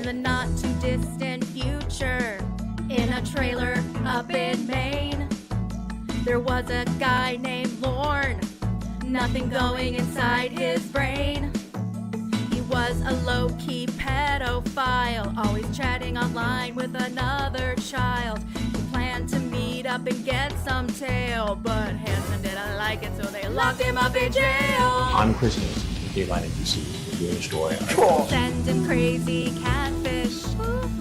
the not too distant future, in a trailer up in Maine, there was a guy named Lorne, nothing going inside his brain. He was a low-key pedophile, always chatting online with another child. He planned to meet up and get some tail, but Hanson didn't like it, so they locked him up in jail. I'm Christmas, Dateline NBC, doing a story on Cool. Send him crazy catfish,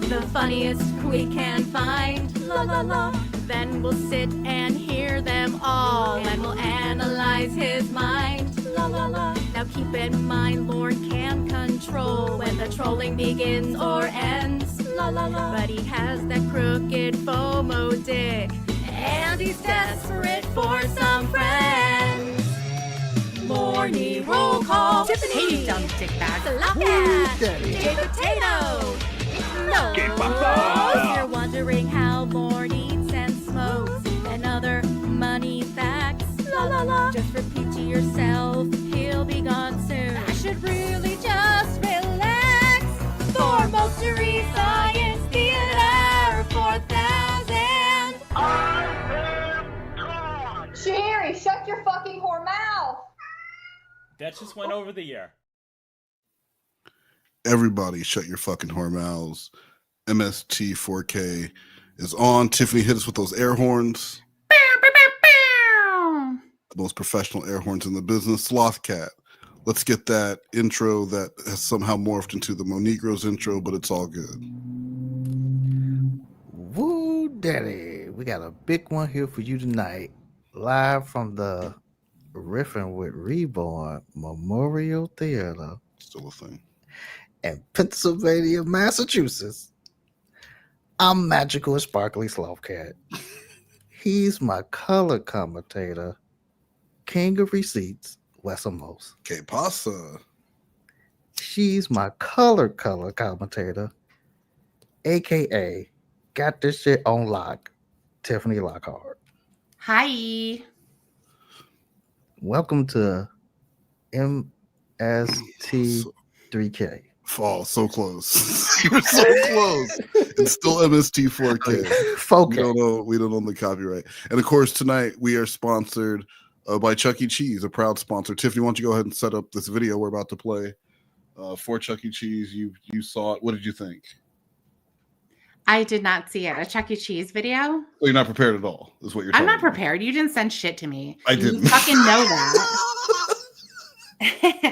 the funniest we can find. La la la. Then we'll sit and hear them all, and we'll analyze his mind. La la la. Now keep in mind, Lorne can control when the trolling begins or ends. La la la. But he has that crooked FOMO dick, and he's desperate for some friends. Morning roll call. Tiffany. Hey, you dumb dickbag. Slothcat. J Potato. No. If you're wondering how Lorne eats and smokes and other money facts, la la la, just repeat to yourself, he'll be gone soon. I should really just relax. For most to Reese Science Theater 4000. Sherry, shut your fucking whore mouth. That just went over the year. Everybody shut your fucking whore mouths. MST4K is on. Tiffany, hit us with those air horns. The most professional air horns in the business. Slothcat. Let's get that intro that has somehow morphed into the Monegros intro, but it's all good. Woo, daddy. We got a big one here for you tonight. Live from the Riffin' with Reborn Memorial Theater. Still a thing. In Pennsylvania, Massachusetts. I'm magical and sparkly Slothcat. He's my color commentator, king of receipts, Wesamos. Que pasa? She's my color commentator, aka got this shit on lock, Tiffany Lockhart. Hi. Welcome to MST3K. Fall so close. You're so close. It's still MST4K. We don't own the copyright. And of course, tonight we are sponsored by Chuck E. Cheese, a proud sponsor. Tiffany, why don't you go ahead and set up this video we're about to play for Chuck E. Cheese? You saw it. What did you think? I did not see it. A Chuck E. Cheese video? Well, you're not prepared at all, is what you're I'm telling not prepared. You didn't send shit to me. I didn't. You fucking know that.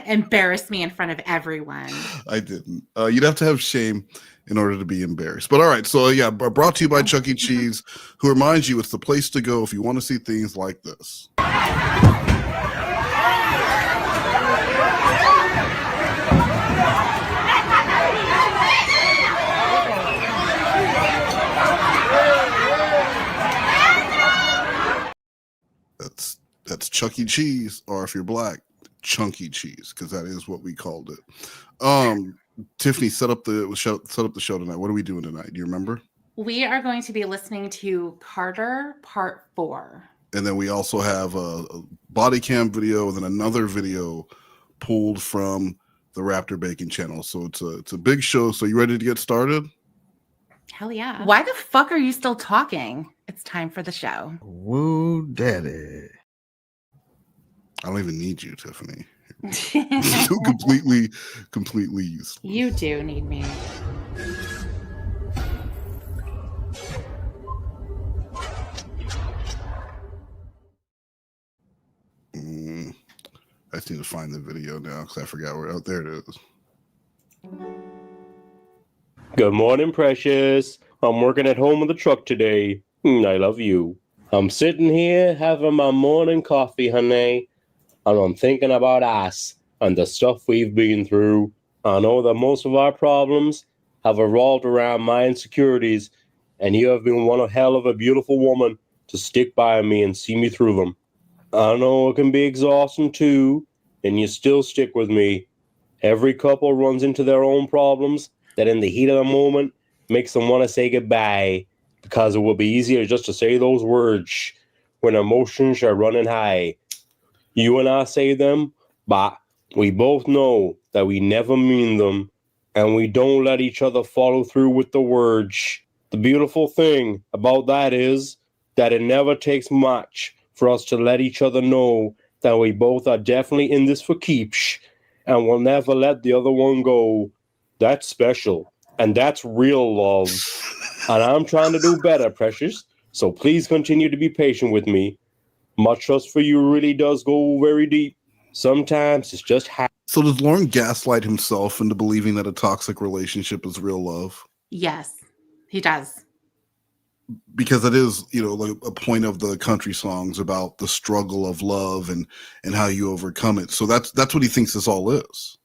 Embarrassed me in front of everyone. I didn't. You'd have to have shame in order to be embarrassed. But all right. So yeah, brought to you by Chuck E. Cheese, who reminds you it's the place to go if you want to see things like this. That's Chuck E. Cheese, or if you're black, Chunky Cheese, because that is what we called it. Tiffany, set up the show tonight. What are we doing tonight? Do you remember? We are going to be listening to Carter Part 4. And then we also have a body cam video and then another video pulled from the Raptor Bacon channel. So it's a big show. So you ready to get started? Hell yeah. Why the fuck are you still talking? It's time for the show. Woo, daddy. I don't even need you, Tiffany. So completely useless. You do need me. I just need to find the video now because I forgot where. Oh, there it is. Good morning, precious. I'm working at home in the truck today. I love you. I'm sitting here having my morning coffee, honey, and I'm thinking about us and the stuff we've been through. I know that most of our problems have revolved around my insecurities, and you have been one hell of a beautiful woman to stick by me and see me through them. I know it can be exhausting too, and you still stick with me. Every couple runs into their own problems that in the heat of the moment makes them want to say goodbye, because it will be easier just to say those words when emotions are running high. You and I say them, but we both know that we never mean them. and we don't let each other follow through with the words. The beautiful thing about that is that it never takes much for us to let each other know that we both are definitely in this for keeps and will never let the other one go. That's special, and that's real love. And I'm trying to do better, Precious, so please continue to be patient with me. My trust for you really does go very deep. Sometimes it's just So does Lorne gaslight himself into believing that a toxic relationship is real love? Yes, he does. Because it is, like a point of the country songs about the struggle of love and how you overcome it. So that's what he thinks this all is.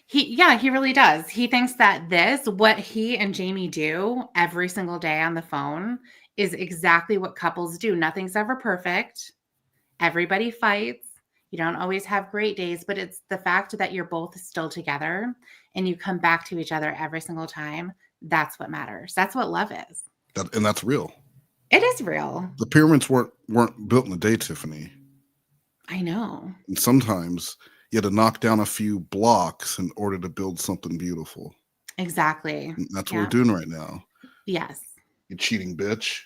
He really does. He thinks that what he and Jamie do every single day on the phone is exactly what couples do. Nothing's ever perfect. Everybody fights. You don't always have great days, but it's the fact that you're both still together and you come back to each other every single time. That's what matters. That's what love is. And that's real. It is real. The pyramids weren't built in a day, Tiffany. I know. And sometimes you had to knock down a few blocks in order to build something beautiful. Exactly. And that's what we're doing right now. Yes. You cheating bitch.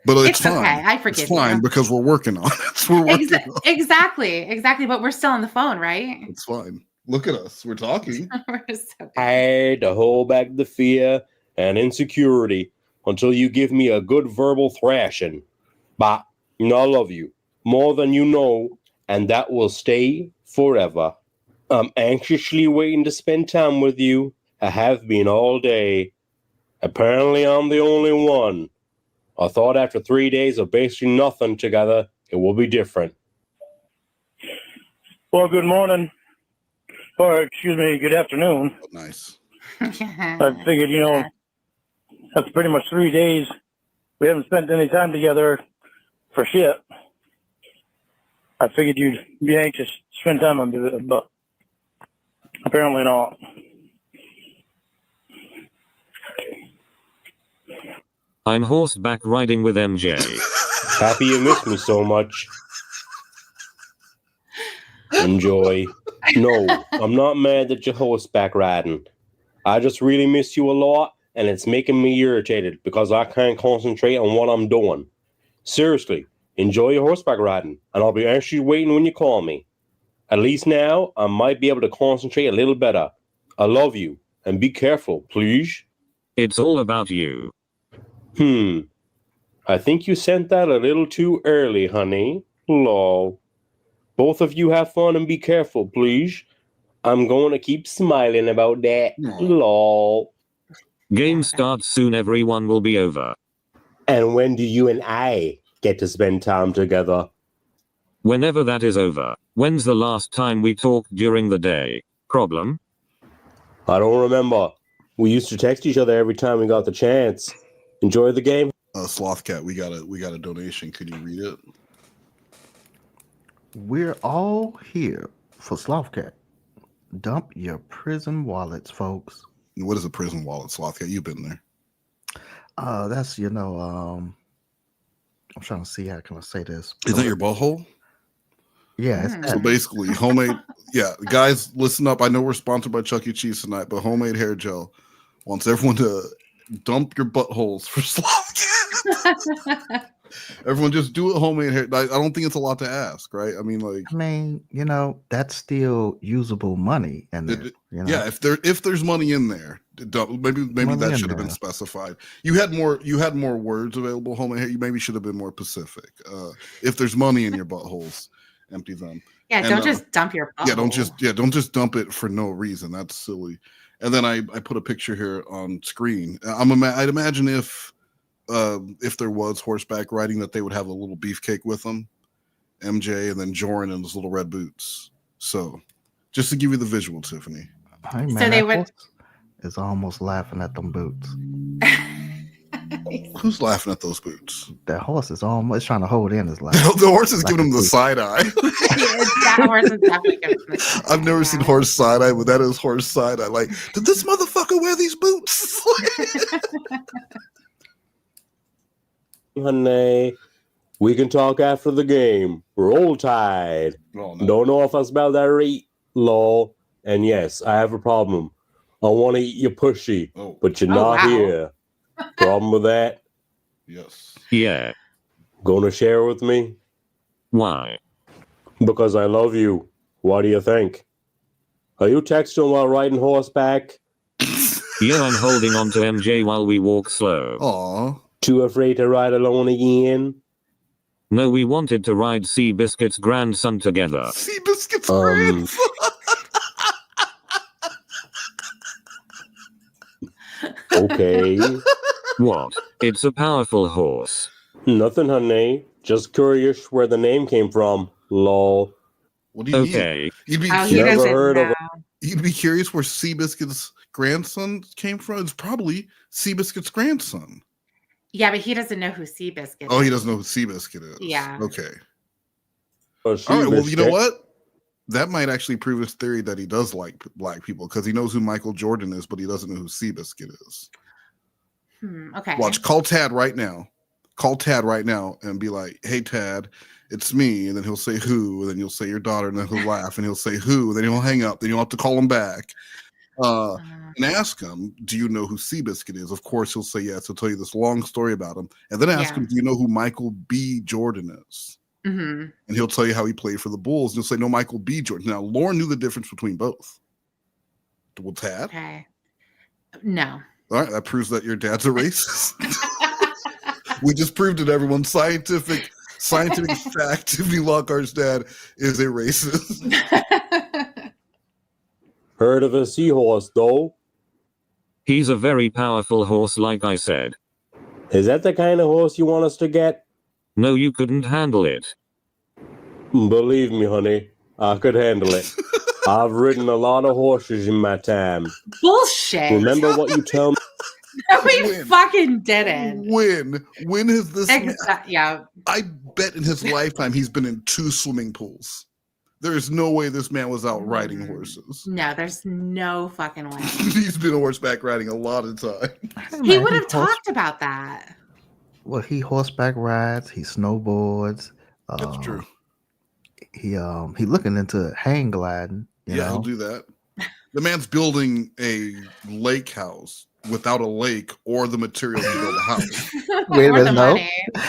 But it's fine. Okay. I forgive it's fine you. because we're working on it. Exactly. But we're still on the phone, right? It's fine. Look at us. We're talking. We're so good. I had to hold back the fear and insecurity until you give me a good verbal thrashing. But I love you more than you know, and that will stay forever. I'm anxiously waiting to spend time with you. I have been all day. Apparently, I'm the only one. I thought after 3 days of basically nothing together, it will be different. Well, good morning. Or, excuse me, good afternoon. Nice. I figured, that's pretty much 3 days. We haven't spent any time together for shit. I figured you'd be anxious to spend time on it, but apparently not. I'm horseback riding with MJ. Happy you missed me so much. Enjoy. No, I'm not mad that you're horseback riding. I just really miss you a lot, and it's making me irritated because I can't concentrate on what I'm doing. Seriously, enjoy your horseback riding, and I'll be anxiously waiting when you call me. At least now, I might be able to concentrate a little better. I love you, and be careful, please. It's all about you. I think you sent that a little too early, honey. Lol. Both of you have fun and be careful, please. I'm going to keep smiling about that. Lol. Game starts soon, everyone will be over. And when do you and I get to spend time together? Whenever that is over. When's the last time we talked during the day? Problem? I don't remember. We used to text each other every time we got the chance. Enjoy the game? Slothcat, we got a donation. Could you read it? We're all here for Slothcat. Dump your prison wallets, folks. What is a prison wallet, Slothcat? You've been there. That's I'm trying to see how can I say this. Is that your butthole? Yeah. It's So basically, homemade. Yeah, guys, listen up. I know we're sponsored by Chuck E. Cheese tonight, but homemade hair gel wants everyone to dump your buttholes for Slothcat. Everyone just do it homemade hair. I don't think it's a lot to ask, right? I mean, that's still usable money, and yeah, if there's money in there, maybe that should have been specified. You had more words available. Homemade hair. You maybe should have been more specific. If there's money in your buttholes, empty them. Yeah, don't just dump your butthole. Don't just dump it for no reason. That's silly. And then I put a picture here on screen. I'd imagine if there was horseback riding, that they would have a little beefcake with them, MJ, and then Joran in his little red boots. So, just to give you the visual, Tiffany. Hey, man, So they would. Is almost laughing at them boots. Who's laughing at those boots? That horse is almost trying to hold in his laugh. The horse is giving him the side eye. That horse is definitely giving him the side eye. I've never seen horse side eye, but that is horse side eye. Like, did this motherfucker wear these boots? Honey, we can talk after the game. Roll Tide. Oh, no. Don't know if I spelled that right. Lol. And yes, I have a problem. I want to eat your pushy, but you're Oh, not wow. here. Problem with that? Yes. Yeah. Gonna share with me? Why? Because I love you. What do you think? Are you texting while riding horseback? Yeah, I'm holding on to MJ while we walk slow. Aw. Too afraid to ride alone again? No, we wanted to ride Seabiscuit's grandson together. Seabiscuit's grandson. Okay. What? It's a powerful horse. Nothing, honey. Just curious where the name came from. Lol. What do you Okay. mean? You'd be he Never doesn't heard of know. You'd be curious where Seabiscuit's grandson came from? It's probably Seabiscuit's grandson. Yeah, but he doesn't know who Seabiscuit is. Oh, he doesn't know who Seabiscuit is. Yeah. Okay. Oh, All right. Well, you know Seabiscuit. what? That might actually prove his theory that he does like black people because he knows who Michael Jordan is, but he doesn't know who Seabiscuit is. Okay. Watch. Call Tad right now. Call Tad right now and be like, "Hey, Tad, it's me." And then he'll say who, and then you'll say your daughter, and then he'll laugh, and he'll say who, and then he'll hang up. Then you'll have to call him back and ask him, "Do you know who Seabiscuit is?" Of course, he'll say yes. He'll tell you this long story about him, and then ask him, "Do you know who Michael B. Jordan is?" Mm-hmm. And he'll tell you how he played for the Bulls. And you'll say, "No, Michael B. Jordan." Now, Lorne knew the difference between both. Well, Tad. Okay. No. All right, that proves that your dad's a racist. We just proved it, everyone. Scientific fact. Tiffany Lockhart's dad is a racist. Heard of a seahorse, though? He's a very powerful horse, like I said. Is that the kind of horse you want us to get? No, you couldn't handle it. Believe me, honey, I could handle it. I've ridden a lot of horses in my time. Bullshit. Remember what you tell me? No, we fucking didn't. When has this man, yeah. I bet in his lifetime he's been in 2 swimming pools. There is no way this man was out riding horses. No, there's no fucking way. He's been horseback riding a lot of time. He would have talked about that. Well, he horseback rides, he snowboards. That's true. He looking into hang gliding. You know? He'll do that. The man's building a lake house without a lake or the material to build a house. Wait a minute, no.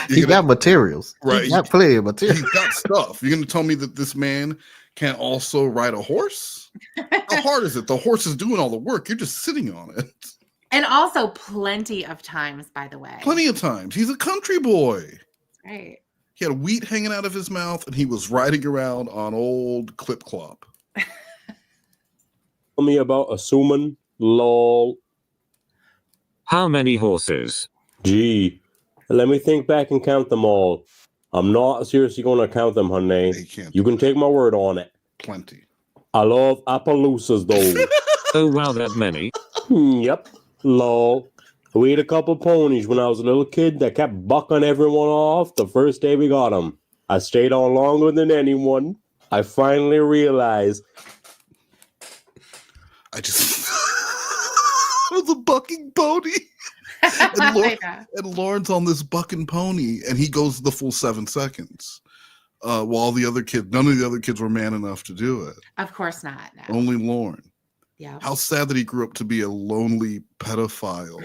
He got materials. Right. He got plenty of materials. He's got stuff. You're going to tell me that this man can also ride a horse? How hard is it? The horse is doing all the work. You're just sitting on it. And also plenty of times, by the way. Plenty of times. He's a country boy. Right. He had wheat hanging out of his mouth, and he was riding around on old Clip Clop. Tell me about assuming, lol. How many horses? Gee, let me think back and count them all. I'm not seriously going to count them, honey. You can take my word on it. Plenty. I love Appaloosas, though. Oh, wow, that many? Yep, lol. We had a couple ponies when I was a little kid that kept bucking everyone off the first day we got them. I stayed on longer than anyone. I finally realized. I just... the bucking pony. And Lawrence on this bucking pony, and he goes the full 7 seconds. While the other kid, none of the other kids were man enough to do it. Of course not. No. Only Lorne. Yeah. How sad that he grew up to be a lonely pedophile,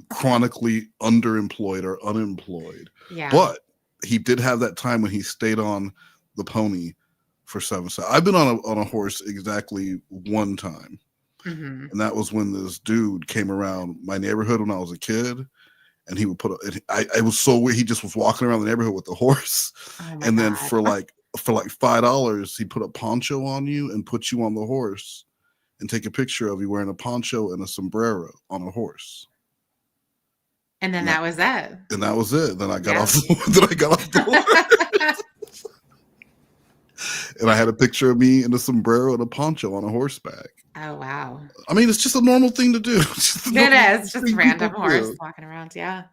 chronically underemployed or unemployed. Yeah. But he did have that time when he stayed on the pony for 7 seconds. I've been on a horse exactly one time. Mm-hmm. And that was when this dude came around my neighborhood when I was a kid, and he would put it was so weird. He just was walking around the neighborhood with the horse, and then for like $5, he put a poncho on you and put you on the horse, and take a picture of you wearing a poncho and a sombrero on a horse. And then that was it. And that was it. Then I got off. Then I got off the horse. And I had a picture of me in a sombrero and a poncho on a horseback. Oh, wow. I mean, it's just a normal thing to do. It is. Just random horse walking around. Yeah.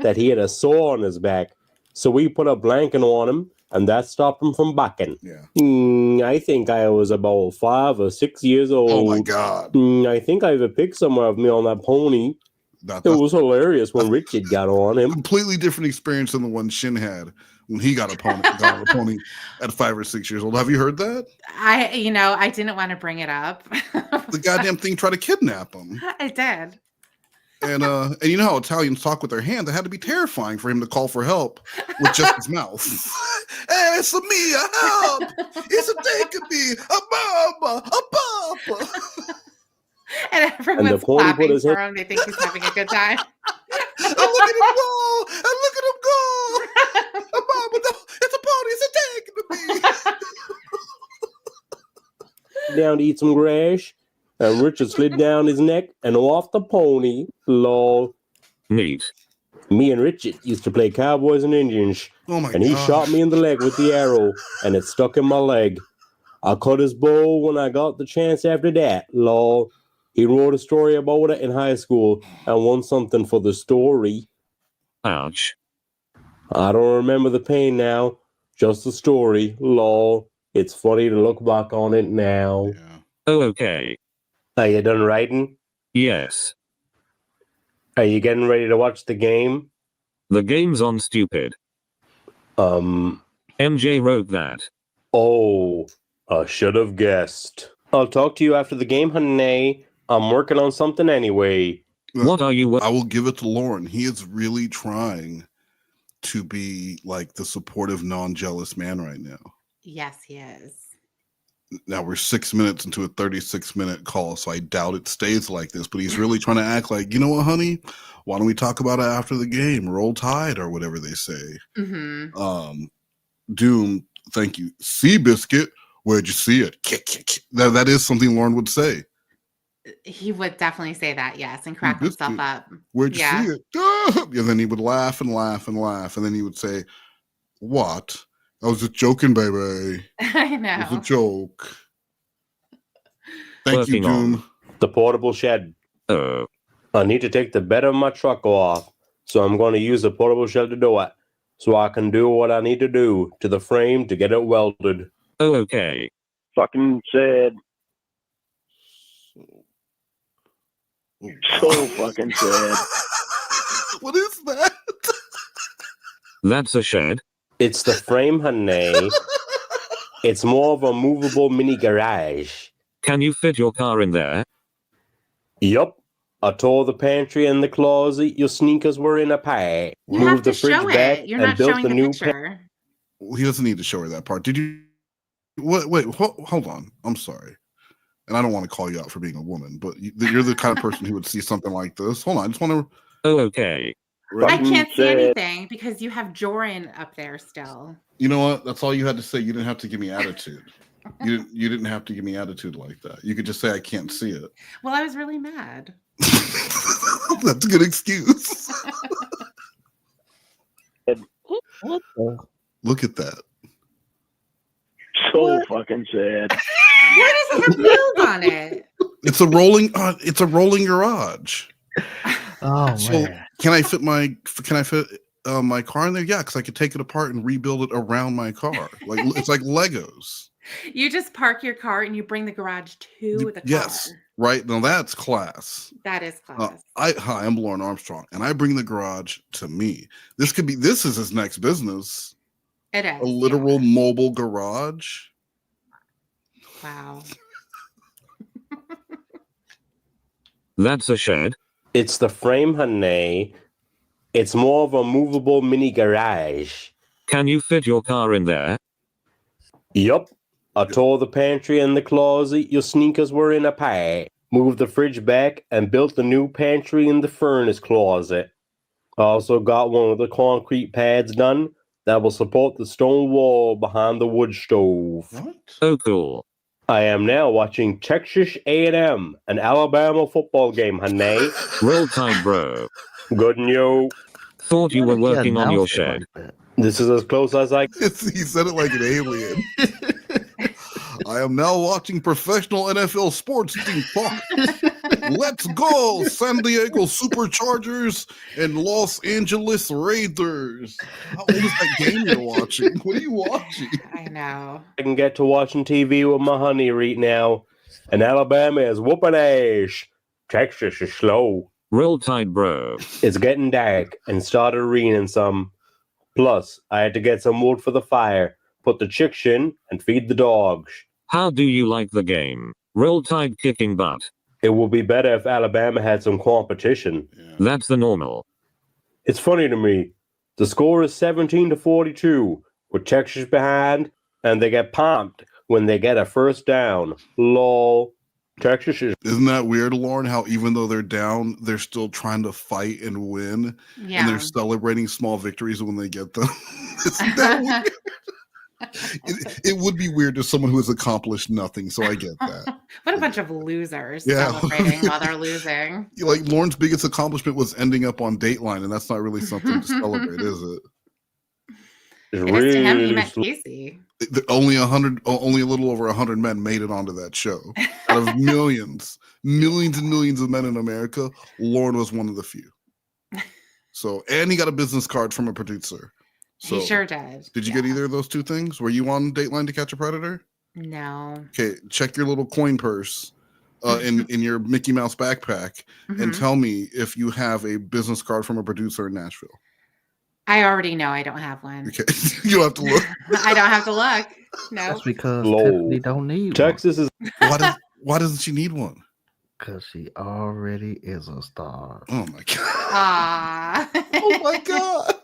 That he had a sore on his back. So we put a blanket on him, and that stopped him from bucking. Yeah. I think I was about 5 or 6 years old. Oh, my God. I think I have a pic somewhere of me on that pony. It was hilarious when Richard got on him. Completely different experience than the one Shin had when he got a pony at 5 or 6 years old. Have you heard that? I didn't want to bring it up. The goddamn thing tried to kidnap him. It did. And you know how Italians talk with their hand? That had to be terrifying for him to call for help with just his mouth. Hey, it's me, help! It's a taking me, a mama, a papa. And everyone's clapping for him. They think he's having a good time. And look at him go! And look at him go! A mama, no, it's a pony, it's a taking me. Down to eat some grass. And Richard slid down his neck and off the pony. Lol. Neat. Me and Richard used to play cowboys and Indians. Oh my and he shot me in the leg with the arrow, and it stuck in my leg. I cut his bow when I got the chance after that. Lol. He wrote a story about it in high school and won something for the story. Ouch. I don't remember the pain now. Just the story. Lol. It's funny to look back on it now. Yeah. Oh, okay. Are you done writing? Yes. Are you getting ready to watch the game? The game's on stupid. MJ wrote that. Oh, I should have guessed. I'll talk to you after the game, honey. I'm working on something anyway. What are you? I will give it to Lorne. He is really trying to be like the supportive, non-jealous man right now. Yes, he is. Now we're 6 minutes into a 36-minute call, so I doubt it stays like this. But he's really trying to act like, you know what, honey? Why don't we talk about it after the game? Roll Tide or whatever they say. Mm-hmm. Doom, thank you. Seabiscuit, where'd you see it? Kick. That is something Lorne would say. He would definitely say that, yes, and crack himself up. Where'd you see it? And then he would laugh and laugh and laugh, and then he would say, "What? I was just joking, baby. I know. It was a joke." Thank you, Doom. The portable shed. I need to take the bed of my truck off, so I'm going to use the portable shed to do it, so I can do what I need to do to the frame to get it welded. Oh, okay. Fucking sad. So fucking sad. What is that? That's a shed. It's the frame, honey. It's more of a movable mini garage. Can you fit your car in there? Yup. I tore the pantry and the closet. Your sneakers were in a pack. You Moved have to the fridge show back it. You're and not built showing the the new picture. He doesn't need to show her that part. Did you? Wait, hold on. I'm sorry. And I don't want to call you out for being a woman, but you're the kind of person who would see something like this. Hold on. I just want to. Oh, okay. I can't see anything because you have Joran up there still. You know what? That's all you had to say. You didn't have to give me attitude. You didn't have to give me attitude like that. You could just say I can't see it. Well, I was really mad. That's a good excuse. What the? Look at that. So fucking sad. Why does it have wheels on it? It's a rolling. It's a rolling garage. Oh So man. can I fit my car in there? Yeah, because I could take it apart and rebuild it around my car. Like it's like Legos. You just park your car and you bring the garage to the car. Yes, right. Now that's class. That is class. Hi, I'm Lorne Armstrong, and I bring the garage to me. This is his next business. It is. A literal mobile garage. Wow. That's a shed. It's the frame, honey. It's more of a movable mini garage. Can you fit your car in there? Yup. I tore the pantry and the closet. Your sneakers were in a pack. Moved the fridge back and built the new pantry in the furnace closet. I also got one of the concrete pads done that will support the stone wall behind the wood stove. What? Oh, cool. I am now watching Texas A&M, an Alabama football game, honey. Roll Tide, bro. Good and yo. Thought you were working on your shed. This is as close as I... He said it like an alien. I am now watching professional NFL sports team talk. Let's go, San Diego Superchargers and Los Angeles Raiders. How old is that game you're watching? What are you watching? I know. I can get to watching TV with my honey right now. And Alabama is whooping ass. Texas is slow. Roll Tide, bro. It's getting dark and started raining some. Plus, I had to get some wood for the fire, put the chicks in, and feed the dogs. How do you like the game? Roll Tide kicking butt. It would be better if Alabama had some competition. Yeah. That's the normal. It's funny to me. The score is 17-42, with Texas behind, and they get pumped when they get a first down. Lol. Texas is... Isn't that weird, Lorne? How even though they're down, they're still trying to fight and win, Yeah. and they're celebrating small victories when they get them. Isn't that weird? It would be weird to someone who has accomplished nothing, so I get that. What a bunch of losers Yeah. celebrating while they're losing. Like Lorne's biggest accomplishment was ending up on Dateline, and that's not really something to celebrate, is it? It is to him, he met Casey. Only a little over 100 men made it onto that show. Out of millions and millions of men in America, Lorne was one of the few. So, and he got a business card from a producer. So, He sure did. did you get either of those two things? Were you on Dateline to Catch a Predator? No. Okay, check your little coin purse in your Mickey Mouse backpack and Mhm. tell me if you have a business card from a producer in Nashville. I already know I don't have one. Okay, you don't have to look. I don't have to look. No. That's because Lol. Tiffany don't need Texas is... Why doesn't she need one? Because she already is a star. Oh my god! Aww. Oh my god!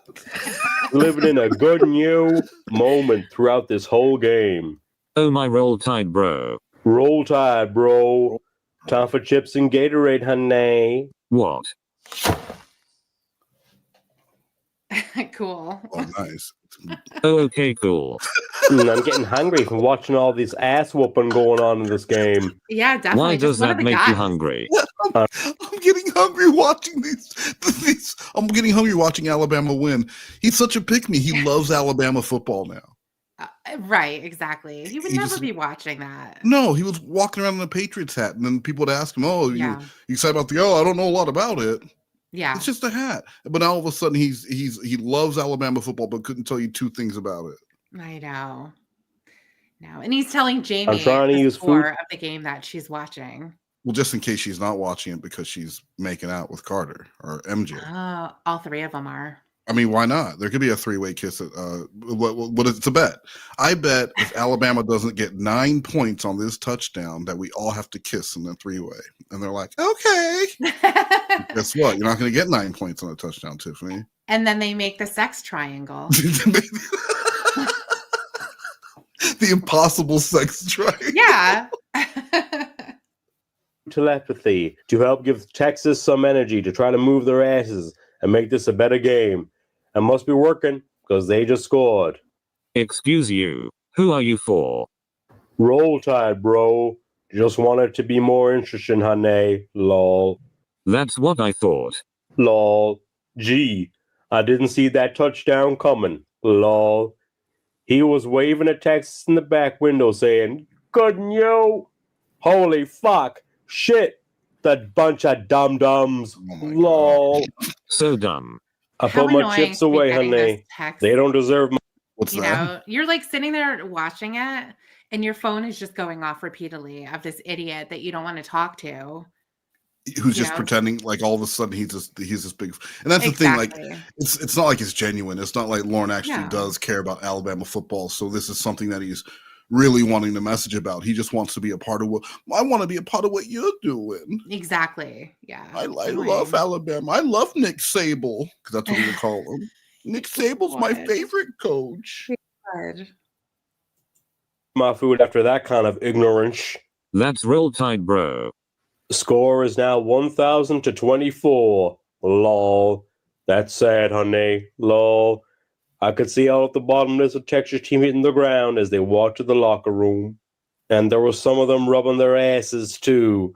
living in a good new moment throughout this whole game. Oh my Roll Tide, bro. Roll Tide, bro. Time for chips and Gatorade, honey. What? Cool. Oh, nice. Oh, okay, cool. I'm getting hungry from watching all this ass whooping going on in this game. Yeah, definitely. Why does Just one that of the make you guys. hungry? I'm getting hungry watching these. I'm getting hungry watching Alabama win. He's such a pick me. He loves Alabama football now. Right, exactly. He would He never just- be watching that. No, he was walking around in a Patriots hat, and then people would ask him, "Oh, Yeah. you excited about the? Oh, I don't know a lot about it. Yeah. It's just a hat." But now all of a sudden, he loves Alabama football, but couldn't tell you two things about it. I know. No, and he's telling Jamie trying to the use score food. of the game that she's watching. Well, just in case she's not watching it because she's making out with Carter or MJ. Oh, all three of them are. I mean, why not? There could be a three-way kiss. What is it's a bet? I bet if Alabama doesn't get 9 points on this touchdown, that we all have to kiss in the three-way. And they're like, okay. Guess what? You're not going to get 9 points on a touchdown, Tiffany. And then they make the sex triangle. The impossible sex triangle. Yeah. Telepathy to help give Texas some energy to try to move their asses and make this a better game. And must be working because they just scored. Excuse you. Who are you for? Roll Tide, bro. Just wanted to be more interesting, honey. Lol. That's what I thought. Lol. Gee, I didn't see that touchdown coming. Lol. He was waving at Texas in the back window saying, "Good yo." Holy fuck. Shit. That bunch of dum-dums. Oh my Lol. So dumb. I How put my annoying chips to be away, getting this honey. text. They don't deserve my... What's You that? know, you're like sitting there watching it, and your phone is just going off repeatedly of this idiot that you don't want to talk to. Who's you just know? pretending like all of a sudden he's this big, and that's the thing. Like Exactly. it's not like it's genuine. It's not like Lorne actually No. does care about Alabama football. So this is something that he's really wanting to message about. He just wants to be a part of what I want to be a part of what you're doing. Exactly. Yeah. I Annoying. love Alabama. I love Nick Sable because that's what we would call him. Nick Sable's my What? favorite coach. Good. my food after that kind of ignorance. That's Roll Tide, bro. The score is now 1,000-24. Lol. That's sad, honey. Lol. I could see out at the bottom there's a Texas team hitting the ground as they walked to the locker room. And there was some of them rubbing their asses, too.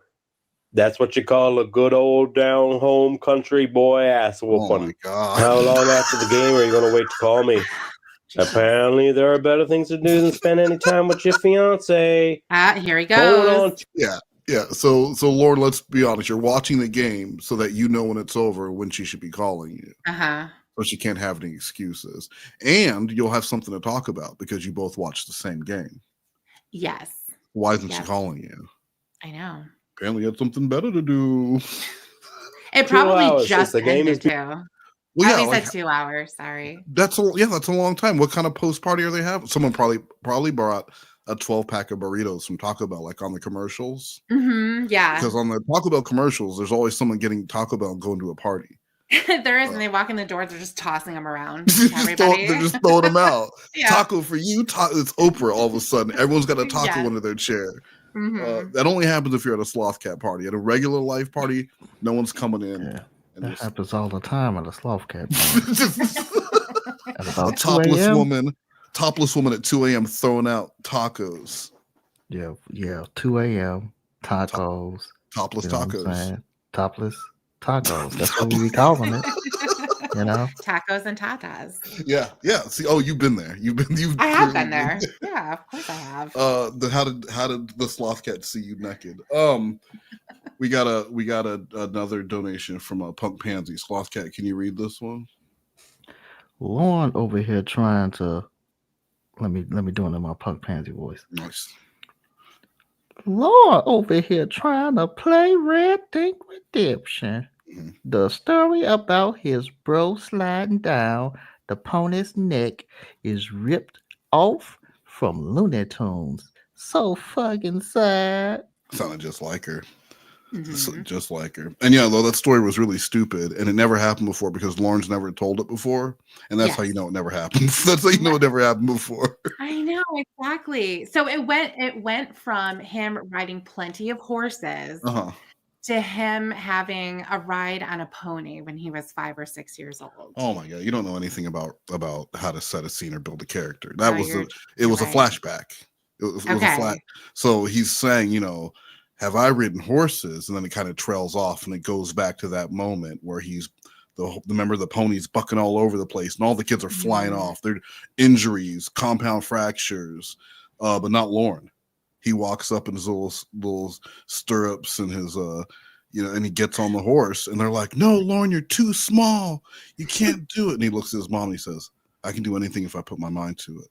That's what you call a good old down home country boy ass Oh whooping. my god! How long after the game are you going to wait to call me? Apparently, there are better things to do than spend any time with your fiance. Here he Hold goes. on. Yeah. So Lord, let's be honest. You're watching the game so that you know when it's over when she should be calling you. Uh-huh. So she can't have any excuses. And you'll have something to talk about because you both watched the same game. Yes. Why isn't she Yes. calling you? I know. Apparently you had something better to do. It probably hours, just the game ended is too. Well, I yeah, only like, said 2 hours. Sorry. that's a long time. What kind of post party are they having? Someone probably brought a 12-pack of burritos from Taco Bell, like on the commercials. Yeah. Because on the Taco Bell commercials, there's always someone getting Taco Bell and going to a party. There is, and they walk in the doors, they're just tossing them around to everybody. They're just throwing them out. Yeah. Taco for you. It's Oprah all of a sudden. Everyone's got a taco Yes. under their chair. Mhm. That only happens if you're at a Slothcat party. At a regular life party, no one's coming in. Yeah, and that just- happens all the time at a Slothcat party. At a about 2 topless woman at 2 a.m. throwing out tacos. Yeah, 2 a.m. Tacos. Topless You know what I'm tacos. saying? Topless tacos. That's what we be calling it. You know? Tacos and tatas. Yeah. See, you've been there. I have been there. Yeah, of course I have. How did the Slothcat see you naked? We got another donation from a Punk Pansy. Slothcat, can you read this one? Lorne over here trying to let me do it in my Punk Pansy voice. Nice. Lord over here trying to play Red Dead Redemption. Mm-hmm. The story about his bro sliding down the pony's neck is ripped off from Looney Tunes. So fucking sad. Sounded just like her. Mhm. Just like her. And yeah, though that story was really stupid and it never happened before because Lorne's never told it before. And that's how you know it never happened. That's how you know it never happened before. I know, exactly. So it went from him riding plenty of horses to him having a ride on a pony when he was 5 or 6 years old. Oh my god, you don't know anything about how to set a scene or build a character. That was you're a right. flashback. It was a flash. So he's saying, have I ridden horses? And then it kind of trails off and it goes back to that moment where he's remember the pony's bucking all over the place and all the kids are flying off. They're injuries, compound fractures, but not Lorne. He walks up in his little stirrups and his and he gets on the horse and they're like, "No, Lorne, you're too small. You can't do it." And he looks at his mom and he says, "I can do anything if I put my mind to it."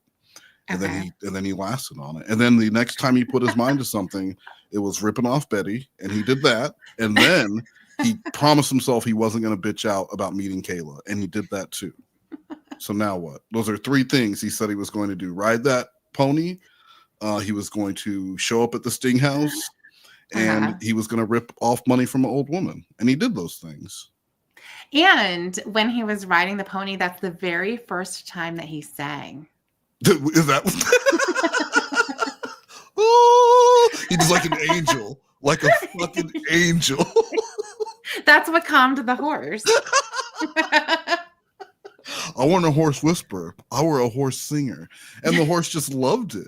And then he lasted on it. And then the next time he put his mind to something, it was ripping off Betty, and he did that. And then he promised himself he wasn't going to bitch out about meeting Kayla, and he did that too. So now what? Those are 3 things he said he was going to do: ride that pony, he was going to show up at the Sting House, and he was going to rip off money from an old woman. And he did those things. And when he was riding the pony, that's the very first time that he sang. Is that? Oh, he's like an angel, like a fucking angel. That's what calmed the horse. I wasn't a horse whisperer. I were a horse singer, and the horse just loved it.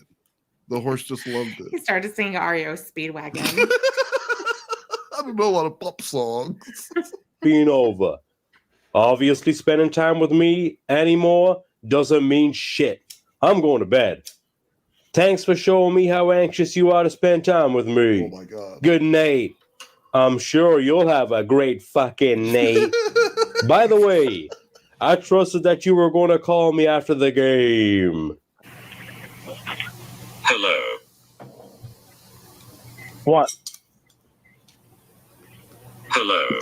He started singing REO Speedwagon. I don't know a lot of pop songs. Being over. Obviously, spending time with me anymore doesn't mean shit. I'm going to bed. Thanks for showing me how anxious you are to spend time with me. Oh my god. Good night. I'm sure you'll have a great fucking night. By the way, I trusted that you were going to call me after the game. Hello. What? Hello.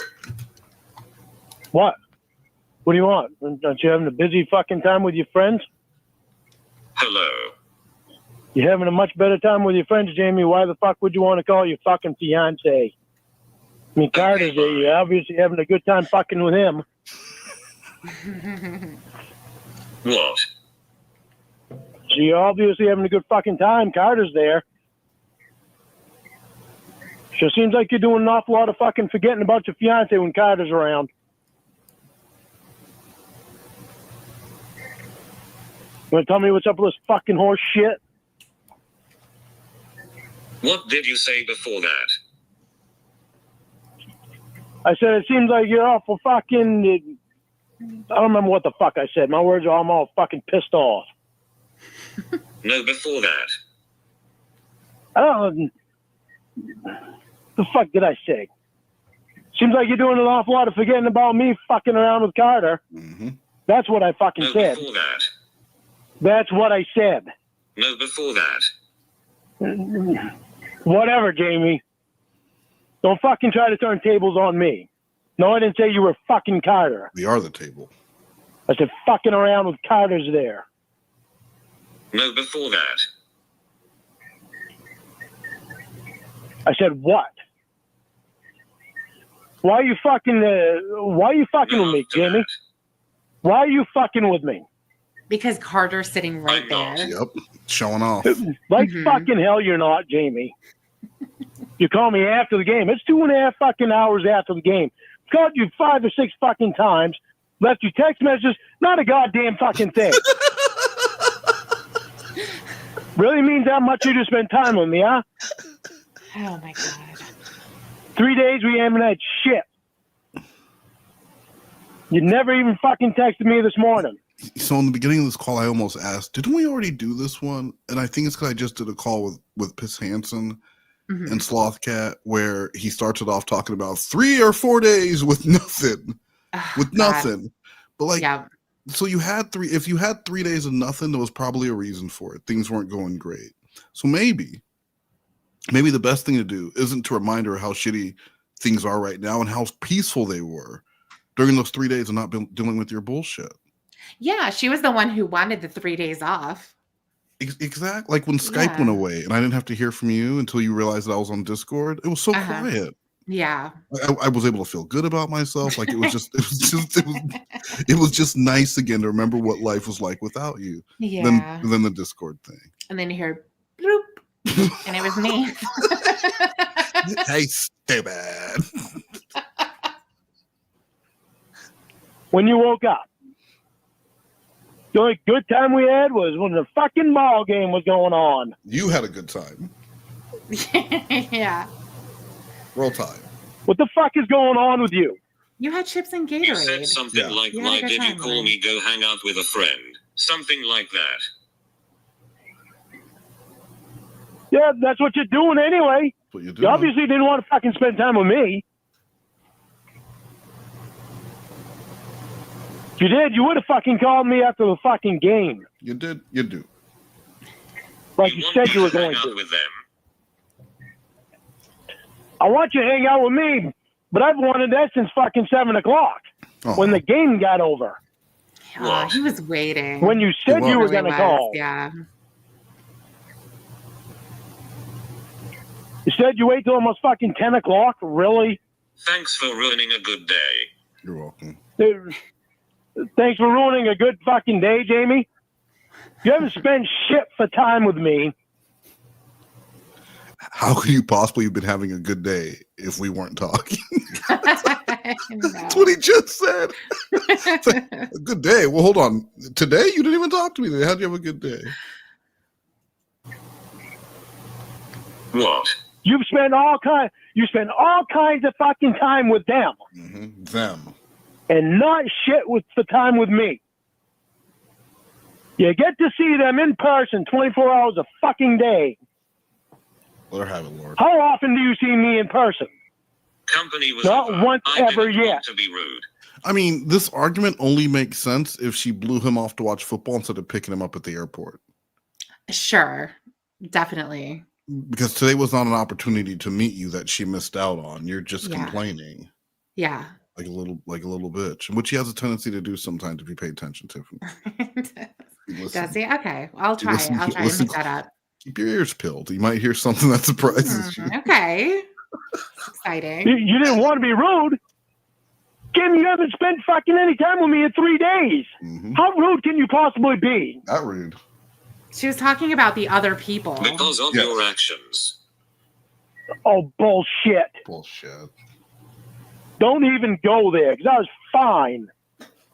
What? What do you want? Aren't you having a busy fucking time with your friends? Hello. You're having a much better time with your friends, Jamie. Why the fuck would you want to call your fucking fiance? I mean, Carter's there. You're obviously having a good time fucking with him. What? So you're obviously having a good fucking time. Carter's there. Sure seems like you're doing an awful lot of fucking forgetting about your fiance when Carter's around. You want to tell me what's up with this fucking horse shit? What did you say before that? I said it seems like you're awful fucking... I don't remember what the fuck I said. My words are I'm all fucking pissed off. No, before that. I don't know. The fuck did I say? Seems like you're doing an awful lot of forgetting about me fucking around with Carter. Mm-hmm. That's what I fucking No, said. before that. That's what I said. No, before that. Whatever, Jamie. Don't fucking try to turn tables on me. No, I didn't say you were fucking Carter. We are the table. I said fucking around with Carter's there. No, before that. I said what? Why are you fucking with me, Jamie? Why are you fucking with me? Because Carter's sitting right there. Yep, showing off. Like fucking hell you're not, Jamie. You call me after the game. It's 2.5 fucking hours after the game. Called you 5 or 6 fucking times. Left you text messages. Not a goddamn fucking thing. Really means how much you just spend time with me, huh? Oh my God. 3 days we haven't had shit. You never even fucking texted me this morning. So in the beginning of this call, I almost asked, didn't we already do this one? And I think it's because I just did a call with Piss Hansen and Slothcat, where he starts it off talking about 3 or 4 days with nothing. Nothing. But like, so you had if you had 3 days of nothing, there was probably a reason for it. Things weren't going great. So maybe the best thing to do isn't to remind her how shitty things are right now and how peaceful they were during those 3 days of not dealing with your bullshit. Yeah, she was the one who wanted the 3 days off. Exactly. Like when Skype went away and I didn't have to hear from you until you realized that I was on Discord. It was so quiet. Yeah. I was able to feel good about myself. Like it was just nice again to remember what life was like without you. Yeah. Then the Discord thing. And then you hear bloop. And it was me. Hey, stupid. When you woke up, the only good time we had was when the fucking ball game was going on. You had a good time. Yeah. Roll Tide. What the fuck is going on with you? You had chips and Gatorade. You said something like, why did you call me go hang out with a friend? Something like that. Yeah, that's what you're doing anyway. What you're You obviously didn't want to fucking spend time with me. If you did, you would have fucking called me after the fucking game. You did. You do. Like you said you were going hang to. out with them. I want you to hang out with me, but I've wanted that since fucking 7 o'clock when the game got over. Oh, he was waiting. When you said you were going to call. Yeah. You said you wait till almost fucking 10 o'clock? Really? Thanks for ruining a good day. You're welcome. Thanks for ruining a good fucking day, Jamie. You haven't spent shit for time with me. How could you possibly have been having a good day if we weren't talking? No. That's what he just said. It's like, a good day. Well, hold on. Today you didn't even talk to me. How'd you have a good day? What? You spend all kinds of fucking time with them. Them. And not shit with the time with me. You get to see them in person 24 hours a fucking day. Let her have it, Lord. How often do you see me in person? Company was not over. once I ever didn't yet. want to be rude. I mean, this argument only makes sense if she blew him off to watch football instead of picking him up at the airport. Sure. Definitely. Because today was not an opportunity to meet you that she missed out on. You're just complaining. Yeah. Like a little bitch, which he has a tendency to do sometimes if you pay attention to him. Does he? Okay. I'll try it. I'll try and pick that up. Keep your ears peeled. You might hear something that surprises you. Okay. It's exciting. You didn't want to be rude. Kim, you haven't spent fucking any time with me in 3 days. How rude can you possibly be? Not rude. She was talking about the other people. Because of your actions. Oh, bullshit. Bullshit. Don't even go there, because I was fine.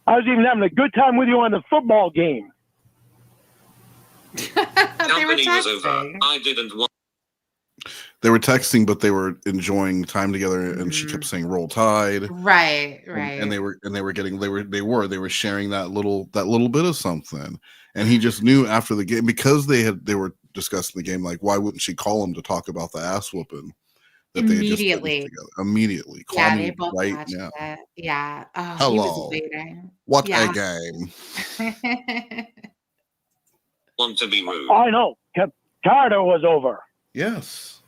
I was even having a good time with you on the football game. Company was over. I didn't want. They were texting, but they were enjoying time together, and she kept saying "Roll Tide." Right. And they were sharing that little bit of something, and he just knew after the game because they were discussing the game. Like, why wouldn't she call him to talk about the ass whooping? That Immediately. Immediately. Call Yeah, me they both right watched now. it. Yeah. Oh, Hello. He was waiting. What a game. Want to be rude. I know. Carter was over. Yes.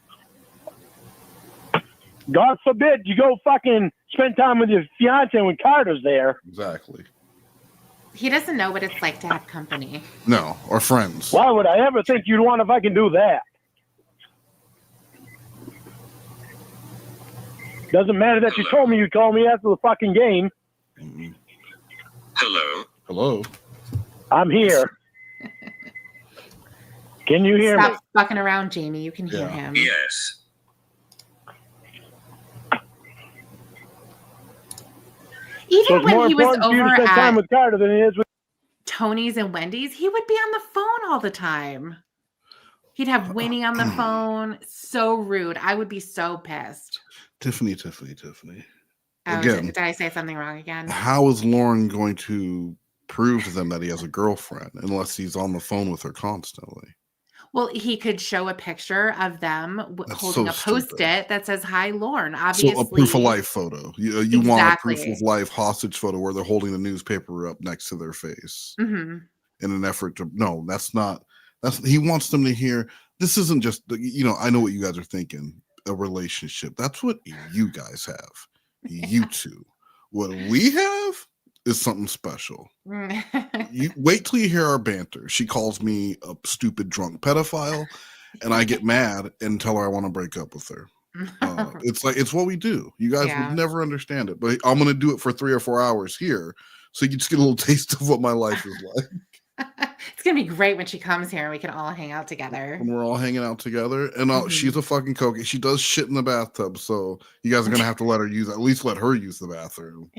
God forbid you go fucking spend time with your fiance when Carter's there. Exactly. He doesn't know what it's like to have company. No, or friends. Why would I ever think you'd want if I can do that? Doesn't matter that you told me you'd call me after the fucking game. Hello. Hello. I'm here. Can you hear me? Stop fucking around, Jamie. You can hear him. Yes. Even So it's when more he was important for you to over spend time at with Carter than it is with Tony's and Wendy's, he would be on the phone all the time. He'd have Winnie on the phone. So rude. I would be so pissed. Tiffany. Oh, Again, did I say something wrong again? how is Lorne going to prove to them that he has a girlfriend unless he's on the phone with her constantly? Well, he could show a picture of them That's holding so a Post-it that says "Hi, Lorne." So Obviously, a proof of life photo. You want a proof Exactly. of life hostage photo where they're holding the newspaper up next to their face Mhm. in an effort to no, that's not. That's he wants them to hear. This isn't just I know what you guys are thinking. A relationship. That's what you guys have. You two. What we have is something special. You wait till you hear our banter. She calls me a stupid drunk pedophile, and I get mad and tell her I want to break up with her. It's what we do. You guys Yeah. would never understand it, but I'm gonna do it for 3 or 4 hours here, so you can just get a little taste of what my life is like. It's gonna be great when she comes here and we can all hang out together. When we're all hanging out together, and she's a fucking coke. She does shit in the bathtub, so you guys are gonna have to let her use the bathroom.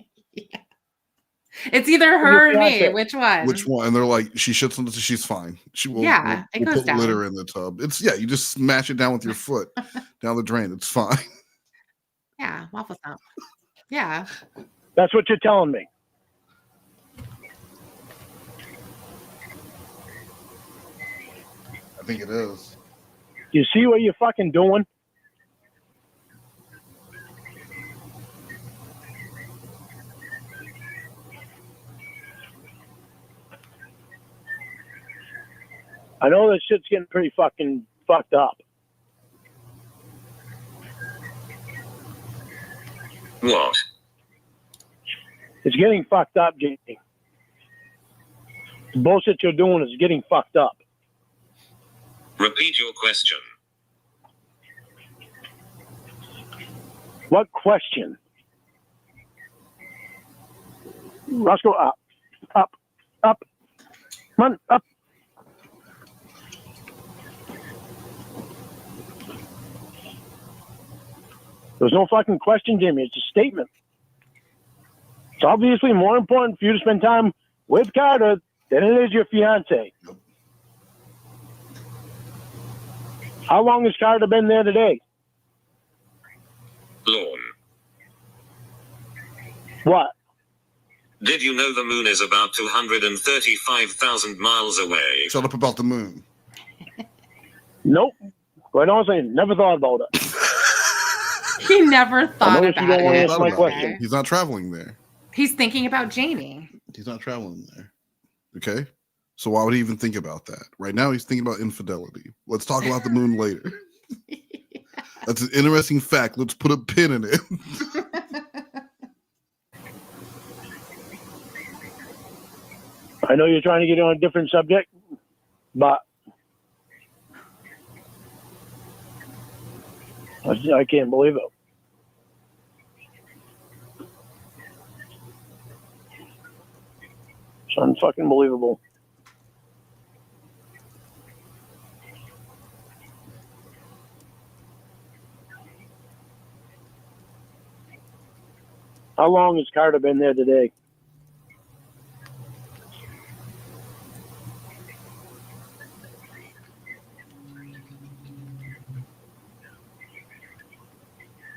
It's either her or me. Which one? Which one? And they're like, she shits in the. She's fine. She will. Yeah, it goes put down. litter in the tub. You just smash it down with your foot down the drain. It's fine. Yeah, waffle stomp. Yeah. That's what you're telling me. I think it is. You see what you're fucking doing? I know that shit's getting pretty fucking fucked up. What? It's getting fucked up, Jamie. The bullshit you're doing is getting fucked up. Repeat your question. What question? Let's go up. Up. Up. Come on, up. There's no fucking question, Jimmy. It's a statement. It's obviously more important for you to spend time with Carter than it is your fiance. How long has Carter been there today? Lorne. What? Did you know the moon is about 235,000 miles away? Shut up about the moon. Nope. Quite honestly, never thought about it. He never thought noticed you about don't wanna it. answer my question. He's not traveling there. He's thinking about Jamie. He's not traveling there. Okay? So why would he even think about that? Right now he's thinking about infidelity. Let's talk about the moon later. That's an interesting fact. Let's put a pin in it. I know you're trying to get on a different subject, but I can't believe it. It's unfucking believable. How long has Carter been there today?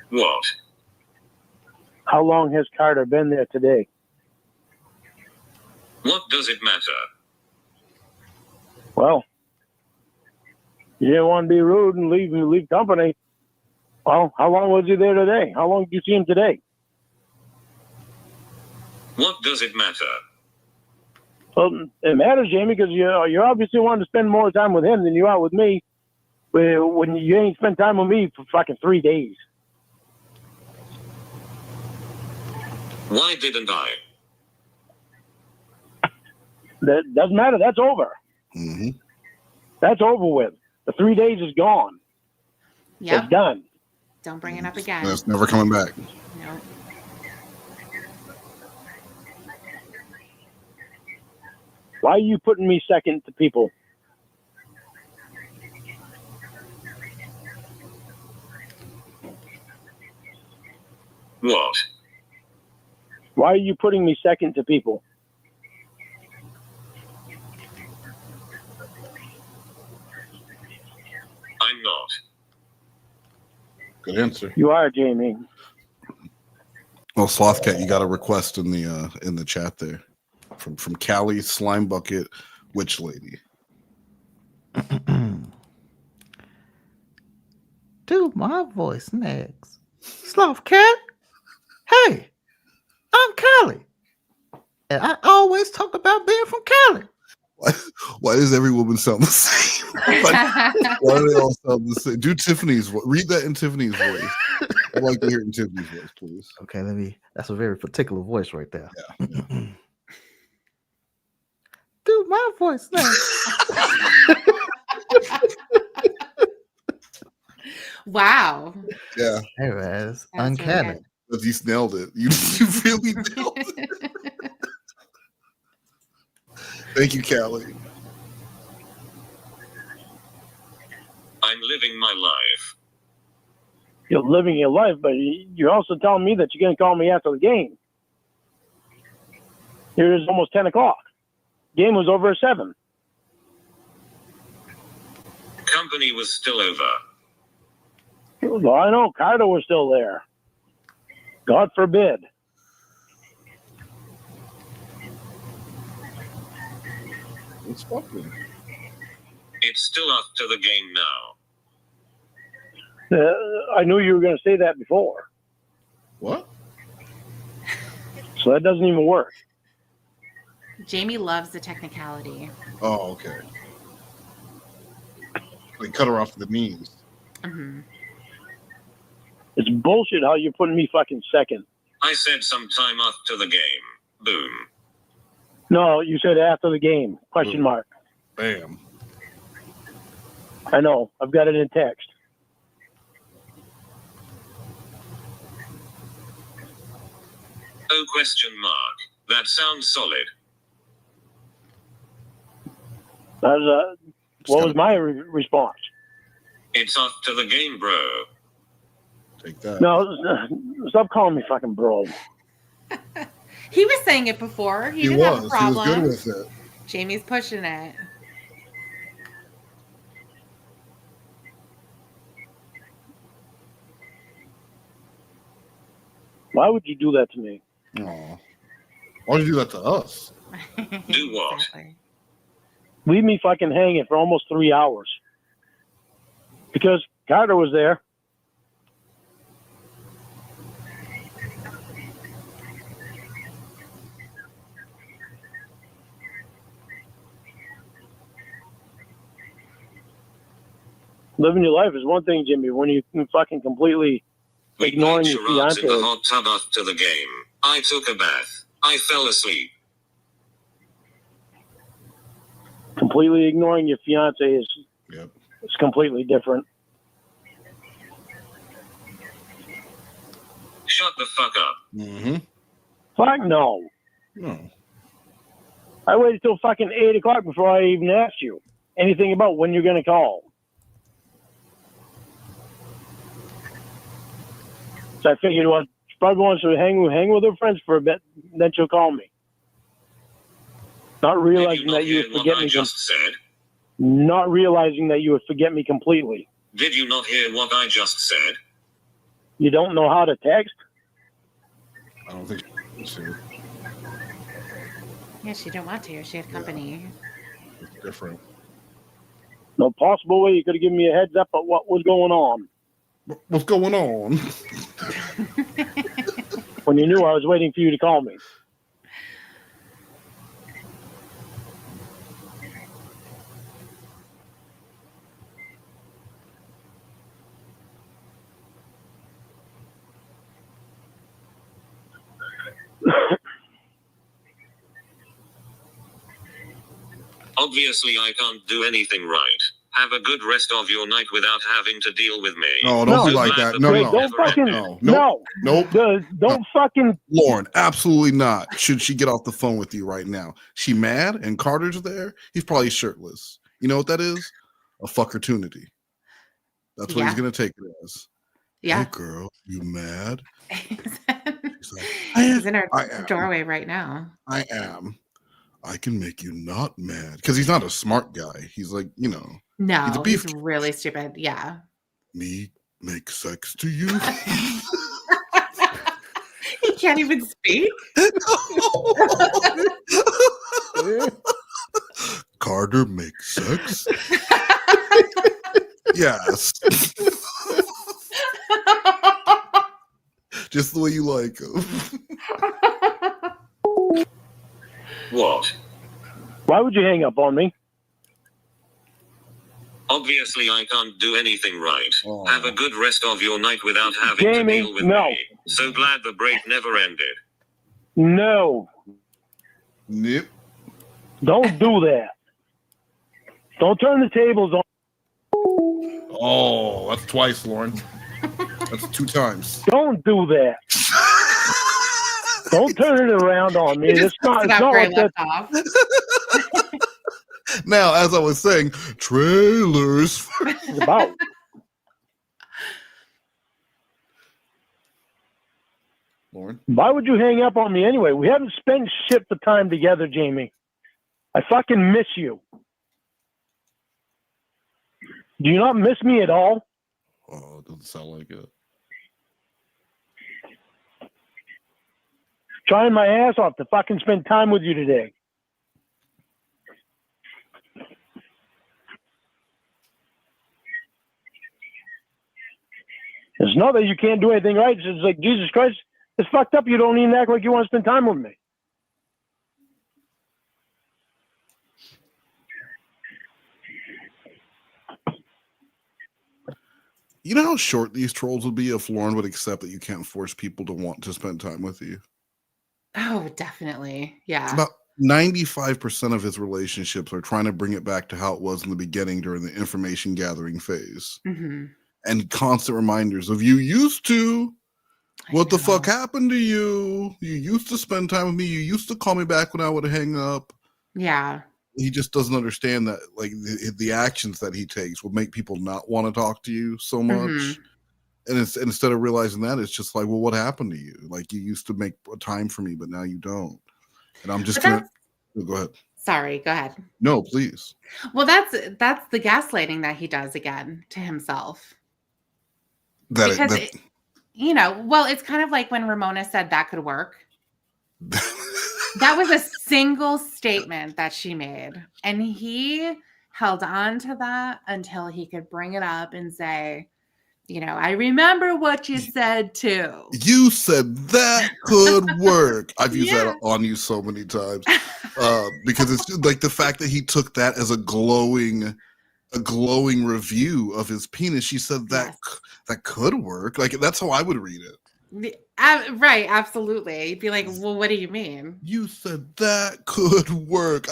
What? How long has Carter been there today? What does it matter? Well, you didn't want to be rude and leave company. Well, how long was he there today? How long did you see him today? What does it matter? Well, it matters, Jamie, because you obviously wanted to spend more time with him than you are with me. When you ain't spent time with me for fucking 3 days. Why didn't I? That doesn't matter. That's over. Mm-hmm. That's over with. The 3 days is gone. Yep. It's done. Don't bring it up again. That's never coming back. No. Why are you putting me second to people? What? Why are you putting me second to people? I'm not. Good answer. You are, Jamie. Well, Slothcat, you got a request in the chat there from Callie Slime Bucket Witch Lady. Do my voice next. Slothcat. Hey, I'm Callie. And I always talk about being from Cali. Why does every woman sound the same? Why do they all sound the same? Do Tiffany's voice. Read that in Tiffany's voice. I'd like to hear it in Tiffany's voice, please. Okay, that's a very particular voice right there. Yeah. Do my voice next. Wow. Yeah. Hey, man, it's That's really uncanny. good. But you nailed it. You really nailed it. Thank you, Callie. I'm living my life. You're living your life, but you're also telling me that you're going to call me after the game. Here it is almost 10 o'clock. Game was over at 7. Company was still over. Well, I know. Carter was still there. God forbid. It's fucking. It's still after the game now. I knew you were going to say that before. What? So that doesn't even work. Jamie loves the technicality. Oh, okay. They cut her off at the knees. Mm-hmm. It's bullshit how you're putting me fucking second. I said sometime after the game. Boom. No, you said after the game. Question mark. Bam. I know. I've got it in text. Oh, question mark. That sounds solid. What was my response? It's after the game, bro. Take that. No, stop calling me fucking bro. He was saying it before. He didn't have a problem. He was good with it. Jamie's pushing it. Why would you do that to me? Aw. Why would you do that to us? Do what? Exactly. Leave me fucking hanging for almost 3 hours. Because Carter was there. Living your life is one thing, Jimmy, when you can fucking completely We ignoring played your charades in the fiance. hot tub after the game. I took a bath. I fell asleep. Completely ignoring your fiance is Yep. it's completely different. Shut the fuck up. Mm-hmm. Fuck no. No. I waited till fucking 8 o'clock before I even asked you anything about when you're going to call. So I figured, well, she probably wants to hang with her friends for a bit, then she'll call me. Not Did you realizing not that you hear would what forget I me. just said? Not realizing that you would forget me completely. Did you not hear what I just said? You don't know how to text? I don't think she. Yeah, she didn't want to. She had company. It's different. No possible way you could have given me a heads up of what was going on What's going on? when you knew I was waiting for you to call me. Obviously, I can't do anything right. Have a good rest of your night without having to deal with me. No, don't be like that. No, Wait, no, don't fucking no, nope. Don't fucking Lorne, absolutely not. Should she get off the phone with you right now? She mad and Carter's there? He's probably shirtless. You know what that is? A fuckertunity. That's what he's gonna take it as. Yeah. Hey girl, you mad? He's She's like, in our doorway right now. I am. I can make you not mad. Because he's not a smart guy. He's like, you know. No, he's a beef he's really stupid. Yeah. Me make sex to you? He can't even speak. Carter make sex? Yes. Just the way you like him. What? Why would you hang up on me? Obviously, I can't do anything right. Have a good rest of your night without having Jamie, to deal with no. me. So glad the break never ended. No. Nope. Don't do that. Don't turn the tables on. Oh, that's twice, Lorne. That's 2 times. Don't do that. Don't turn it around on me. It's not what that. Now, as I was saying, trailers. It's about. Lorne? Why would you hang up on me anyway? We haven't spent shit the time together, Jamie. I fucking miss you. Do you not miss me at all? Oh, it doesn't sound like it. Trying my ass off to fucking spend time with you today. It's not that you can't do anything right. It's like, Jesus Christ, it's fucked up. You don't even act like you want to spend time with me. You know how short these trolls would be if Lorne would accept that you can't force people to want to spend time with you? Oh, definitely. Yeah. About 95% of his relationships are trying to bring it back to how it was in the beginning during the information gathering phase. Mm-hmm. And constant reminders of you used to. What the fuck happened to you? You used to spend time with me. You used to call me back when I would hang up. Yeah. He just doesn't understand that, like, the actions that he takes will make people not want to talk to you so much. Mm-hmm. And it's, instead of realizing that, it's just like, well, what happened to you? Like, you used to make a time for me, but now you don't. And I'm just gonna go ahead. Sorry, go ahead. No, please. Well, that's the gaslighting that he does again to himself. You know, well, it's kind of like when Ramona said that could work. That was a single statement that she made. And he held on to that until he could bring it up and say, you know, I remember what you said too. You said that could work. I've used that on you so many times. Because it's like the fact that he took that as a glowing review of his penis. She said that that could work. Like, that's how I would read it. Right, absolutely. You'd be like, well, what do you mean? You said that could work.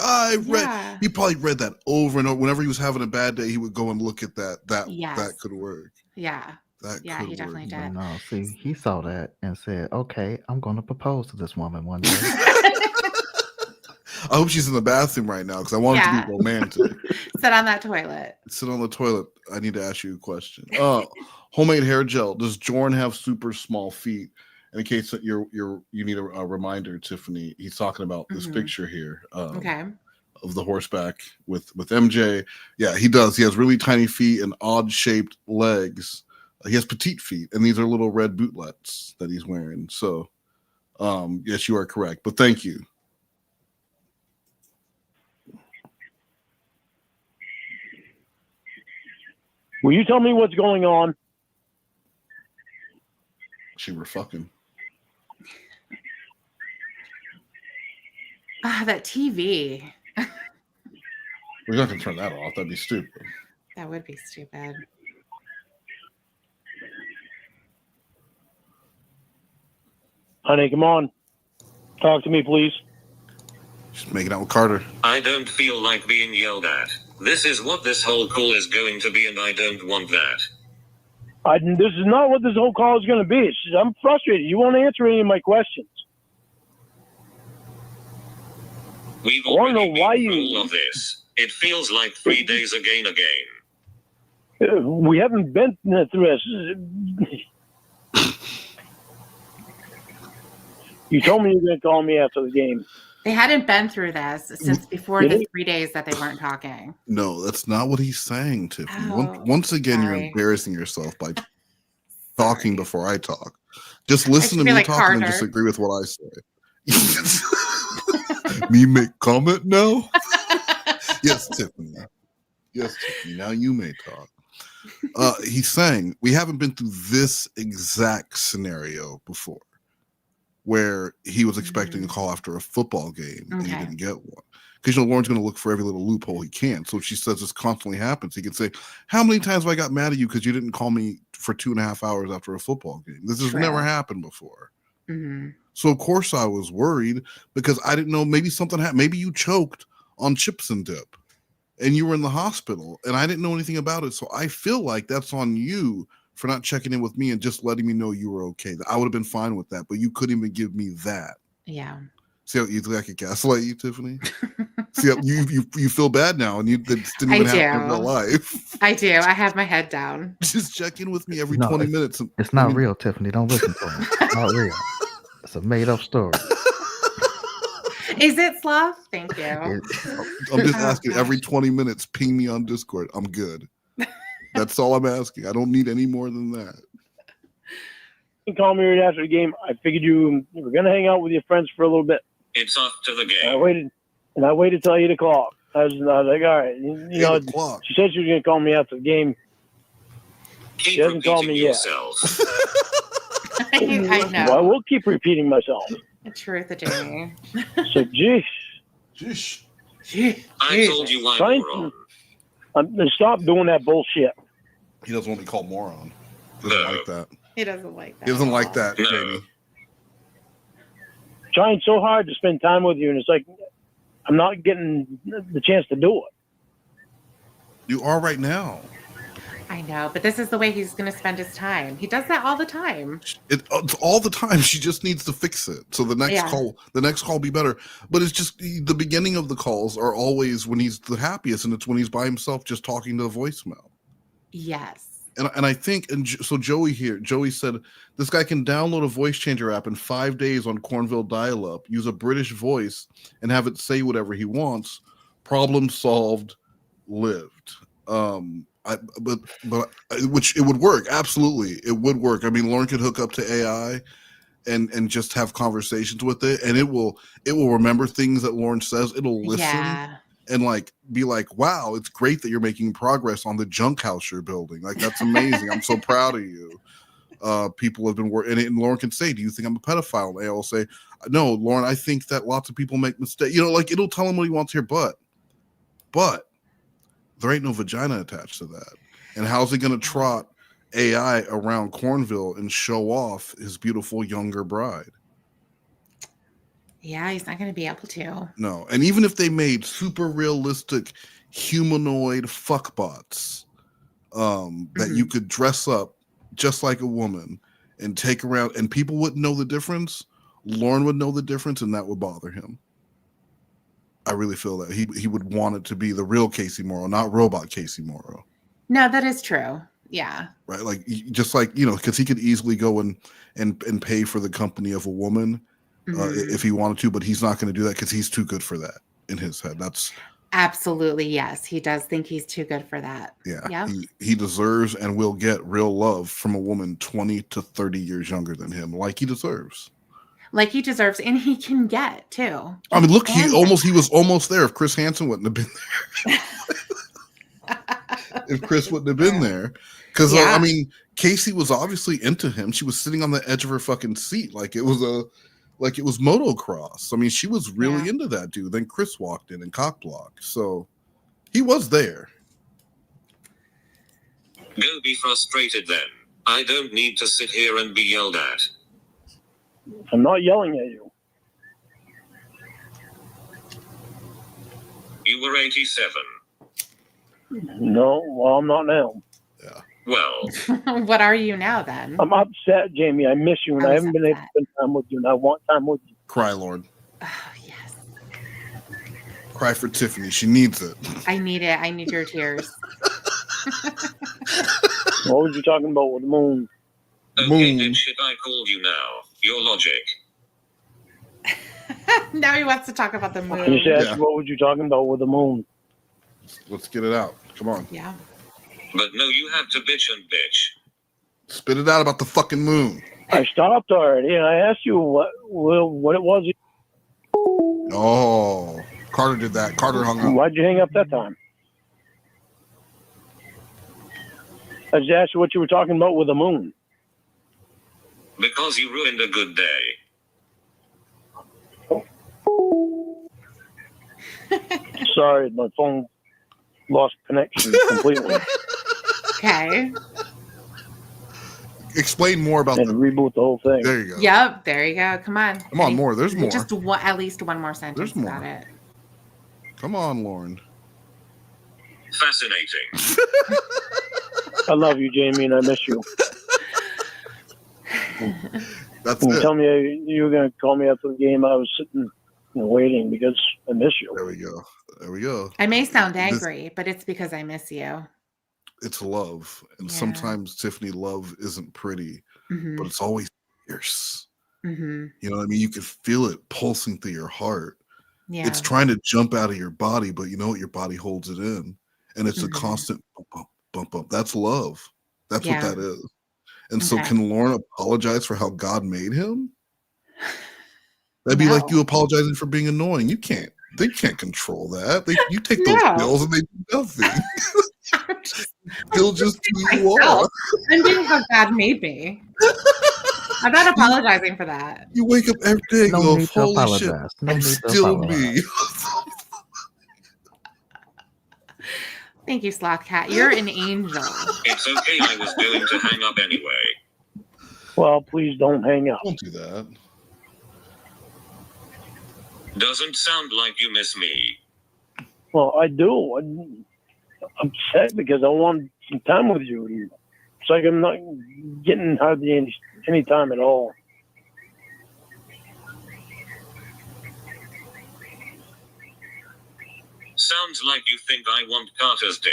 He probably read that over and over. Whenever he was having a bad day, he would go and look at that could work. Yeah. He definitely did. No, see, he saw that and said, okay, I'm going to propose to this woman one day. I hope she's in the bathroom right now because I want it to be romantic. Sit on that toilet. Sit on the toilet. I need to ask you a question. Homemade hair gel. Does Jorn have super small feet? In case that you need a reminder, Tiffany. He's talking about this picture here. Of the horseback with MJ. Yeah, he does. He has really tiny feet and odd shaped legs. He has petite feet, and these are little red bootlets that he's wearing. So, yes, you are correct. But thank you. Will you tell me what's going on? She were fucking. That TV. We're not gonna turn that off. That'd be stupid. That would be stupid. Honey, come on. Talk to me, please. She's making out with Carter. I don't feel like being yelled at. This is what this whole call is going to be, and I don't want that. This is not what this whole call is going to be. I'm frustrated. You won't answer any of my questions. We've I want to already know why been through you. all of this. It feels like 3 days again. We haven't been through this. You told me you were going to call me after the game. They hadn't been through this since before the 3 days that they weren't talking. No, that's not what he's saying, Tiffany. Oh, Once again, you're sorry. embarrassing yourself by talking before I talk. Just listen to should be me like talking and Carter. just agree with what I say. Me make comment now? Yes, Tiffany. Yes, Tiffany. Now you may talk. He's saying we haven't been through this exact scenario before, where he was expecting a call after a football game and he Okay. didn't get one. Because Lorne's going to look for every little loophole he can. So she says this constantly happens. He can say, "How many times have I got mad at you because you didn't call me for 2.5 hours after a football game? This has True. never happened before." Mm-hmm. So of course I was worried because I didn't know, maybe something happened. Maybe you choked on chips and dip and you were in the hospital and I didn't know anything about it. So I feel like that's on you for not checking in with me and just letting me know you were okay. I would have been fine with that, but you couldn't even give me that. Yeah. See how easily I could gaslight you, Tiffany? See how you feel bad now and this didn't even happen in real life. I do. I have my head down. Just check in with me every 20 minutes. It's not real, Tiffany. Don't listen to him. It's not real. It's a made-up story. Is it Sloth? Thank you. I'm just asking every 20 minutes, ping me on Discord. I'm good. That's all I'm asking. I don't need any more than that. You call me right after the game. I figured you were going to hang out with your friends for a little bit. It's off to the And game. I waited till 8 o'clock. I was like, all right. You know, she said she was going to call me after the game. She hasn't called me yet. I know. Well, I will keep repeating myself. The truth of Jamie. So, geez. I told you why, moron. Stop doing that bullshit. He doesn't want me called moron. He doesn't like that. He doesn't like that. He doesn't like that, Jamie. Trying so hard to spend time with you, and it's like I'm not getting the chance to do it. You are right now. I know, but this is the way he's going to spend his time. He does that all the time. It's all the time. She just needs to fix it. So the next call will be better. But it's just the beginning of the calls are always when he's the happiest, and it's when he's by himself just talking to a voicemail. Yes. And I think, so Joey said, this guy can download a voice changer app in 5 days on Cornville dial-up, use a British voice, and have it say whatever he wants. Problem solved, lived. But which it would work. Absolutely. It would work. I mean, Lorne could hook up to AI and just have conversations with it. And it will remember things that Lorne says. It'll listen and like be like, wow, it's great that you're making progress on the junk house you're building. Like, that's amazing. I'm so proud of you. People have been working, and Lorne can say, do you think I'm a pedophile? And AI will say, no, Lorne, I think that lots of people make mistakes. You know, like, it'll tell him what he wants here, but there ain't no vagina attached to that. And how's he going to trot AI around Cornville and show off his beautiful younger bride? Yeah, he's not going to be able to. No. And even if they made super realistic humanoid fuckbots that you could dress up just like a woman and take around, and people wouldn't know the difference, Lorne would know the difference, and that would bother him. I really feel that he would want it to be the real Casey Morrow, not robot Casey Morrow. No, that is true. Yeah. Right. Like, just like, you know, because he could easily go and pay for the company of a woman if he wanted to, but he's not going to do that because he's too good for that in his head. That's absolutely, yes. He does think he's too good for that. Yeah. Yep. He deserves and will get real love from a woman 20 to 30 years younger than him, like he deserves. Like he deserves, and he can get too. I mean, look, he was almost there if Chris Hansen wouldn't have been there. If Chris wouldn't have been there. Because, I mean, Casey was obviously into him. She was sitting on the edge of her fucking seat like it was motocross. I mean, she was really into that dude. Then Chris walked in and cock-blocked. So he was there. Go be frustrated then. I don't need to sit here and be yelled at. I'm not yelling at you. You were 87. No, well, I'm not now. Yeah. Well, What are you now then? I'm upset, Jamie. I miss you, and I Always haven't been able to upset. spend time with you, and I want time with you. Cry, Lorne. Oh, yes. Cry for Tiffany. She needs it. I need it. I need your tears. What was you talking about with the moon? okay, Moon. dipshit, I called you now. Your logic. Now he wants to talk about the I moon. just asked Yeah. you what was you talking about with the moon? Let's get it out. Come on. Yeah. But no, you had to bitch and bitch. Spit it out about the fucking moon. I stopped already, and I asked you what it was. Oh, Carter did that. Carter hung up. Why'd you hang up that time? I just asked you what you were talking about with the moon. Because you ruined a good day. Sorry, my phone lost connection completely. Okay. Explain more about And that. reboot the whole thing. There you go. Yep. There you go. Come on. Come on, more. There's more. Just at least one more sentence There's more. about it. Come on, Lorne. Fascinating. I love you, Jamie, and I miss you. That's When you it. tell me you were going to call me after the game, I was sitting and waiting because I miss you. There we go. There we go. I may sound angry, but it's because I miss you. It's love. And Yeah. sometimes, Tiffany, love isn't pretty, Mm-hmm. but it's always fierce. Mm-hmm. You know what I mean? You can feel it pulsing through your heart. Yeah. It's trying to jump out of your body, but you know what? Your body holds it in. And it's a Mhm. constant bump, bump, bump, bump. That's love. That's Yeah. what that is. And so Okay. can Lorne apologize for how God made him? That'd be like No. you apologizing for being annoying. You can't. They can't control that. You take those No. pills and they do nothing. They'll just who you are. Myself. I'm doing how God made me. I'm not apologizing for that. You wake up every day and No go, need to holy shit, apologize. No I'm need to still apologize. me. Thank you, Slothcat. You're an angel. It's okay, I was going to hang up anyway. Well, please don't hang up. Don't do that. Doesn't sound like you miss me. Well, I do. I'm upset because I want some time with you. It's like I'm not getting hardly any time at all. Sounds like you think I want Carter's dick.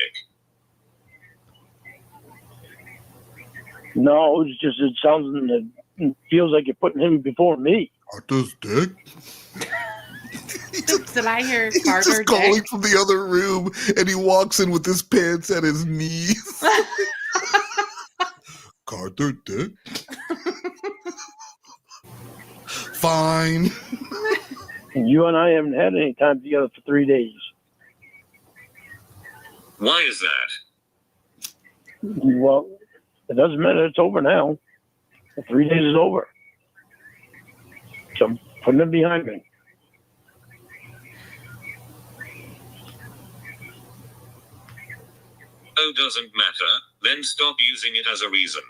No, it's just it feels like you're putting him before me. Carter's dick? Did I hear He's Carter just calling dick? from the other room and he walks in with his pants at his knees. Carter dick? Fine. And you and I haven't had any time together for 3 days. Why is that? Well, it doesn't matter. It's over now. The 3 days is over. So I'm putting it behind me. Oh, doesn't matter. Then stop using it as a reason.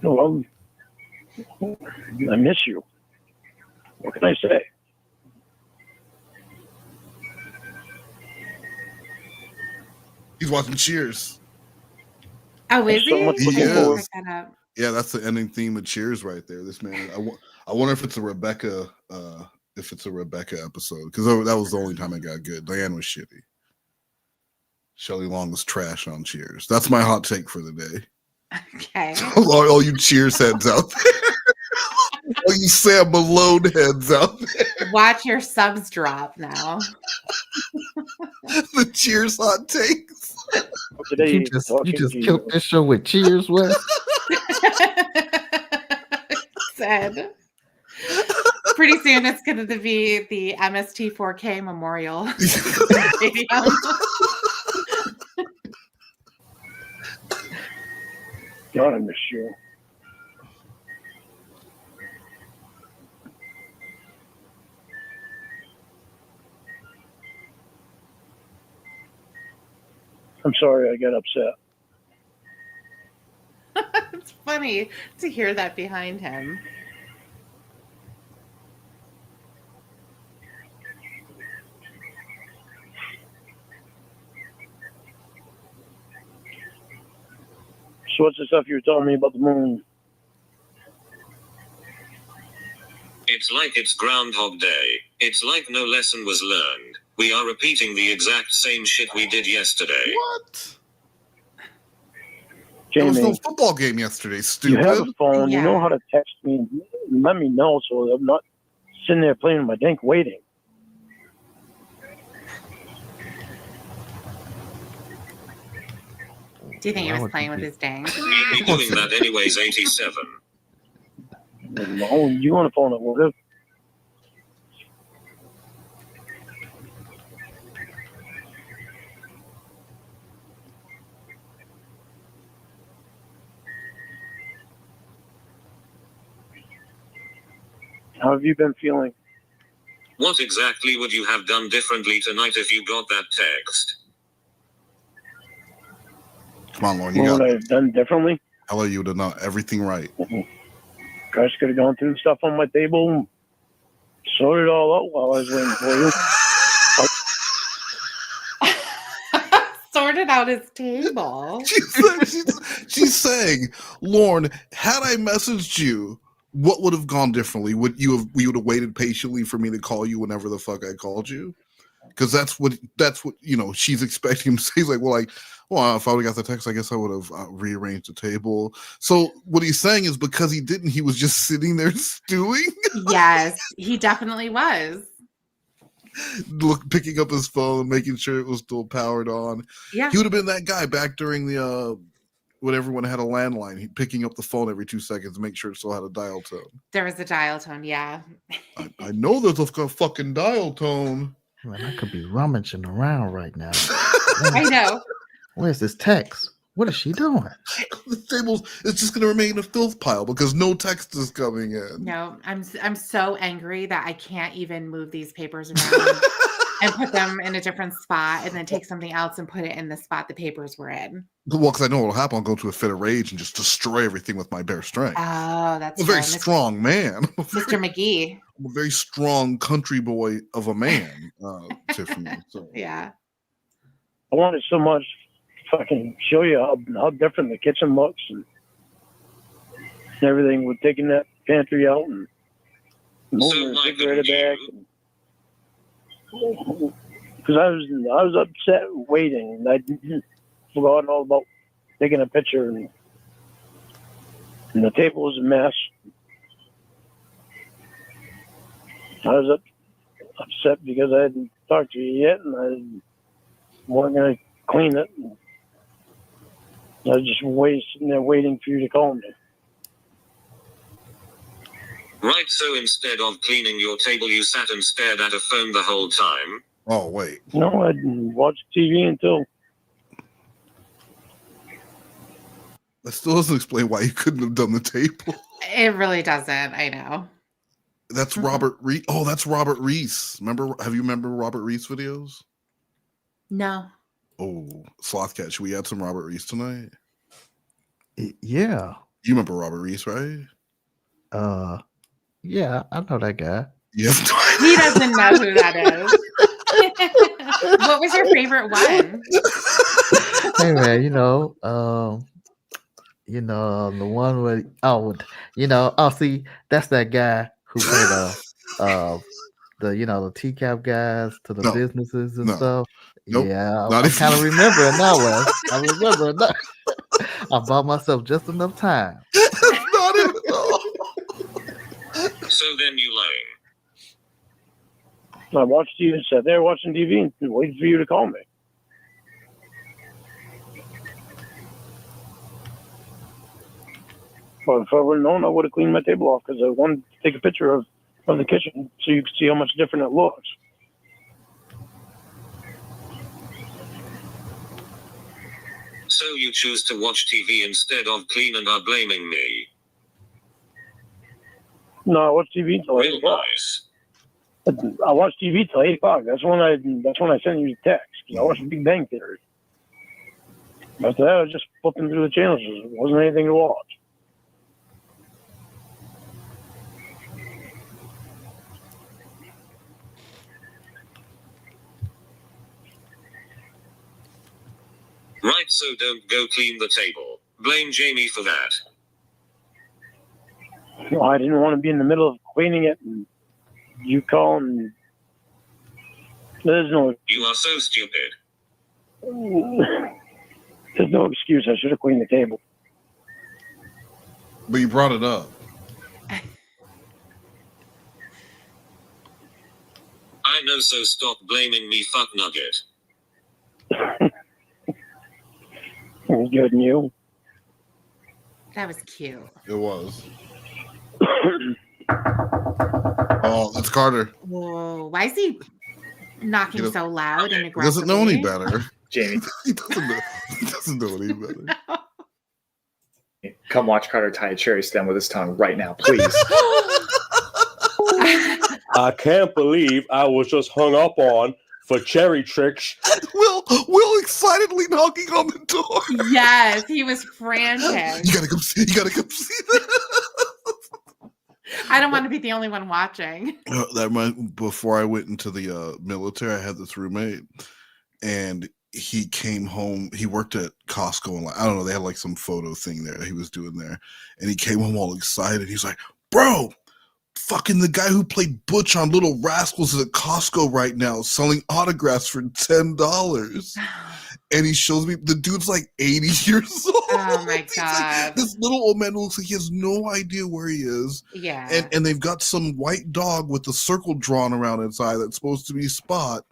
Well, I miss you. What can I say? He's watching Cheers. Oh, is So he? much I looking didn't forward. pick that up. Yeah, that's the ending theme of Cheers right there. This man, I wonder if it's a Rebecca, episode, because that was the only time it got good. Diane was shitty. Shelley Long was trash on Cheers. That's my hot take for the day. Okay. all you Cheers heads out there. All you Sam Malone heads out there. Watch your subs drop now. The Cheers hot takes. Today, You just talking to killed this show with Cheers, Wes. Said. Pretty soon it's going to be the MST4K Memorial Stadium. God, I miss you. I'm sorry I got upset. It's funny to hear that behind him. So what's the stuff you were telling me about the moon? It's like it's Groundhog Day. It's like no lesson was learned. We are repeating the exact same shit we did yesterday. What? Jamie, there was no football game yesterday, you stupid. have a phone. You Yeah. know how to text me. Let me know so I'm not sitting there playing with my dink waiting. Do you think he Why was would playing you with be- his dang? You'd be doing that anyways, 87. No, you on the phone, I would have. How have you been feeling? What exactly would you have done differently tonight if you got that text? Come on, Lorne. You What got would I have done differently? Hello, you would have done everything right. Guys could have gone through the stuff on my table and sorted it all out while I was waiting for you. Sorted out his table. She's saying, Lorne, had I messaged you, what would have gone differently? Would you have waited patiently for me to call you whenever the fuck I called you? Because that's what she's expecting him to say. He's like, well, if I would have got the text, I guess I would have rearranged the table. So what he's saying is because he didn't, he was just sitting there stewing. Yes, he definitely was. Picking up his phone, making sure it was still powered on. Yeah. He would have been that guy back during the when everyone had a landline, picking up the phone every 2 seconds to make sure it still had a dial tone. There was a dial tone, yeah. I know there's a fucking dial tone. Man, I could be rummaging around right now. I know. Where's this text? What is she doing? The table's it's just gonna remain a filth pile because no text is coming in. No, I'm so angry that I can't even move these papers around and put them in a different spot and then take something else and put it in the spot the papers were in. Well, because I know what'll happen. I'll go to a fit of rage and just destroy everything with my bare strength. Oh, that's I'm a very right. strong man. Mr. McGee. I'm a very strong country boy of a man, Tiffany. So. Yeah. I wanted so much to fucking show you how different the kitchen looks and everything with taking that pantry out and moving the refrigerator back. Because I was upset waiting and I forgot all about taking a picture and the table was a mess. I was upset because I hadn't talked to you yet and I wasn't going to clean it. I was just sitting there waiting for you to call me. Right, so instead of cleaning your table, you sat and stared at a phone the whole time? Oh, wait. No, I watched TV until... That still doesn't explain why you couldn't have done the table. It really doesn't. I know. That's Robert Reese. Oh, that's Robert Reese. Have you remember Robert Reese videos? No. Oh, Slothcat. Should we add some Robert Reese tonight? Yeah. You remember Robert Reese, right? Yeah, I know that guy. Yeah. He doesn't know who that is. What was your favorite one? Hey man, the one where see, that's that guy who played the TCAP guys to the businesses and stuff. Nope. Yeah, I'm kind of remembering that one. I remember that. I bought myself just enough time. Not even all. So then you lying. I watched you and sat there watching TV and waited for you to call me. Well, if I would have known, I would have cleaned my table off because I wanted to take a picture of the kitchen so you could see how much different it looks. So you choose to watch TV instead of clean and are blaming me? No, I watched TV until 8 o'clock. Nice. I watched TV till 8 o'clock. That's when I sent you the text. I watched Big Bang Theory. After that, I was just flipping through the channels. There wasn't anything to watch. Right, so don't go clean the table. Blame Jamie for that. No, I didn't want to be in the middle of cleaning it, and you call and there's no. You are so stupid. There's no excuse. I should have cleaned the table. But you brought it up. I know, so stop blaming me, fuck nugget. Good, and you? That was cute. It was. Oh, that's Carter. Whoa, why is he knocking so loud and He aggressively? doesn't know any better. Jamie, He doesn't know any better. come watch Carter tie a cherry stem with his tongue right now, please. I can't believe I was just hung up on for cherry tricks. Will excitedly knocking on the door. Yes, he was frantic. You gotta come see. You gotta come see that. I don't want to be the only one watching. Before I went into the military, I had this roommate, and he came home. He worked at Costco, and I don't know, they had like some photo thing there that he was doing there, and he came home all excited. He's like, "Bro, fucking the guy who played Butch on Little Rascals is at Costco right now selling autographs for $10." And he shows me the dude's like 80 years old. Oh my God. Like, this little old man looks like he has no idea where he is. Yeah. And they've got some white dog with a circle drawn around its eye that's supposed to be Spot.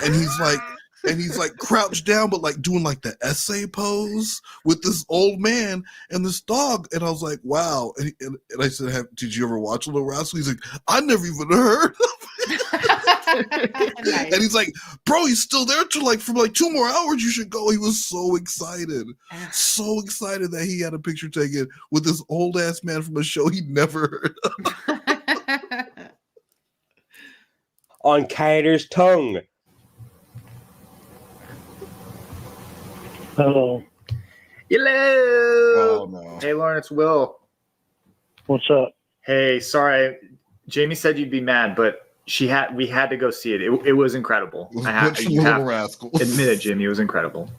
And he's like crouched down, but like doing like the essay pose with this old man and this dog. And I was like, wow. And I said, did you ever watch Little Rascal? He's like, I never even heard of it. Nice. And he's like, bro, he's still there for 2 more hours. You should go. He was so excited. So excited that he had a picture taken with this old ass man from a show he'd never heard of. On Carter's tongue. Hello. Hello. Oh no. Hey, Lorne, it's Will. What's up? Hey, sorry. Jamie said you'd be mad, but we had to go see it. It was incredible. Which Little Rascal? Admit it, Jamie. It was incredible.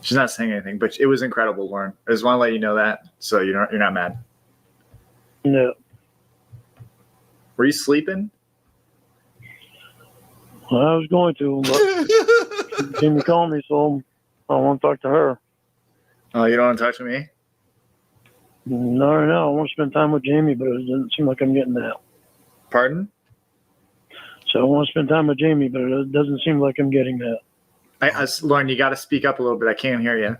She's not saying anything, but it was incredible, Lorne. I just want to let you know that, so you're not mad. No. Were you sleeping? Well, I was going to, but Jamie called me, so I want to talk to her. Oh, you don't want to talk to me? No, I want to spend time with Jamie, but it doesn't seem like I'm getting that. Pardon? So I want to spend time with Jamie, but it doesn't seem like I'm getting that. Lorne, you got to speak up a little bit. I can't hear you.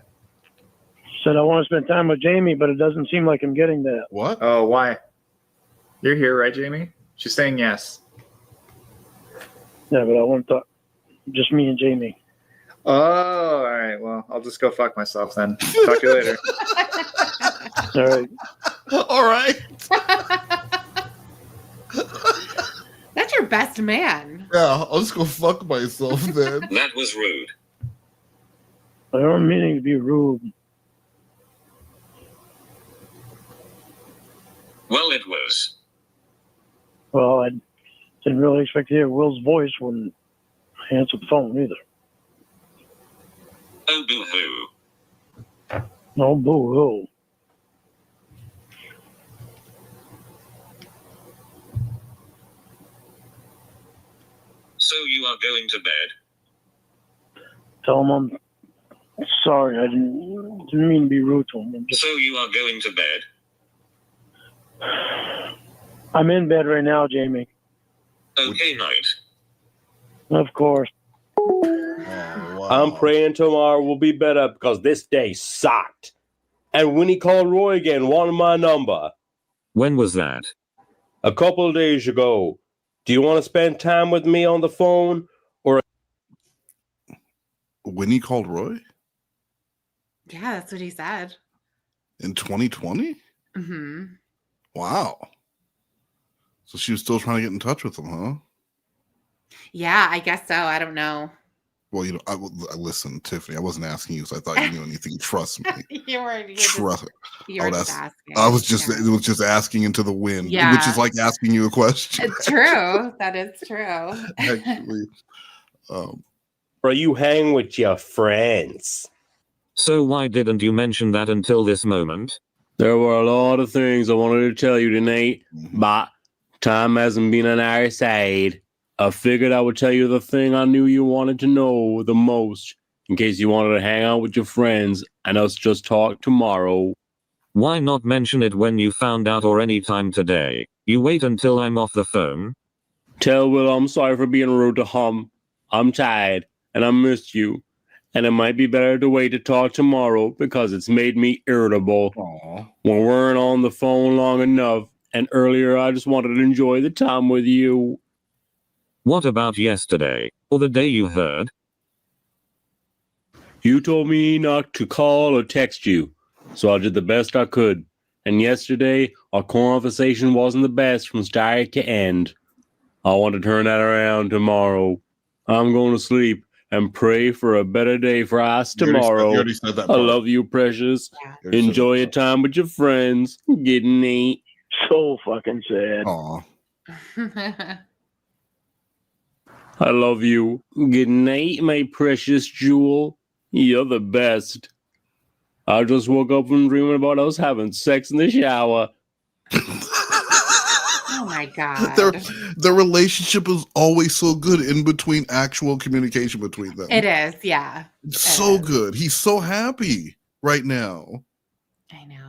Said I want to spend time with Jamie, but it doesn't seem like I'm getting that. What? Oh, why? You're here, right, Jamie? She's saying yes. Yeah, but I want to talk. Just me and Jamie. Oh, all right. Well, I'll just go fuck myself then. Talk to you later. All right. All right. That's your best man. Yeah, I'll just go fuck myself then. That was rude. I don't mean to be rude. Well, it was. Well, I didn't really expect to hear Will's voice when I answered the phone either. Oh, boo-hoo. No boo-hoo. So you are going to bed? Tell him I'm sorry. I didn't mean to be rude to him. So you are going to bed? I'm in bed right now, Jamie. Okay, night. Of course. Oh, wow. I'm praying tomorrow will be better because this day sucked. And when he called Roy again, wanted my number. When was that? A couple of days ago. Do you want to spend time with me on the phone? Or When he called Roy? Yeah, that's what he said. In 2020? Mm-hmm. Wow. So she was still trying to get in touch with him, huh? Yeah, I guess so. I don't know. Well, I listen, Tiffany. I wasn't asking you, so I thought you knew anything. Trust me. you were Trust. You were just asking. I was just. Yeah. It was just asking into the wind, Yeah. which is like asking you a question. It's true. That is true. Actually, you hang with your friends? So why didn't you mention that until this moment? There were a lot of things I wanted to tell you tonight, but time hasn't been on our side. I figured I would tell you the thing I knew you wanted to know the most, in case you wanted to hang out with your friends and us just talk tomorrow. Why not mention it when you found out or any time today? You wait until I'm off the phone? Tell Will I'm sorry for being rude to him. I'm tired, and I missed you. And it might be better to wait to talk tomorrow because it's made me irritable. Aww. We weren't on the phone long enough, and earlier I just wanted to enjoy the time with you. What about yesterday, or the day you heard? You told me not to call or text you, so I did the best I could. And yesterday, our conversation wasn't the best from start to end. I want to turn that around tomorrow. I'm going to sleep and pray for a better day for us tomorrow. You already said that I part. love you, precious. Yeah. Enjoy your time with your friends. Good night. So fucking sad. Aw. I love you. Good night, my precious jewel. You're the best. I just woke up and dreaming about us having sex in the shower. Oh my god. Their relationship is always so good in between actual communication between them. It is, yeah. It's so good. He's so happy right now. I know.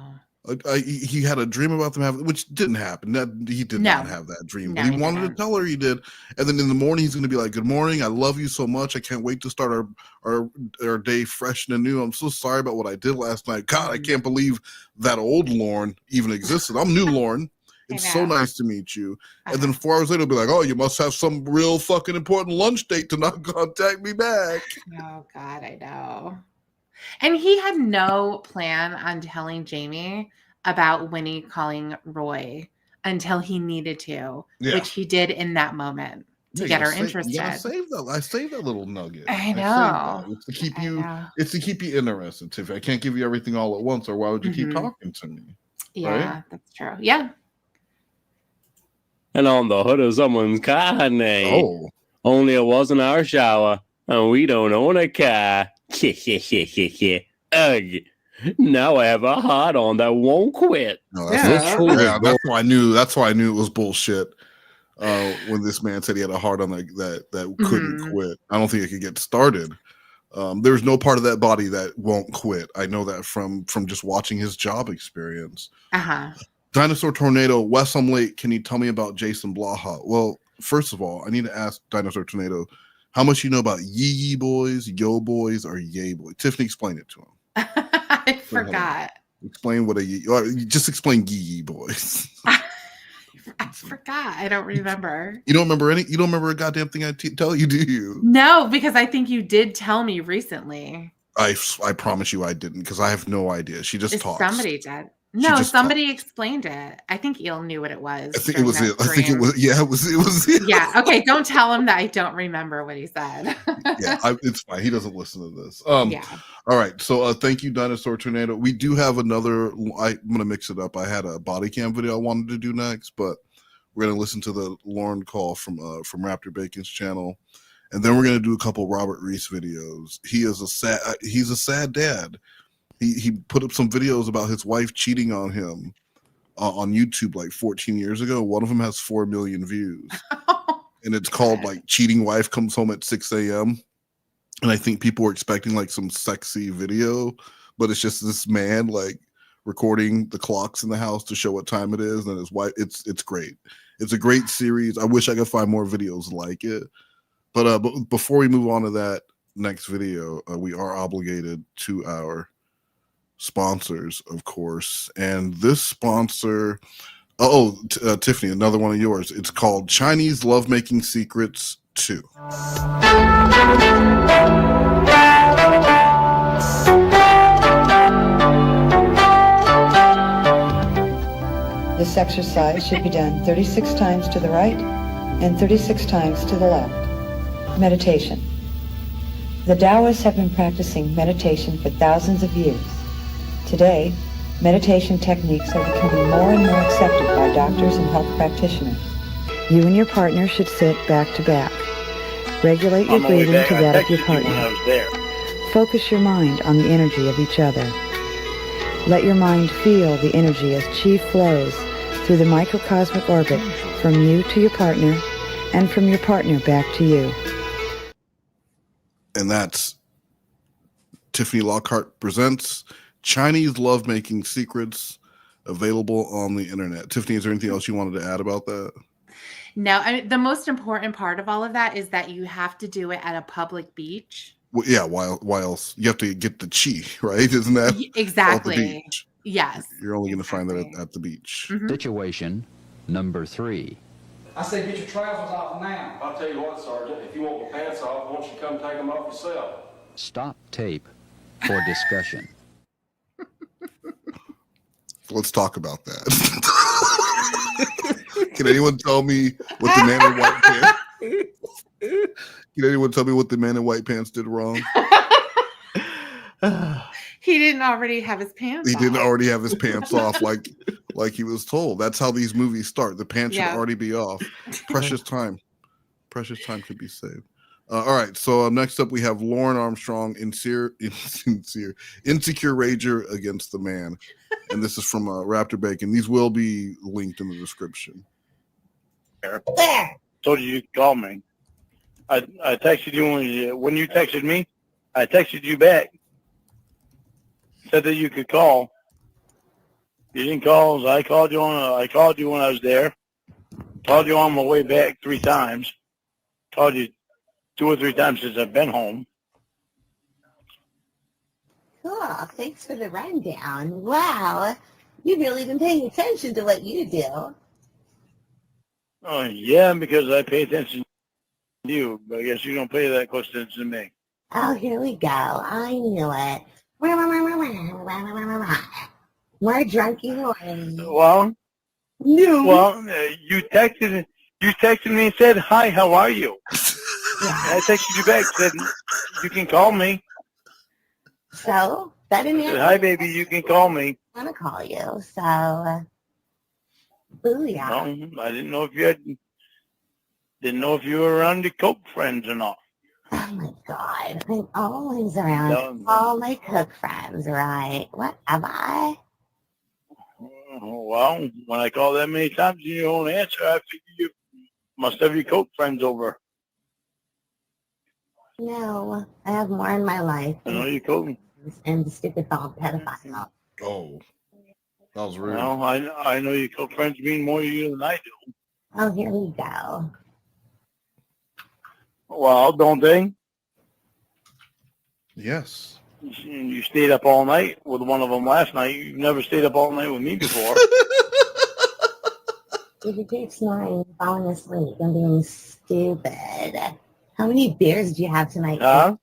He had a dream about them having, which didn't happen. He did not have that dream. No, But he he wanted to didn't. tell her he did. And then in the morning, he's going to be like, "Good morning. I love you so much. I can't wait to start our day fresh and anew. I'm so sorry about what I did last night. God, I can't believe that old Lorne even existed. I'm new Lorne. It's so nice to meet you." And then 4 hours later, he'll be like, "Oh, you must have some real fucking important lunch date to not contact me back." Oh God, I know. And he had no plan on telling Jamie about Winnie calling Roy until he needed to, which he did in that moment to get her interested. I saved that little nugget. I know. It's to keep you. It's to keep you interested, Tiffy. I can't give you everything all at once, or why would you keep talking to me? Yeah, right? That's true. Yeah. And on the hood of someone's car, honey. Oh. Only it wasn't our shower, and we don't own a car. Ugh. Now I have a heart on that won't quit. No, that's why I knew. That's why I knew it was bullshit. When this man said he had a heart on that couldn't quit. I don't think it could get started. There's no part of that body that won't quit. I know that from just watching his job experience. Dinosaur Tornado, Wes, I'm late. Can you tell me about Jason Blaha? Well, first of all, I need to ask Dinosaur Tornado how much you know about Yee Boys, Yo Boys, or Yay Boys. Tiffany, explain it to him. I forgot. Explain what just explain Yee Boys. I forgot. I don't remember. You don't remember a goddamn thing I tell you, do you? No, because I think you did tell me recently. I promise you I didn't, because I have no idea. She just talks. Somebody did. No, somebody explained it. I think Eel knew what it was. I think it was it. I think it was. Yeah, it was. Yeah. Okay. Don't tell him that I don't remember what he said. Yeah, it's fine. He doesn't listen to this. Yeah. All right. So thank you, Dinosaur Tornado. We do have another. I'm gonna mix it up. I had a body cam video I wanted to do next, but we're gonna listen to the Lorne call from Raptor Bacon's channel, and then we're gonna do a couple Robert Reese videos. He's a sad dad. He put up some videos about his wife cheating on him on YouTube like 14 years ago. One of them has 4 million views. And it's called like Cheating Wife Comes Home at 6 a.m. And I think people were expecting like some sexy video, but it's just this man like recording the clocks in the house to show what time it is, and his wife. It's great. It's a great series. I wish I could find more videos like it. But before we move on to that next video, we are obligated to our sponsors, of course, and this sponsor, Tiffany, another one of yours. It's called Chinese Lovemaking Secrets 2. This exercise should be done 36 times to the right and 36 times to the left. Meditation. The Taoists have been practicing meditation for thousands of years. Today, meditation techniques are becoming more and more accepted by doctors and health practitioners. You and your partner should sit back to back. Regulate your breathing to that of your partner. focus your mind on the energy of each other. Let your mind feel the energy as chi flows through the microcosmic orbit from you to your partner and from your partner back to you. And that's Tiffany Lockhart presents Chinese Lovemaking Secrets, available on the internet. Tiffany, is there anything else you wanted to add about that? No, the most important part of all of that is that you have to do it at a public beach. Well, yeah, while else you have to get the chi, right? Isn't that Exactly? At the beach? Yes. You're only going to find that at the beach. Mm-hmm. Situation number 3. I say get your trousers off now. I'll tell you what, Sergeant, if you want my pants off, why don't you come take them off yourself? Stop tape for discussion. Let's talk about that. Can anyone tell me what the man in white pants? Can anyone tell me what the man in white pants did wrong? He didn't already have his pants off. He didn't already have his pants off like he was told. That's how these movies start. The pants should already be off. Precious time. Precious time could be saved. All right. So next up we have Lorne Armstrong, Insecure Rager against the Man. And this is from Raptor Bacon. These will be linked in the description. There. Told you could call me. I texted you when you texted me. I texted you back. Said that you could call. You didn't call. So I called you when I was there. Called you on my way back 3 times. Called you 2 or 3 times since I've been home. Cool. Thanks for the rundown. Wow. You've really been paying attention to what you do. Oh, yeah, because I pay attention to you. But I guess you don't pay that close attention to me. Oh, here we go. I knew it. More drunky Lorne. Well, no. Well, you texted me and said, "Hi, how are you?" I texted you back, said, "You can call me." So that didn't Said, "Hi, baby, you can call me." I want to call you. So, booyah. No, I didn't know if you were around your coke friends or not. Oh my God, I'm always around all my cook friends, right? What am I? Well, when I call that many times and you don't answer, I figure you must have your coke friends over. No, I have more in my life. I know you coke. And the stupid bald pedophile. Oh, that was rude. Well, I know your coke friends mean more to you than I do. Oh, here we go. Well, don't they? Yes. You stayed up all night with one of them last night. You've never stayed up all night with me before. If you keep snoring, falling asleep, and being stupid. How many beers do you have tonight? Huh?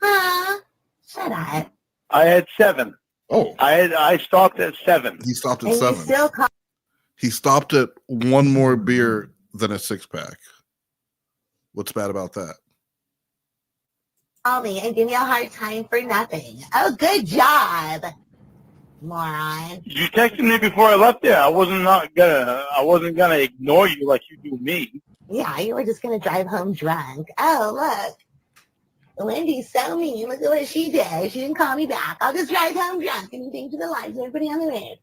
Huh? Shut up. I had 7. Oh. I stopped at 7. He stopped at And 7. you still call He stopped at 1 more beer than a 6-pack. What's bad about that? me and give me a hard time for nothing. Oh, good job, moron. You texted me before I left there. I wasn't gonna ignore you like you do me. Yeah, you were just going to drive home drunk. Oh, look. Wendy's so mean. Look at what she did. She didn't call me back. I'll just drive home drunk and think to the lives of everybody on the road.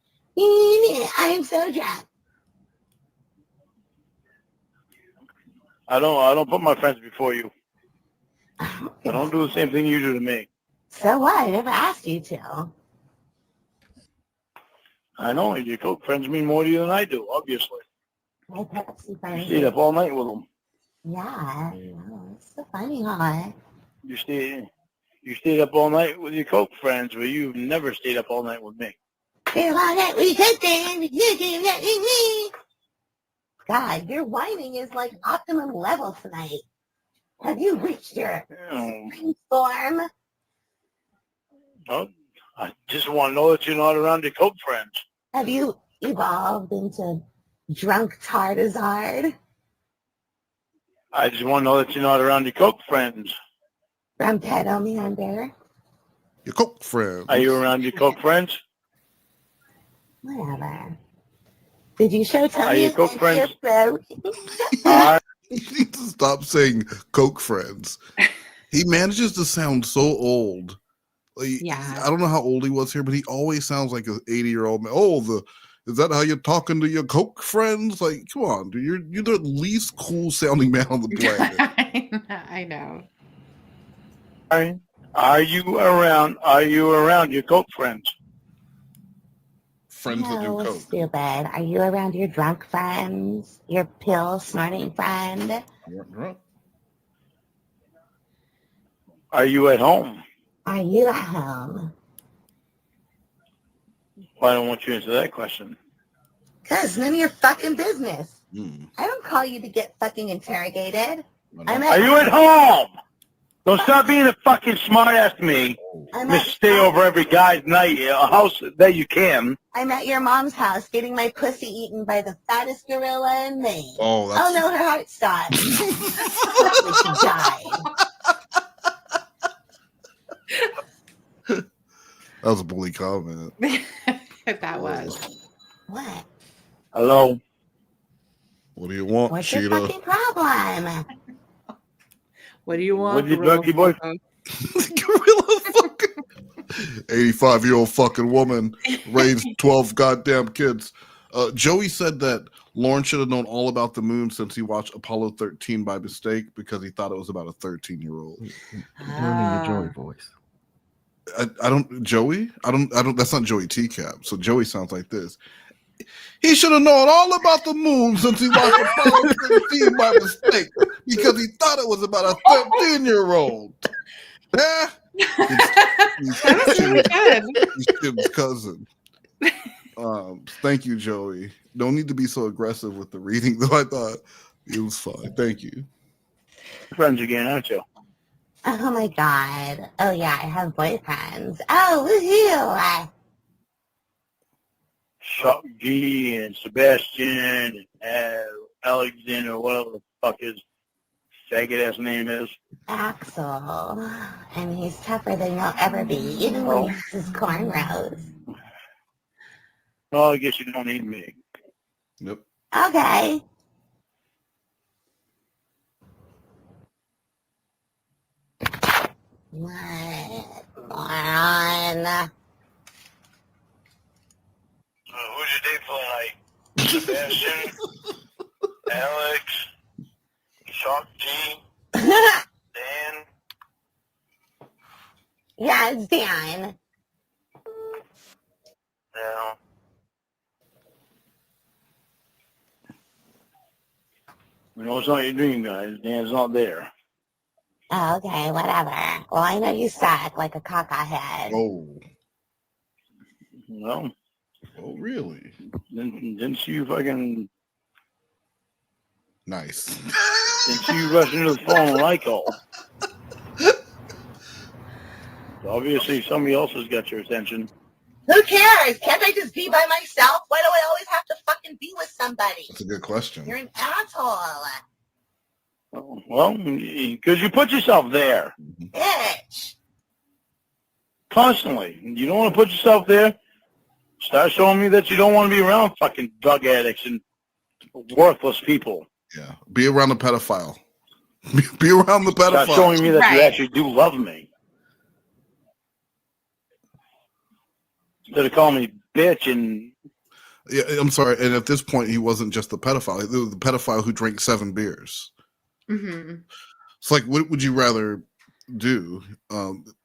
I am so drunk. I don't put my friends before you. I don't do the same thing you do to me. So what? I never asked you to. I know. Your coke friends mean more to you than I do, obviously. My Pepsi friends. You stayed up all night with them. Yeah, it's so funny, huh? You stayed up all night with your coke friends, but you've never stayed up all night with me. God, your whining is like optimum level tonight. Have you reached your form? Oh, I just want to know that you're not around your coke friends. Have you evolved into drunk Tartazard? I just want to know that you're not around your coke friends. From Pedo Meander? Your coke friends. Are you around your coke friends? Whatever. Did you show Tony? Are you coke friends? You need to stop saying coke friends. He manages to sound so old. Like, Yeah. I don't know how old he was here, but he always sounds like an 80-year-old man. Oh, is that how you're talking to your Coke friends? Like, come on, dude. You're the least cool sounding man on the planet. I know. Are you around your Coke friends? Friends that do No, Coke. stupid. Are you around your drunk friends? Your pill snorting friend? Drunk. Are you at home? Are you at home? Well, I don't want you to answer that question. Cause none of your fucking business. Mm. I don't call you to get fucking interrogated. Are you at home? Don't stop being a fucking smart ass to me. Just stay over every guy's night, a house that you can. I'm at your mom's house getting my pussy eaten by the fattest gorilla in Maine. Oh, Oh no, her heart stopped. She died. That was a bully comment. That was. What? Hello. What do you want, What's your Cheetah? fucking problem? What do you want? What's your druggy boy? 85-year-old fucking woman raised 12 goddamn kids. Joey said that Lorne should have known all about the moon since he watched Apollo 13 by mistake because he thought it was about a 13-year-old. Learning your Joey voice. I don't Joey. I don't. That's not Joey T-Cap. So Joey sounds like this. He should have known all about the moon since he watched Apollo 13 by mistake because he thought it was about a 13-year-old. Yeah. That was really good. He's Tim's cousin. Thank you, Joey. Don't need to be so aggressive with the reading, though. I thought it was fine. Thank you. Friends again, aren't you? Oh my god. Oh yeah, I have boyfriends. Oh, woohoo! Chuck G and Sebastian and Alexander, whatever the fuck his faggot ass name is. Axel. And he's tougher than you'll ever be, even when he has his cornrows. Well, I guess you don't need me. Yep. Okay. What? Moron. Who's your date for tonight? Sebastian, Alex, Chuck G, Dan. Yeah, it's Dan. Yeah. We know it's not your dream, guys. Dan's not there. Oh, okay, whatever. Well, I know you suck like a caca-head. Oh. Well. Oh, really? Didn't you fucking... Nice. Didn't you rush into the phone when I called? Obviously, somebody else has got your attention. Who cares? Can't I just be by myself? Why do I always have to fucking be with somebody? That's a good question. You're an asshole. Well, because you put yourself there. Bitch. Constantly. You don't want to put yourself there. Start showing me that you don't want to be around fucking drug addicts and worthless people. Yeah. Be around the pedophile. Be around the pedophile. Start showing me that you actually do love me. Instead of calling me bitch and... Yeah, I'm sorry. And at this point, he wasn't just the pedophile. He was the pedophile who drank 7 beers. Mm-hmm. It's like, what would you rather do?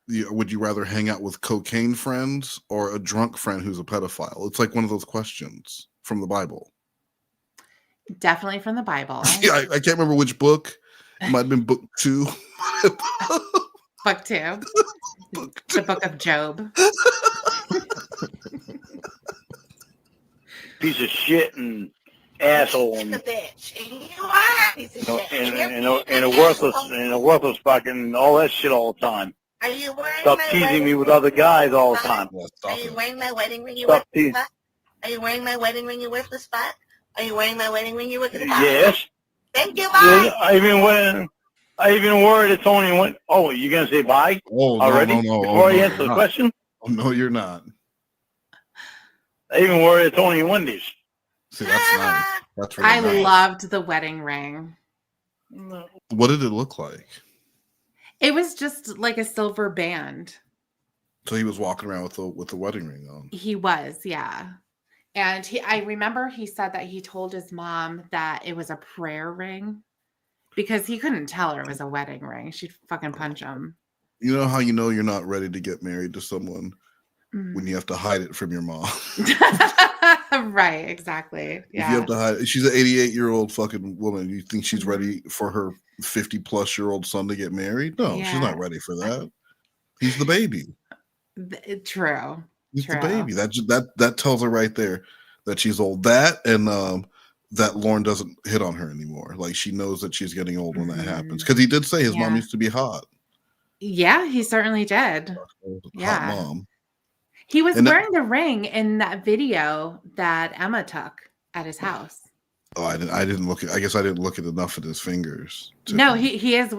Would you rather hang out with cocaine friends or a drunk friend who's a pedophile? It's like one of those questions from the Bible. Definitely from the Bible. Yeah, I can't remember which book. It might have been book 2. Book 2. The book of Job. Piece of shit and asshole and... The bitch. And you are a piece of shit. And a worthless fucking all that shit all the time. Are you wearing Stop my teasing wedding me with ring? other guys all the time. Are you wearing my wedding ring, you Stop worthless teasing. fuck? Are you wearing my wedding ring, you worthless fuck? Are you wearing my wedding ring, you worthless fuck? Yes. Thank you, bye. I even wore it at Tony and went, oh, you going to say bye already? No. Before I answer the question? Oh, no, you're not. I even wore it at Tony and Wendy's. See, that's nice. That's really I nice. loved the wedding ring. What did it look like? It was just like a silver band. So he was walking around with the wedding ring on. He was, yeah. And I remember he said that he told his mom that it was a prayer ring because he couldn't tell her it was a wedding ring. She'd fucking punch him. You know how you know you're not ready to get married to someone when you have to hide it from your mom. Right, exactly. Yeah. If you have to hide, she's an 88-year-old fucking woman. You think she's ready for her 50-plus-year-old son to get married? No, she's not ready for that. He's the baby. True. He's the baby. That tells her right there that she's old. That and that Lorne doesn't hit on her anymore. Like she knows that she's getting old when that happens. Because he did say his mom used to be hot. Yeah, he certainly did. Hot mom. He was wearing the ring in that video that Emma took at his house. Oh, I didn't look at. I guess I didn't look at enough at his fingers. No, he is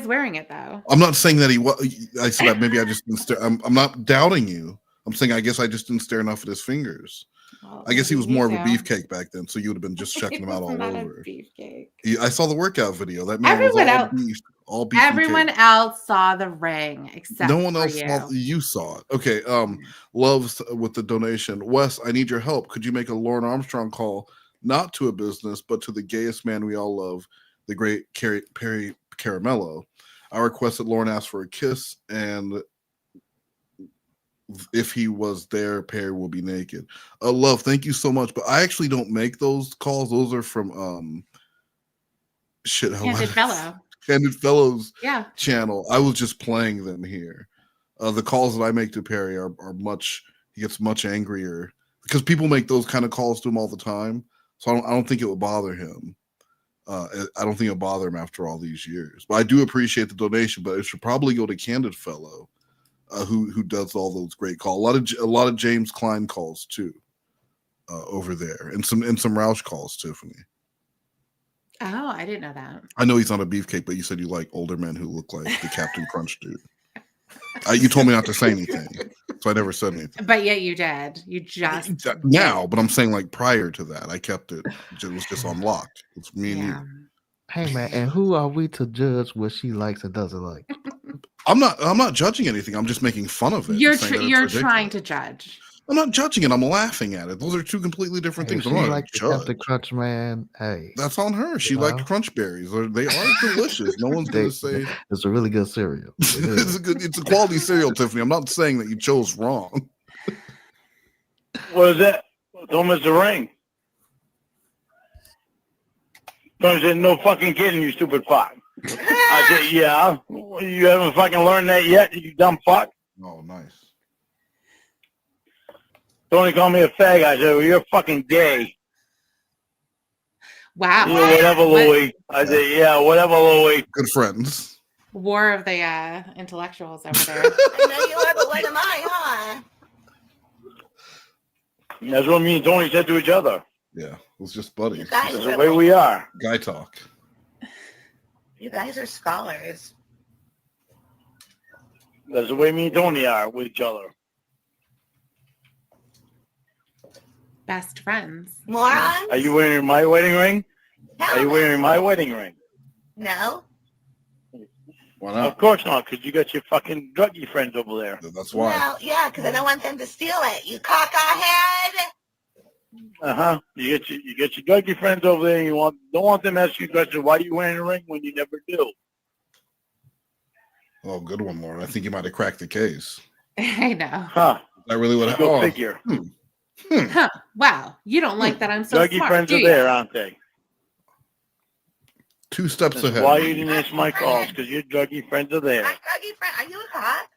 wearing it though. I'm not saying that he was. I said that maybe I just didn't stare. I'm not doubting you. I'm saying I guess I just didn't stare enough at his fingers. Well, I guess he was more of a beefcake back then, so you would have been just checking him out all over. I saw the workout video. That man was all beef. Everyone else saw the ring except no one else you. You saw it. Okay. Loves with the donation. Wes, I need your help. Could you make a Lorne Armstrong call, not to a business, but to the gayest man we all love, the great Perry Caramello? I request that Lorne ask for a kiss, and if he was there, Perry will be naked. Love, thank you so much. But I actually don't make those calls. Those are from Candid Fellows channel. I was just playing them here. The calls that I make to Perry are much. He gets much angrier because people make those kind of calls to him all the time. So I don't think it would bother him. I don't think it'll bother him after all these years. But I do appreciate the donation. But it should probably go to Candid Fellow. Who does all those great calls? A lot of James Klein calls too, over there, and some Roush calls, Tiffany. Oh, I didn't know that. I know he's not a beefcake, but you said you like older men who look like the Captain Crunch dude. You told me not to say anything, so I never said anything. But yet you did. You just now, but I'm saying like prior to that, I kept it. It was just unlocked. It's me and you. Hey man, and who are we to judge what she likes and doesn't like? I'm not judging anything. I'm just making fun of it. You're trying to judge. I'm not judging it. I'm laughing at it. Those are two completely different things. I'm not like the crunch, man. Hey, that's on her. She liked crunch berries. They are delicious. No one's gonna say it's a really good cereal. It's a quality cereal, Tiffany. I'm not saying that you chose wrong. What is that? Don't miss the ring. Don't say no fucking kidding, you stupid fuck. I said, yeah. You haven't fucking learned that yet, you dumb fuck. Oh, nice. Tony called me a fag. I said, well, you're fucking gay. Wow. Yeah, whatever, Louie. I said, yeah, whatever, Louie. Good friends. War of the intellectuals over there. I know you are, but what am I, huh? That's what me and Tony said to each other. Yeah, it was just buddies. That's the way we are. Guy talk. You guys are scholars. That's the way me and Tony are with each other. Best friends. Morons? Are you wearing my wedding ring? Hell Are you wearing my wedding ring? No. Why not? Of course not, because you got your fucking druggy friends over there. That's why. Well, yeah, because I don't want them to steal it. You cockhead. You get your druggy friends over there. And don't want them to ask you questions. Why are you wearing a ring when you never do? Oh, good one, Lorne. I think you might have cracked the case. I know. Huh? Is that really what? Go figure. Huh. Wow. You don't like that I'm so druggy smart, friends do are you? there, aren't they? 2 steps That's ahead. why you didn't answer my calls, because your druggy friends are there. My druggy friend. Are you a cop?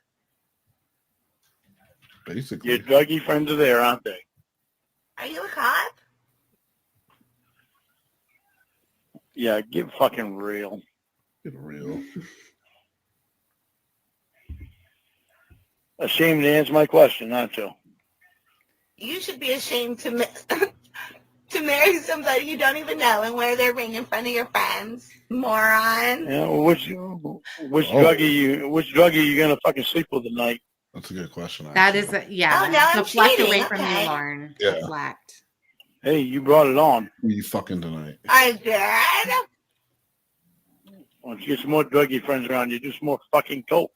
Basically. Your druggy friends are there, aren't they? Are you a cop? Yeah, get fucking real. Get real. Ashamed to answer my question, aren't you? You should be ashamed to to marry somebody you don't even know and wear their ring in front of your friends. Moron. Yeah, well, which druggie you gonna fucking sleep with tonight? That's a good question. That is, Oh, now I'm deflect cheating. away from Okay. you, Lorne. Yeah. Deflect. Hey, you brought it on. Who are you fucking tonight? I did. Once you get some more druggy friends around you, do some more fucking coke.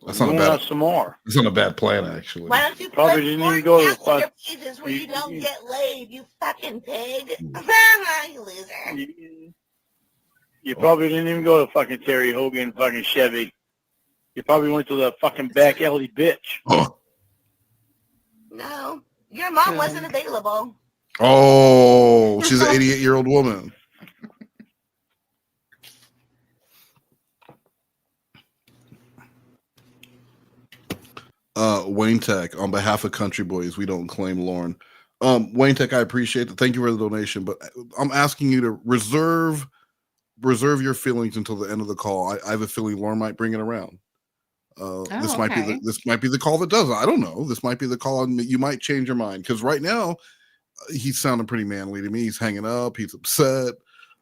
That's not You a want bad. us some more. That's not a bad plan, actually. Why don't you Probably put didn't even porn go to cast on your fuck. pages where you don't get laid, you fucking pig? You loser. You probably didn't even go to fucking Terry Hogan, fucking Chevy. You probably went to the fucking back alley bitch. No, your mom wasn't available. Oh, she's an 88-year-old woman. Wayne Tech, on behalf of Country Boys, we don't claim Lorne. Wayne Tech, I appreciate it. Thank you for the donation, but I'm asking you to reserve your feelings until the end of the call. I have a feeling Lorne might bring it around. This might be the call that does it. I don't know. This might be the call, and you might change your mind, because right now he's sounding pretty manly to me. He's hanging up. He's upset.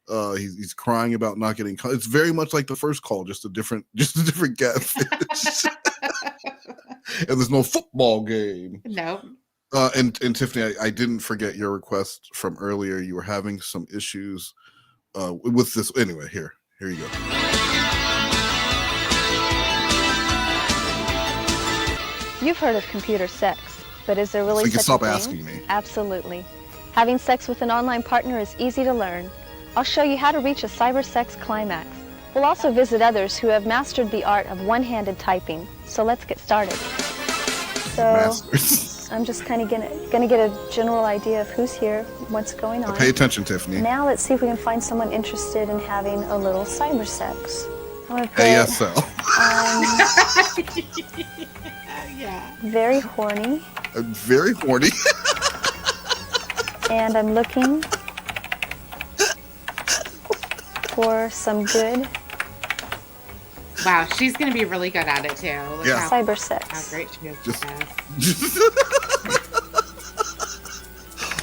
He's crying about not getting. It's very much like the first call, just a different catfish. And there's no football game. No. And Tiffany, I didn't forget your request from earlier. You were having some issues with this. Anyway, here you go. You've heard of computer sex, but is there really So you can such a stop thing? asking me. Absolutely. Having sex with an online partner is easy to learn. I'll show you how to reach a cyber sex climax. We'll also visit others who have mastered the art of one-handed typing. So let's get started. So I'm just kind of gonna get a general idea of who's here, what's going on. Pay attention, Tiffany. Now let's see if we can find someone interested in having a little cyber sex. I'm gonna put, ASL. Yeah. Very horny. Very horny. And I'm looking for some good. Wow, she's going to be really good at it too. Look Yeah. how, Cyber sex. How great she is. Just- at this.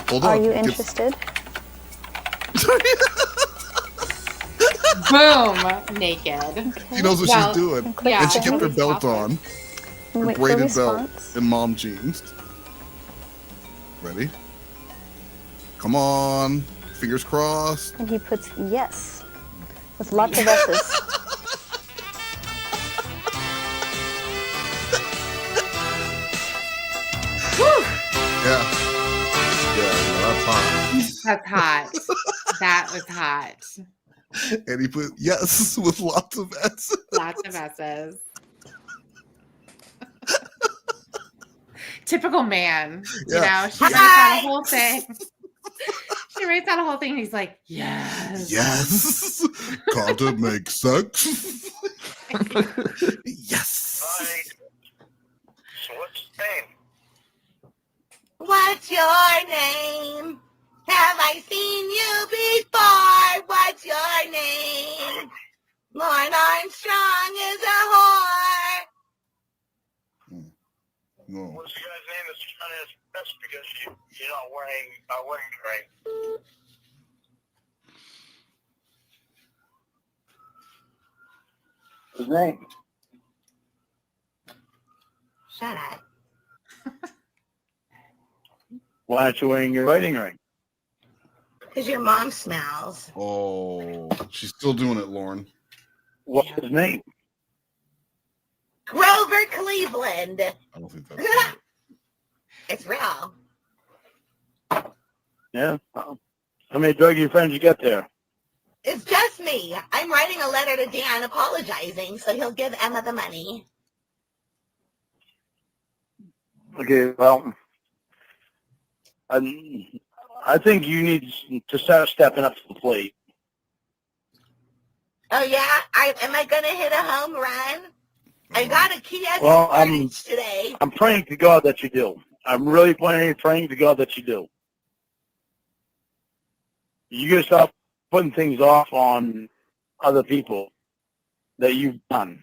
Hold Are on. you Get- interested? Boom, naked. She knows what she's doing. Yeah, And she kept her belt on. Her Wait for braided belt response. and mom jeans. Ready? Come on. Fingers crossed. And he puts yes with lots of S's. Yeah. That's hot. That's hot. That was hot. And he put yes with lots of S's. Lots of S's. Typical man. You Yeah. know, she writes out a whole thing. She writes out a whole thing and he's like, yes. Yes. Gotta make sex. Yes. So what's the name? What's your name? Have I seen you before? What's your name? Lorne Armstrong is a whore. No. What's the guy's name that's trying his best because you're not wearing the ring? His name? Shut up. Why aren't you wearing your wedding ring? Because your mom smells. Oh, she's still doing it, Lorne. What's his name? Grover Cleveland. I don't think that's It's real. Yeah. How many druggy friends you got there? It's just me. I'm writing a letter to Dan apologizing, so he'll give Emma the money. Okay, well, I think you need to start stepping up to the plate. Oh, yeah? Am I going to hit a home run? I got a Kia Well, Sportage today. I'm praying to God that you do. I'm really praying to God that you do. You gotta stop putting things off on other people that you've done.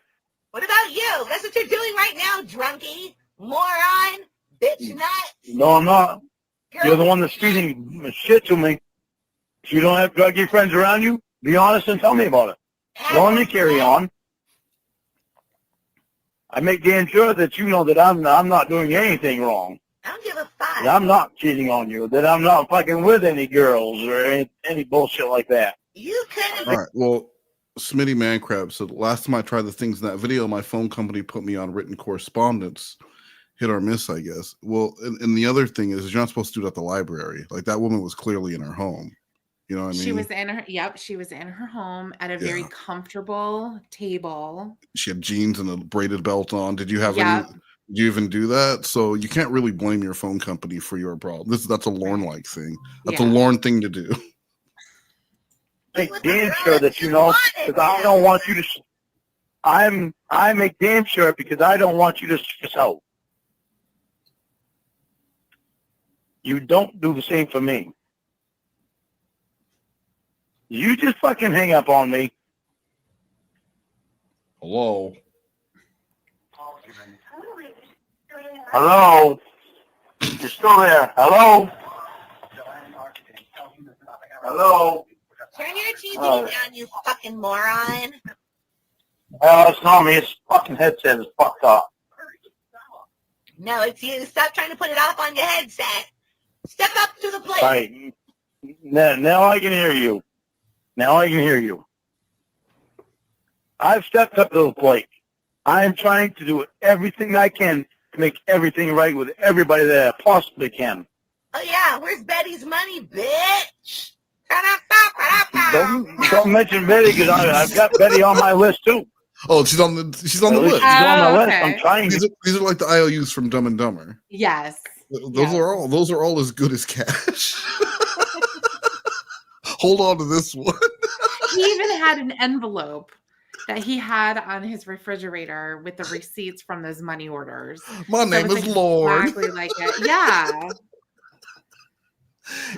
What about you? That's what you're doing right now, drunkie, moron, bitch nut. No, I'm not. You're the one that's feeding shit to me. If you don't have druggy friends around you, be honest and tell me about it. Don't let me carry on. I make damn sure that you know that I'm not doing anything wrong. I don't give a fuck. That I'm not cheating on you. That I'm not fucking with any girls or any bullshit like that. You couldn't. All right. Well, Smitty Mancrab said, last time I tried the things in that video, my phone company put me on written correspondence. Hit or miss, I guess. Well, and the other thing is you're not supposed to do it at the library. Like that woman was clearly in her home. You know what I mean? She was in her, she was in her home at a very comfortable table. She had jeans and a braided belt on. Did you have Yep. any? Did you even do that? So you can't really blame your phone company for your problem. That's a Lorne-like thing. That's a Lorne thing to do. Make damn sure that you know, because I don't want you to. I make damn sure because I don't want you to stress out. You don't do the same for me. You just fucking hang up on me. Hello. Hello. You're still there. Hello. Hello. Turn your TV down, you fucking moron. Well, it's not me. It's fucking headset is fucked up. No, it's you. Stop trying to put it up on your headset. Step up to the plate. Right. Now I can hear you. Now I can hear you. I've stepped up to the plate. I am trying to do everything I can to make everything right with everybody that I possibly can. Oh, yeah. Where's Betty's money, bitch? Don't mention Betty because I've got Betty on my list too. Oh, she's on the list. She's on my list. I'm trying. These are like the IOUs from Dumb and Dumber. Yes. Those are all as good as cash. Hold on to this one. He even had an envelope that he had on his refrigerator with the receipts from those money orders. My name is Lorne. Exactly like it. Yeah.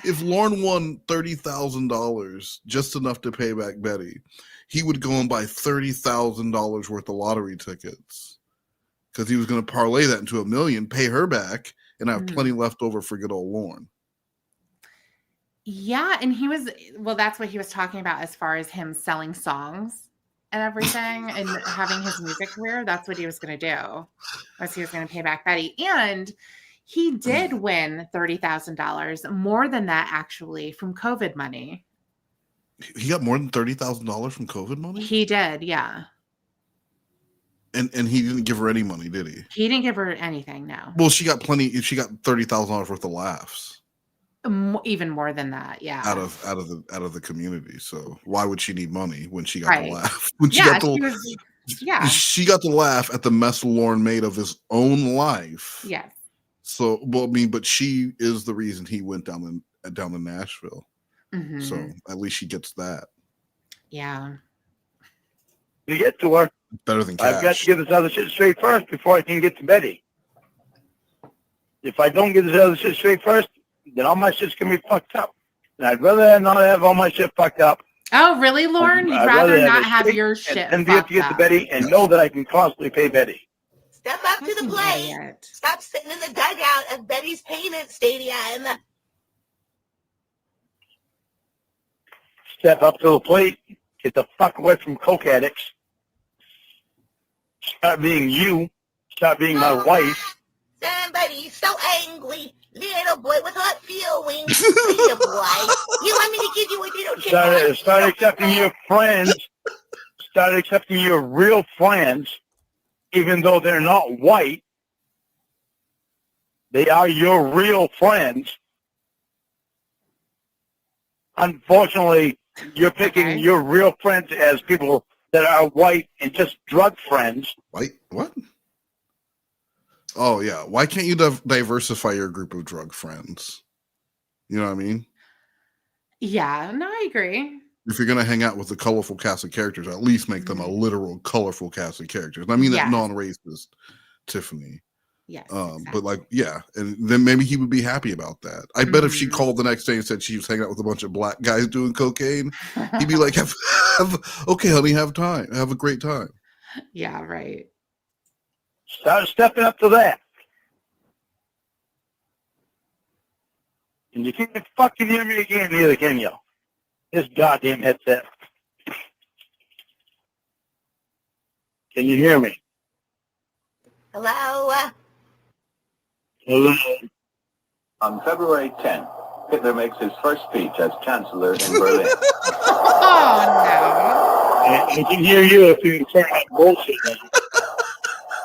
If Lorne won $30,000, just enough to pay back Betty, he would go and buy $30,000 worth of lottery tickets because he was going to parlay that into $1 million, pay her back, and have plenty left over for good old Lorne. Yeah, and that's what he was talking about as far as him selling songs and everything and having his music career. That's what he was going to do. Was he was going to pay back Betty. And he did win $30,000, more than that actually, from COVID money. He got more than $30,000 from COVID money? He did, yeah. And he didn't give her any money, did he? He didn't give her anything, no. Well, she got plenty. She got $30,000 worth of laughs. Even more than that, yeah. Out of the community. So why would she need money when she got the laugh? When she got the laugh at the mess Lorne made of his own life. Yes. So, well, I mean, but she is the reason he went down to Nashville. Mm-hmm. So at least she gets that. Yeah. You get to her. Better than cash. I've got to get this other shit straight first before I can get to Betty. If I don't get this other shit straight first, then all my shit's going to be fucked up. And I'd rather not have all my shit fucked up. Oh, really, Lorne? You'd rather not have your shit and be able to get to Betty and know that I can constantly pay Betty. Step up to the plate. Stop sitting in the dugout of Betty's payment stadium. Step up to the plate. Get the fuck away from coke addicts. Stop being you. Stop being my wife. Somebody's so angry. Little boy with hot feelings. Little boy. You want me to give you a little chip? Start accepting your friends. Start accepting your real friends. Even though they're not white, they are your real friends. Unfortunately, you're picking your real friends as people that are white and just drug friends. White? What? Oh, yeah. Why can't you diversify your group of drug friends? You know what I mean? Yeah, no, I agree. If you're going to hang out with a colorful cast of characters, at least make them a literal colorful cast of characters. And I mean that non-racist Tiffany. Yes. But like, yeah. And then maybe he would be happy about that. I bet if she called the next day and said she was hanging out with a bunch of black guys doing cocaine, he'd be like, okay, honey, have time. Have a great time. Yeah, right. Start stepping up to that. And you can't fucking hear me again either, can you? This goddamn headset. Can you hear me? Hello? Hello? On February 10th, Hitler makes his first speech as Chancellor in Berlin. I can hear you if you turn that bullshit.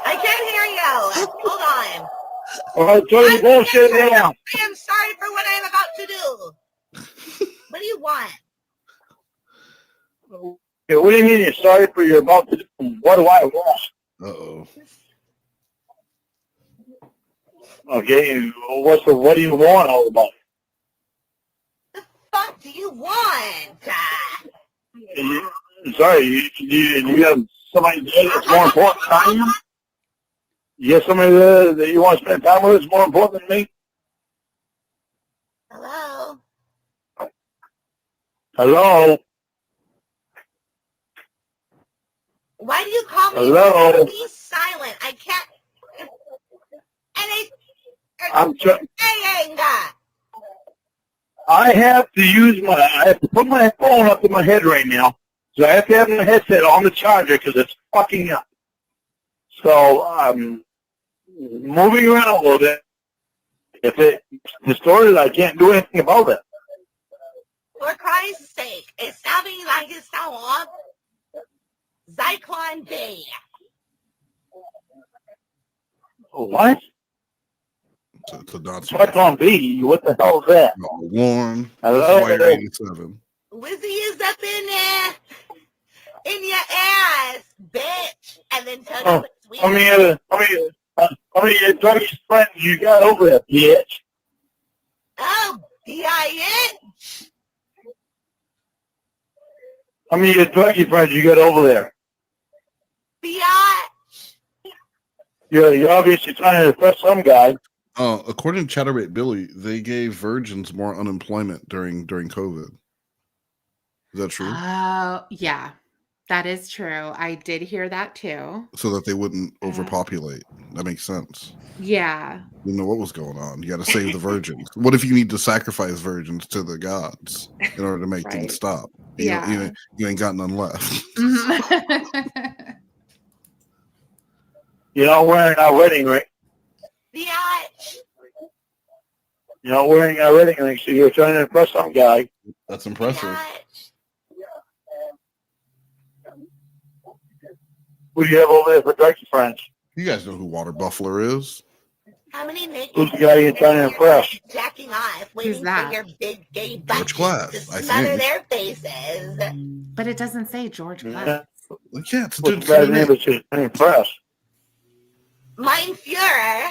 I can't hear you. Hold on. All right, turn your bullshit down. I am sorry for what I'm about to do. What do you want? Okay, what do you mean you're sorry for you're about to do? What do I want? Uh-oh. Okay, what do you want all about? What do you want? Sorry, you got somebody there that's more important than I am? You got somebody there that you want to spend time with that's more important than me? Hello? Hello? Why do you call me? Hello? Be silent. I can't. And I'm trying. saying I have to put my phone up to my head right now. So I have to have my headset on the charger because it's fucking up. So I'm moving around a little bit. If it's distorted, I can't do anything about it. For Christ's sake, it's sounding like it's on Zyklon B. What? To not Zyklon B? What the hell is that? Lorne. Hello? Wire 87. Wizzy is up in your ass, bitch. And then tell you it's weird. How many druggy friends you got over there, bitch? Oh, bitch. How many druggy friends you got over there? Bitch. You're obviously trying to impress some guy. According to Chatterbait Billy, they gave virgins more unemployment during COVID. Is that true? Yeah, that is true. I did hear that too. So that they wouldn't overpopulate. That makes sense. Yeah. You know what was going on. You got to save the virgins. What if you need to sacrifice virgins to the gods in order to make things stop? You ain't got none left. You're not wearing our wedding ring. Bitch. You're not wearing our wedding ring, so you're trying to impress some guy. That's impressive. What do you have over there for druggy friends? You guys know who Water Buffler is. How many niggas Who's the guy you're trying to impress? jacking off, waiting that? for your big gay George butts to Glass, I smother think. their faces? But it doesn't say George Glass. Yeah, it's What's the guy's name that you're trying to impress? Mein Fuhrer.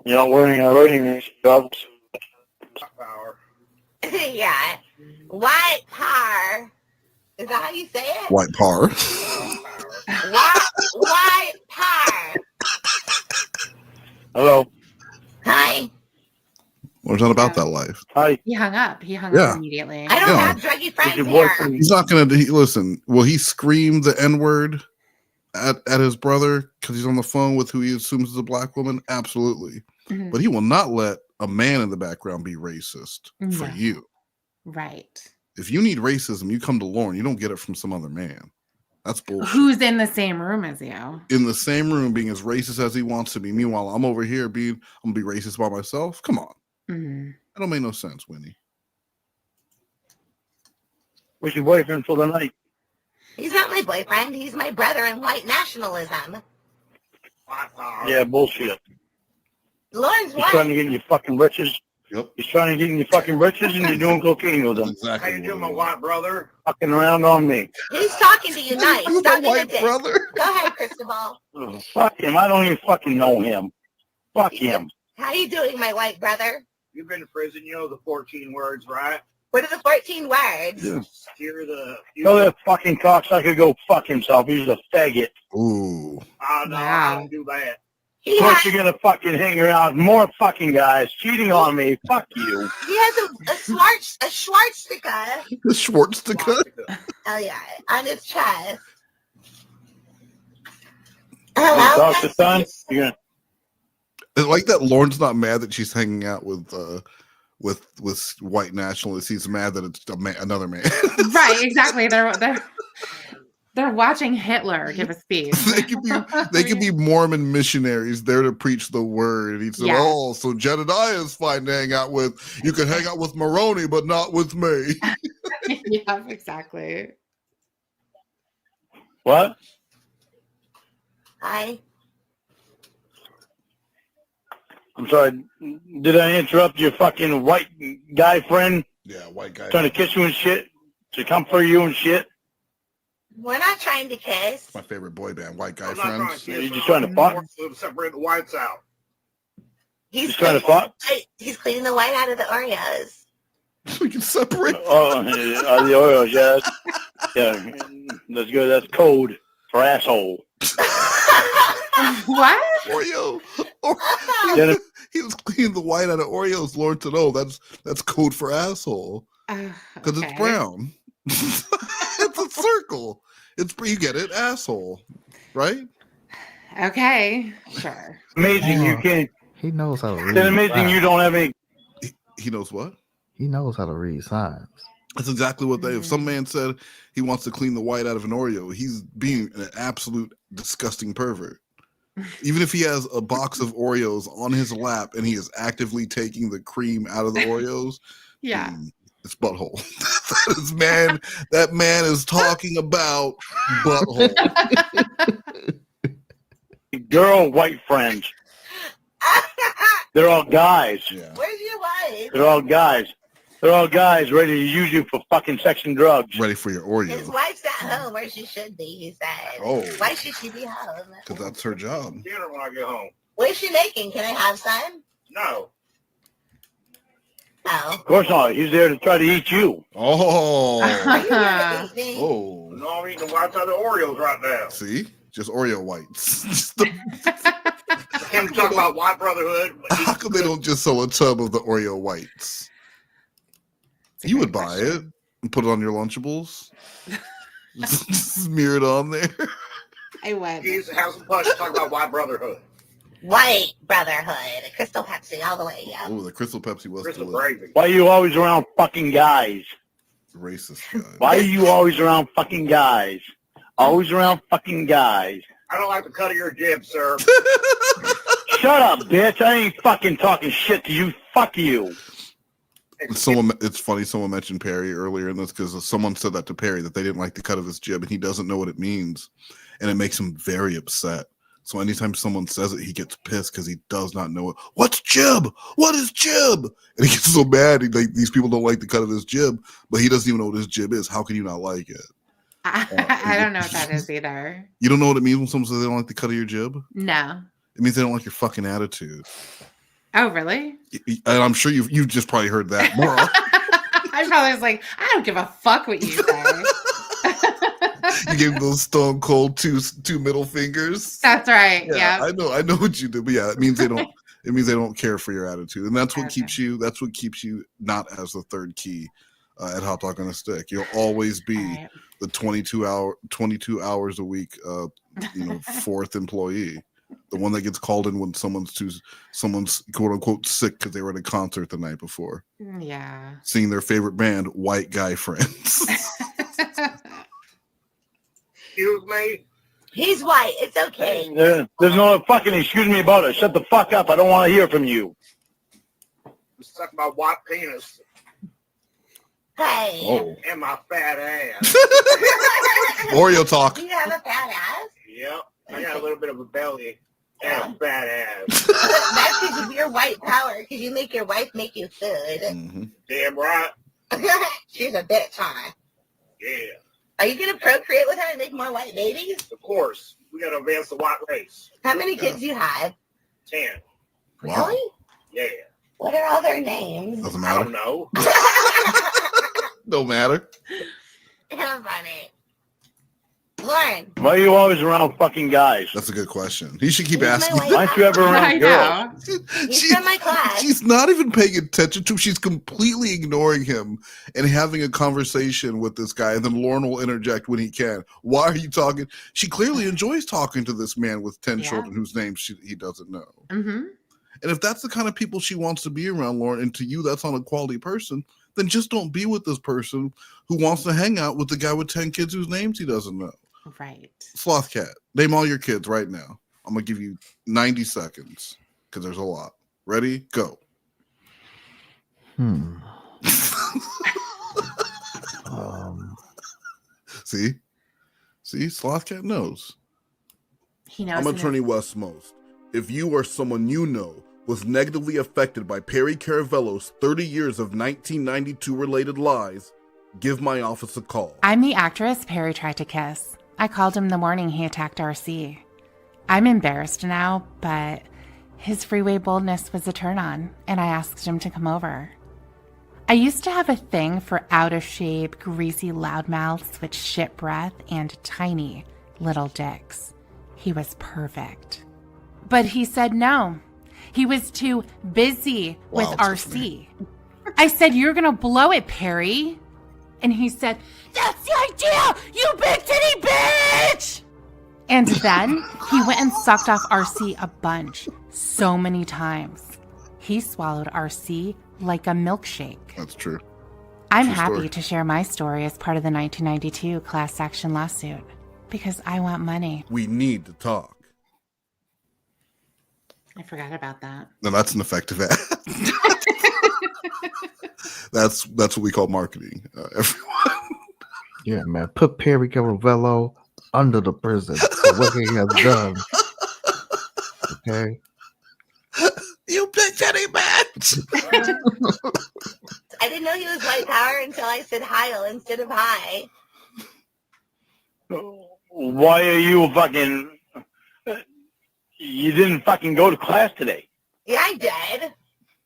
You're not wearing our wedding ring, so Yeah. White par. Is that how you say it? White Par. White par. Hello. Hi. Well, it's not about that life. Hi. He hung up. up immediately. I don't have druggy friends here. He's not going to listen. Will he scream the N-word at his brother because he's on the phone with who he assumes is a black woman? Absolutely. Mhm. But he will not let a man in the background be racist for No. you. Right. If you need racism, you come to Lorne. You don't get it from some other man. That's bullshit. Who's in the same room as you? In the same room, being as racist as he wants to be. Meanwhile, I'm over here I'm gonna be racist by myself. Come on, Mm-hmm. that don't make no sense, Winnie. Where's your boyfriend for the night? He's not my boyfriend. He's my brother in white nationalism. Yeah, bullshit. Lorne's He's trying to get in your fucking britches. Yep. He's trying to get in your fucking britches and you're doing cocaine with him. Exactly. How you doing, my white brother? Fucking around on me. He's talking to you nice. Stop being a dick. Brother. Go ahead, Cristobal. Oh, fuck him. I don't even fucking know him. Fuck him. How you doing, my white brother? You've been to prison. You know the 14 words, right? What are the 14 words? Yeah. You're Tell that fucking cocksucker go fuck himself. He's a faggot. Ooh. Oh, no, I don't do that. Of course you're gonna fucking hang around more fucking guys cheating on me. Fuck you. He has a Schwarzstica. The Schwarzstica. Oh yeah, on his chest. Talk to son. You're gonna I like that Lorne's not mad that she's hanging out with white nationalists. He's mad that it's another man. Right, exactly. They're watching Hitler give a speech. they could be Mormon missionaries there to preach the word. And he said, Yes. "Oh, so Jedediah is fine to hang out with. You can hang out with Maroney, but not with me." Yeah, exactly. What? Hi. I'm sorry. Did I interrupt your fucking white guy friend? Yeah, white guy. Trying to kiss you and shit? To come for you and shit? We're not trying to kiss. My favorite boy band, white guy I'm not trying friends. to kiss. You're just trying to fuck? Separate the whites out. He's trying to fuck? He's cleaning the white out of the Oreos. We can separate. Oh, the Oreos, yeah. Yeah, that's good. That's code for asshole. What? Oreo. Yeah. He was cleaning the white out of Oreos. Lord to know that's code for asshole because it's brown. It's a circle. It's you get it, asshole, right? Okay, sure. Amazing, you can. He knows how to read. It's amazing you don't have any. He knows what? He knows how to read signs. That's exactly what they. If some man said he wants to clean the white out of an Oreo, he's being an absolute disgusting pervert. Even if he has a box of Oreos on his lap and he is actively taking the cream out of the Oreos, yeah, it's butthole. That man is talking about butthole. Girl, white friends. They're all guys. Yeah. Where's your wife? They're all guys. They're all guys ready to use you for fucking sex and drugs. Ready for your Oreo. His wife's at home where she should be, he said. Oh. Why should she be home? Because that's her job. Dinner when I get home. What is she making? Can I have some? No. Oh. Of course not. He's there to try to eat you. Oh. Oh. No, I'm eating the whites out of the Oreos right now. See? Just Oreo whites. Can't talk about white brotherhood. How come they don't just sell a tub of the Oreo whites? You would buy it and put it on your Lunchables. Just smear it on there. I would. He's have some punch talk about white brotherhood. White Brotherhood. Crystal Pepsi all the way, yeah. Oh, the Crystal Pepsi was Crystal delicious. Gravy. Why are you always around fucking guys? Racist guy. Why are you always around fucking guys? Always around fucking guys. I don't like the cut of your jib, sir. Shut up, bitch. I ain't fucking talking shit to you. Fuck you. It's funny someone mentioned Perry earlier in this because someone said that to Perry that they didn't like the cut of his jib and he doesn't know what it means. And it makes him very upset. So anytime someone says it, he gets pissed because he does not know it. What's jib? What is jib? And he gets so mad. These people don't like the cut of his jib, but he doesn't even know what his jib is. How can you not like it? I don't know what that is either. You don't know what it means when someone says they don't like the cut of your jib? No. It means they don't like your fucking attitude. Oh, really? And I'm sure you've just probably heard that more. I probably was like, I don't give a fuck what you say. You gave those stone cold two middle fingers. That's right. Yeah. I know what you do, but yeah, it means they don't. It means they don't care for your attitude, and that's what keeps you. That's what keeps you not as the third key at Hot Dog on a Stick. You'll always be the 22 hours a week, fourth employee, the one that gets called in when someone's quote unquote sick because they were at a concert the night before. Yeah. Seeing their favorite band, white guy friends. Excuse me? He's white. It's okay. There's no fucking excuse me about it. Shut the fuck up. I don't want to hear from you. Let's talk about white penis. Hey. Oh. And my fat ass. Oreo talk. You have a fat ass? Yep. I got a little bit of a belly and a fat ass. That's because of your white power, because you make your wife make you food. Mm-hmm. Damn right. She's a bitch, huh? Yeah. Are you going to procreate with her and make more white babies? Of course. We got to advance the white race. How many kids do you have? 10. Wow. Really? Yeah. What are all their names? Doesn't I matter. don't know. Don't matter. How funny. Lorne. Why are you always around fucking guys? That's a good question. You should keep He's asking. my Why aren't you ever around girls? He's from my class. She's not even paying attention to him. She's completely ignoring him and having a conversation with this guy. And then Lorne will interject when he can. Why are you talking? She clearly enjoys talking to this man with 10 children whose names he doesn't know. Mm-hmm. And if that's the kind of people she wants to be around, Lorne, and to you that's not a quality person, then just don't be with this person who wants to hang out with the guy with 10 kids whose names he doesn't know. Right. Slothcat, name all your kids right now. I'm going to give you 90 seconds because there's a lot. Ready? Go. See, Slothcat knows. He knows. I'm Attorney Westmost. If you or someone you know was negatively affected by Perry Caravello's 30 years of 1992 related lies, give my office a call. I'm the actress Perry tried to kiss. I called him the morning he attacked RC. I'm embarrassed now, but his freeway boldness was a turn on, and I asked him to come over. I used to have a thing for out-of-shape, greasy loudmouths with shit breath and tiny little dicks. He was perfect. But he said no. He was too busy with RC. I said, "You're gonna blow it, Perry." And he said, "That's the idea, you big titty bitch!" And then he went and sucked off RC a bunch, so many times. He swallowed RC like a milkshake. That's true. I'm True happy story. to share my story as part of the 1992 class action lawsuit because I want money. We need to talk. I forgot about that. No, that's an effective ad. That's what we call marketing. Everyone. Yeah, man. Put Perry Caravello under the prison for what he has done. Okay. You big titty bitch. I didn't know he was white power until I said Heil instead of hi. Why are you fucking... You didn't fucking go to class today. Yeah, I did.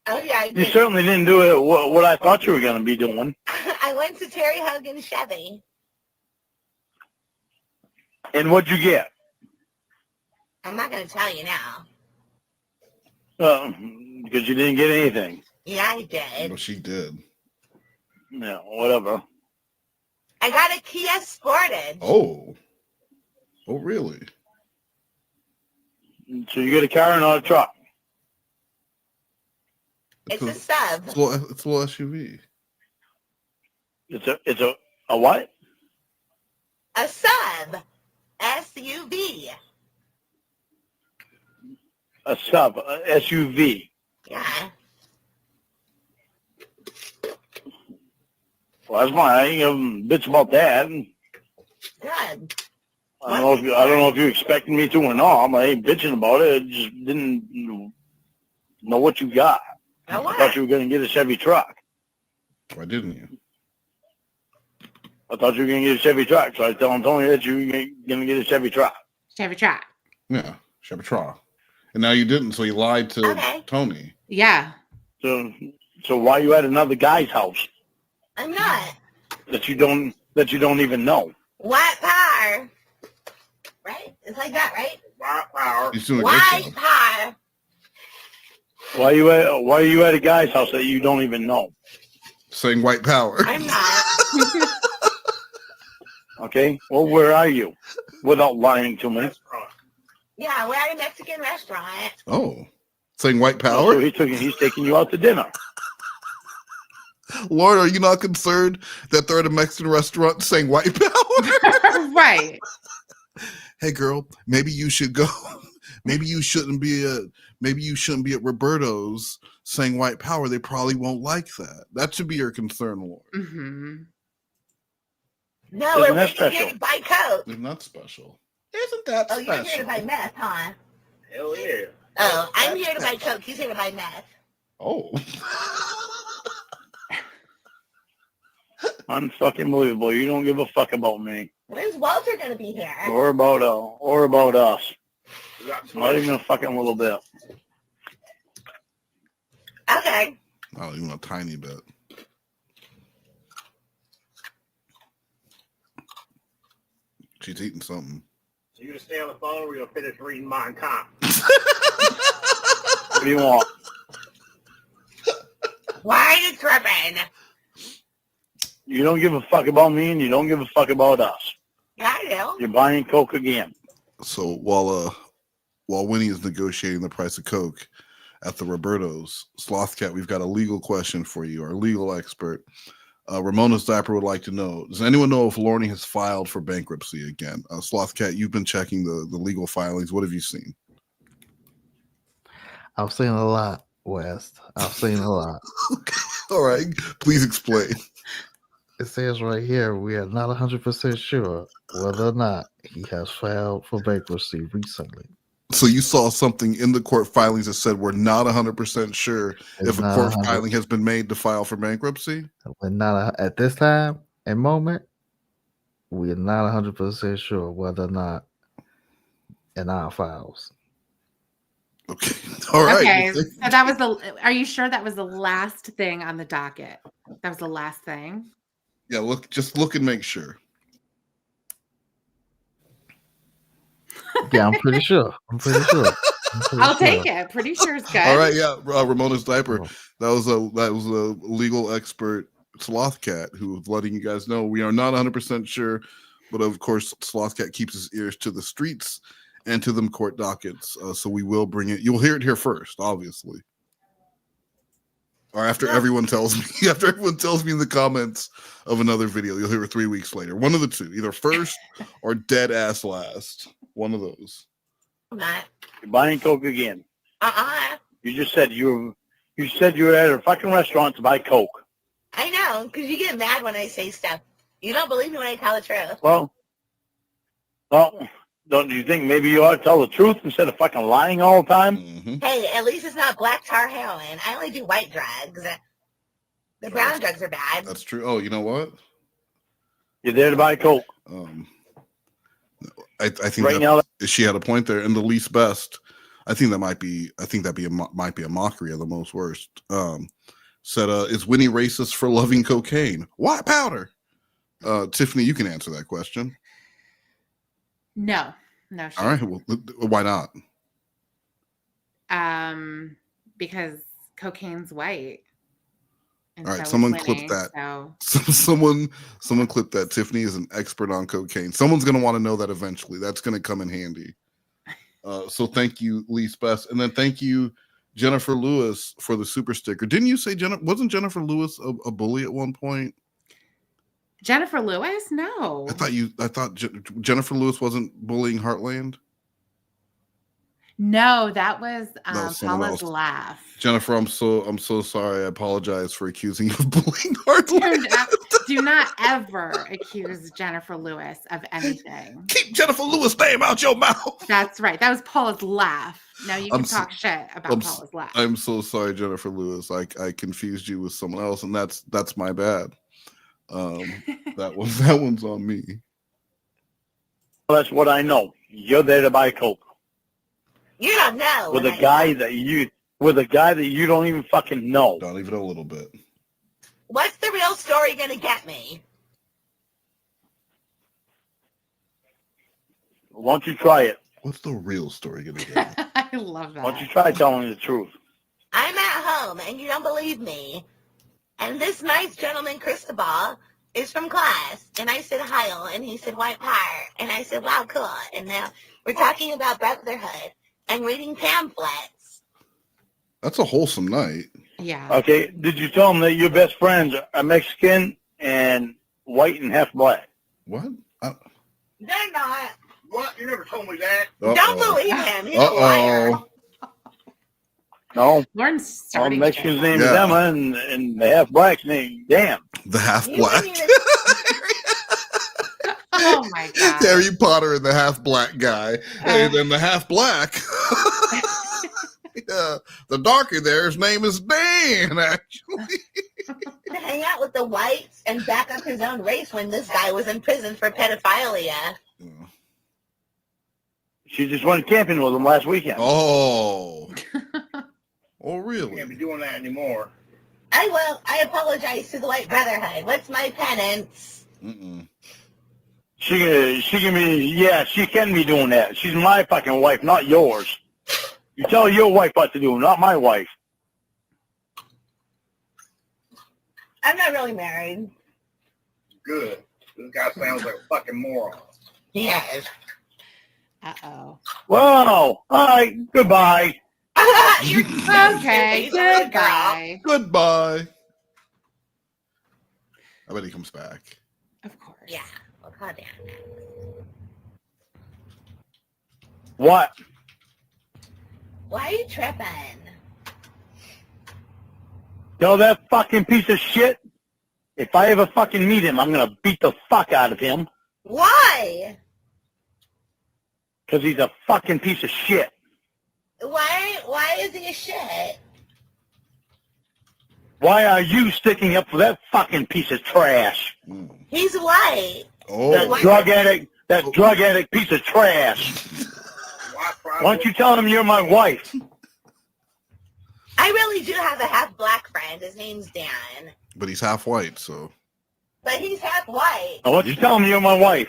Oh, yeah, I You did. certainly didn't do it what I thought you were going to be doing. I went to Terry Hogan's Chevy. And what'd you get? I'm not going to tell you now. Because you didn't get anything. Yeah, I did. Well, she did. Yeah, whatever. I got a Kia Sportage. Oh, really? So you get a car and not a truck. It's a sub. It's a little SUV. It's a what? A sub. SUV. A sub, a SUV. Yeah. Well, that's fine. I ain't gonna bitch about that. Good. I don't know if you expected me to or not. I ain't bitching about it. I just didn't know what you got. Now what? I thought you were gonna get a Chevy truck. Why didn't you? I thought you were gonna get a Chevy truck, so I was telling Tony that you were gonna get a Chevy truck. Chevy truck. Yeah, Chevy truck. And now you didn't, so you lied to Tony. Yeah. So why you at another guy's house I'm not. that you don't even know? White power. Right? It's like that, right? White power. He's doing a great White job. power. Why are you at a guy's house that you don't even know? Saying white power. I'm not. Okay. Well, where are you? Without lying to me. Yeah, we're at a Mexican restaurant. Oh, saying white power. So he's taking you out to dinner. Lord, are you not concerned that they're at a Mexican restaurant saying white power? Right. Hey, girl, maybe you should go. Maybe you shouldn't be at Roberto's saying white power. They probably won't like that. That should be your concern, Lord. Mm-hmm. No, Isn't we're that here special? to buy Coke. It's not special. Isn't that Oh, you're here special? to buy meth, huh? Hell yeah. Oh, I'm here to buy Coke. He's here to buy meth. Oh. Unfucking-believable. You don't give a fuck about me. When's Walter going to be here? Or about us. Not even a fucking little bit. Okay. Not even a tiny bit. She's eating something. So you gonna stay on the phone or you gonna finish reading Mein Kampf? What do you want? Why are you tripping? You don't give a fuck about me and you don't give a fuck about us. Yeah, I do. You're buying Coke again. So while Winnie is negotiating the price of Coke at the Roberto's, Slothcat, we've got a legal question for you, our legal expert. Ramona's Diaper would like to know, does anyone know if Lorne has filed for bankruptcy again? Slothcat, you've been checking the legal filings. What have you seen? I've seen a lot, West. I've seen a lot. All right. Please explain. It says right here, we are not 100% sure whether or not he has filed for bankruptcy recently. So you saw something in the court filings that said we're not 100% sure if a court filing has been made to file for bankruptcy? We're not at this time and moment. We are not 100% sure whether or not in our files. Okay. All right. Okay. So that was are you sure that was the last thing on the docket? That was the last thing? Yeah, look and make sure. Yeah, I'm pretty sure. I'll take it. Pretty sure it's good. All right, yeah. Ramona's diaper. That was a legal expert, Slothcat, who was letting you guys know we are not 100% sure, but of course, Slothcat keeps his ears to the streets and to them court dockets. So we will bring it. You'll hear it here first, obviously. Or after everyone tells me in the comments of another video, you'll hear it 3 weeks later. One of the two, either first or dead ass last. One of those. Not. You're buying Coke again. Uh-uh. You just said you were at a fucking restaurant to buy Coke. I know, because you get mad when I say stuff. You don't believe me when I tell the truth. Well, don't you think maybe you ought to tell the truth instead of fucking lying all the time? Mm-hmm. Hey, at least it's not black tar heroin. I only do white drugs. The brown drugs are bad. That's true. Oh, you know what? You're there to buy Coke. I think right now she had a point there. And the least best, I think might be a mockery of the most worst. Said, is Winnie racist for loving cocaine? White powder. Tiffany, you can answer that question. No. All right. Well, why not? Because cocaine's white. All right, someone clip that. Someone clip that. Tiffany is an expert on cocaine. Someone's going to want to know that eventually. That's going to come in handy. So thank you, Least Best. And then thank you, Jennifer Lewis, for the super sticker. Didn't you say wasn't Jennifer Lewis a bully at one point? Jennifer Lewis? No. I thought Jennifer Lewis wasn't bullying Heartland. No, that was someone Paula's else. laugh. Jennifer, I'm so sorry. I apologize for accusing you of bullying Heartland. Do not ever accuse Jennifer Lewis of anything. Keep Jennifer Lewis' name out your mouth. That's right. That was Paula's laugh. Now you can talk shit about Paula's laugh. I'm so sorry, Jennifer Lewis. I confused you with someone else, and that's my bad. That one's on me. Well, that's what I know. You're there to buy Coke. You don't know. With a guy that you don't even fucking know. Not even a little bit. What's the real story going to get me? Why don't you try it? What's the real story going to get me? I love that. Why don't you try telling the truth? I'm at home, and you don't believe me. And this nice gentleman, Cristobal, is from class. And I said, Heil, and he said, white power. And I said, wow, cool. And now we're talking about brotherhood and reading pamphlets. That's a wholesome night. Yeah. Okay, did you tell him that your best friends are Mexican and white and half black? What? They're not. What? You never told me that. Don't believe him. He's a liar. No. Lorne's starting. All Mexican's name is Emma, and the half black's name, damn. The half black. Oh my god. Harry Potter and the half black guy. And then the half black. Yeah, the darky there, his name is Dan, actually. To hang out with the whites and back up his own race when this guy was in prison for pedophilia. She just went camping with him last weekend. Oh. Oh, really? You can't be doing that anymore. I will. I apologize to the white brotherhood. What's my penance? She can be, she can be doing that. She's my fucking wife, not yours. You tell your wife what to do, not my wife. I'm not really married. Good. This guy sounds like a fucking moron. Yes. Uh-oh. Whoa. All right. Goodbye. Okay. Goodbye. Goodbye. I bet he comes back. Of course. Yeah. Well, calm down. What? Why are you tripping? Tell that fucking piece of shit If I ever fucking meet him, I'm gonna beat the fuck out of him. Why? Because he's a fucking piece of shit. Why is he a shit? Why are you sticking up for that fucking piece of trash? He's white. That drug addict piece of trash. Why don't you tell him you're my wife? I really do have a half black friend. His name's Dan. But he's half white, so. But he's half white. Why don't you tell him you're my wife?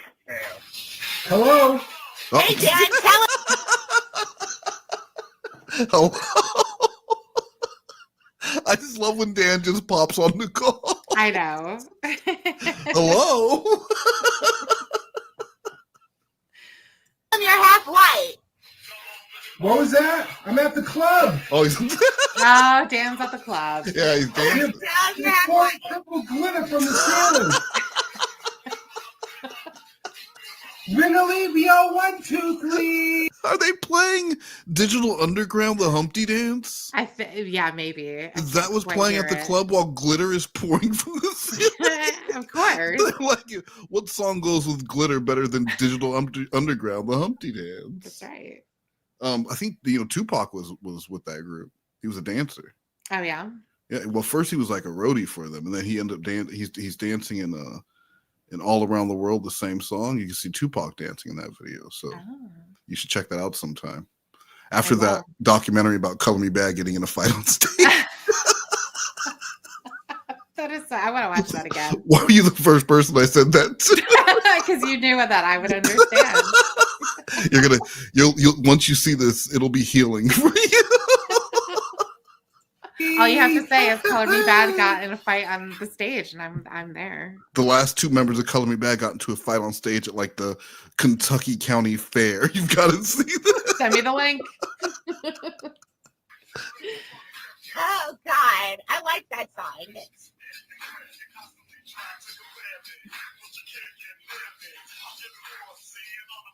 Hello? Hey, Dan, tell him. Hello? I just love when Dan just pops on the call. I know. Hello? You're half white. What was that? I'm at the club. Oh, he's Oh, Dan's at the club. yeah, he's dancing. You're pouring purple glitter from the ceiling. Really? We all 1, 2, 3. Are they playing Digital Underground, the Humpty Dance? Yeah, maybe. That was playing at the club while glitter is pouring from the ceiling. Of course. Like, what song goes with glitter better than Digital Underground, the Humpty Dance? That's right. I think Tupac was with that group. He was a dancer. Oh yeah. Yeah. Well, first he was like a roadie for them, and then he ended up he's dancing in All Around the World, the same song. You can see Tupac dancing in that video. So you should check that out sometime. After that documentary about Color Me Bad getting in a fight on stage. That is. I want to watch that again. Why were you the first person I said that to? Because you knew that I would understand. You'll once you see this, it'll be healing for you. All you have to say is Color Me Bad got in a fight on the stage, and I'm there. The last 2 members of Color Me Bad got into a fight on stage at like the Kentucky County Fair. You've got to see that. Send me the link. Oh God, I like that song.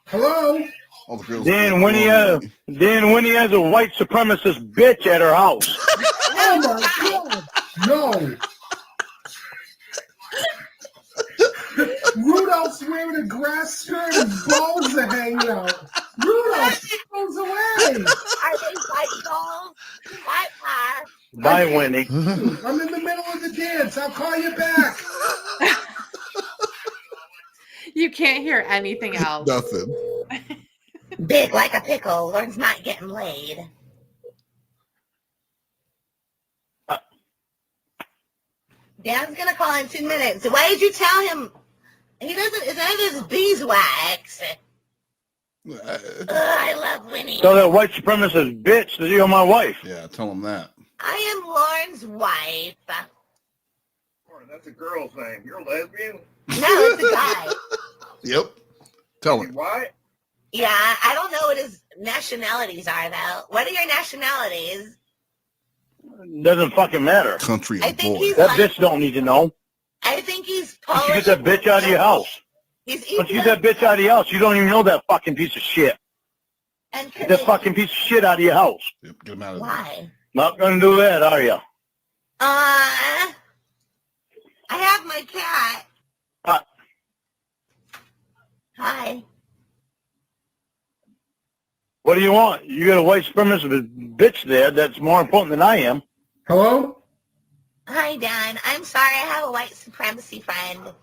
Hello? All the girls. Then when he has a white supremacist bitch at her house. Oh my God! No. Rudolph's wearing a grass skirt and balls are hanging out. Rudolph goes away. Are they white balls? White are. Bye, Wendy. I'm in the middle of the dance. I'll call you back. You can't hear anything else. Nothing. Big like a pickle. Lorne's not getting laid. Dan's gonna call in 2 minutes. Why did you tell him? He doesn't. Is none of this beeswax? I love Winnie. Tell that white supremacist bitch that you're my wife. Yeah, tell him that. I am Lorne's wife. That's a girl's name. You're a lesbian? No, it's a guy. Yep. Tell him. What? Yeah, I don't know what his nationalities are, though. What are your nationalities? Doesn't fucking matter. Country I think boy. he's That like, bitch don't need to know. I think he's Once Polish. you get that bitch out of your house. Once you get that bitch out of your house, you don't even know that fucking piece of shit. And Get that fucking piece of shit out of your house. Yep, get him out of there. Why? Not gonna do that, are you? I have my cat. Hi. What do you want? You got a white supremacist bitch there that's more important than I am. Hello? Hi, Dan. I'm sorry. I have a white supremacy friend.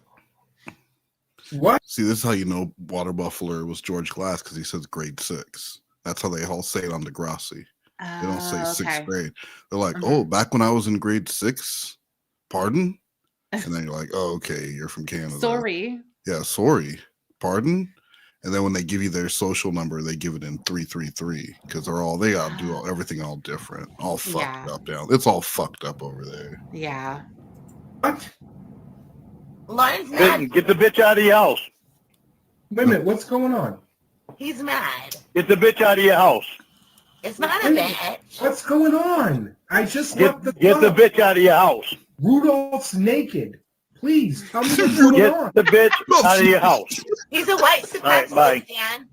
What? See, this is how you know Water Buffalo was George Glass, because he says grade 6. That's how they all say it on Degrassi. They don't say sixth grade. They're like, oh, back when I was in grade 6, pardon? And then you're like, oh, okay, you're from Canada. Sorry. Yeah, sorry, pardon? And then when they give you their social number, they give it in 333 because they gotta do everything all different, all fucked up down. It's all fucked up over there. Yeah. What? Lorne's mad. Get the bitch out of your house. Wait a minute, what's going on? He's mad. Get the bitch out of your house. It's not a bitch. What's going on? I just Get left the the club. bitch out of your house. Rudolph's naked. Please tell me what's going Get on. the bitch out of your house. He's a white All right, supremacist, bye. Dan.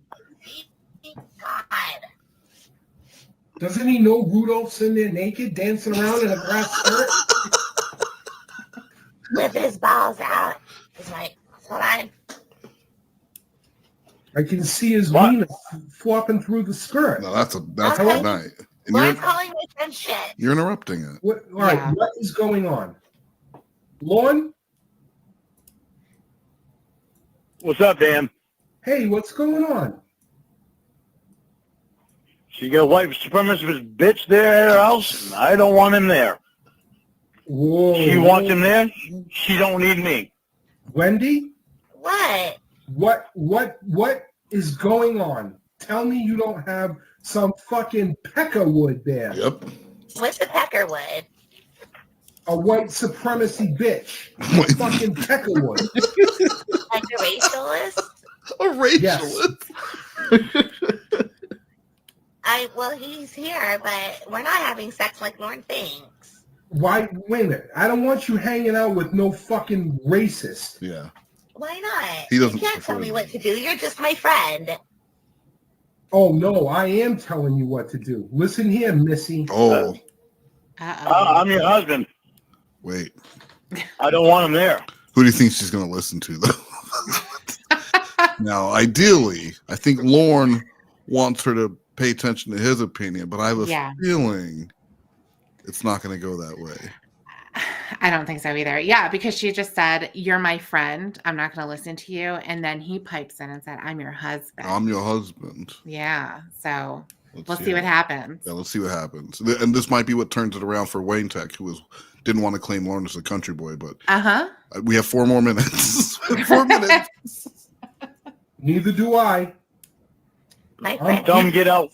God. Doesn't he know Rudolph's in there naked, dancing around in a grass skirt? whip his balls out. He's like, hold on. I can see his wiener flopping through the skirt. No, that's Okay. good night. And Lauren's calling me some shit. you're interrupting it. All right, what is going on? Lorne? What's up, Dan? Hey, what's going on? She got a white supremacist bitch there at her house, and I don't want him there. Whoa. She wants him there. She don't need me. Wendy? What? What is going on? Tell me you don't have some fucking peckerwood there. Yep. What's the peckerwood? A white supremacy bitch. Fucking peckerwood. Like a racialist? A racialist? Well, he's here, but we're not having sex like Lorne thinks. Why? Wait a minute. I don't want you hanging out with no fucking racist. Yeah. Why not? He doesn't You can't tell me what to do. You're just my friend. Oh, no, I am telling you what to do. Listen here, Missy. Oh. I'm your husband. Wait. I don't want him there. Who do you think she's going to listen to, though? Now, ideally, I think Lorne wants her to pay attention to his opinion, but I have a feeling it's not going to go that way. I don't think so either. Yeah, because she just said, "You're my friend. I'm not going to listen to you." And then he pipes in and said, "I'm your husband." I'm your husband. Yeah. So we'll see see what happens. Yeah, let's see what happens. And this might be what turns it around for Wayne Tech, who didn't want to claim Lorne as a country boy, but we have 4 more minutes. 4 minutes. Neither do I. My friend. Tell him to get out.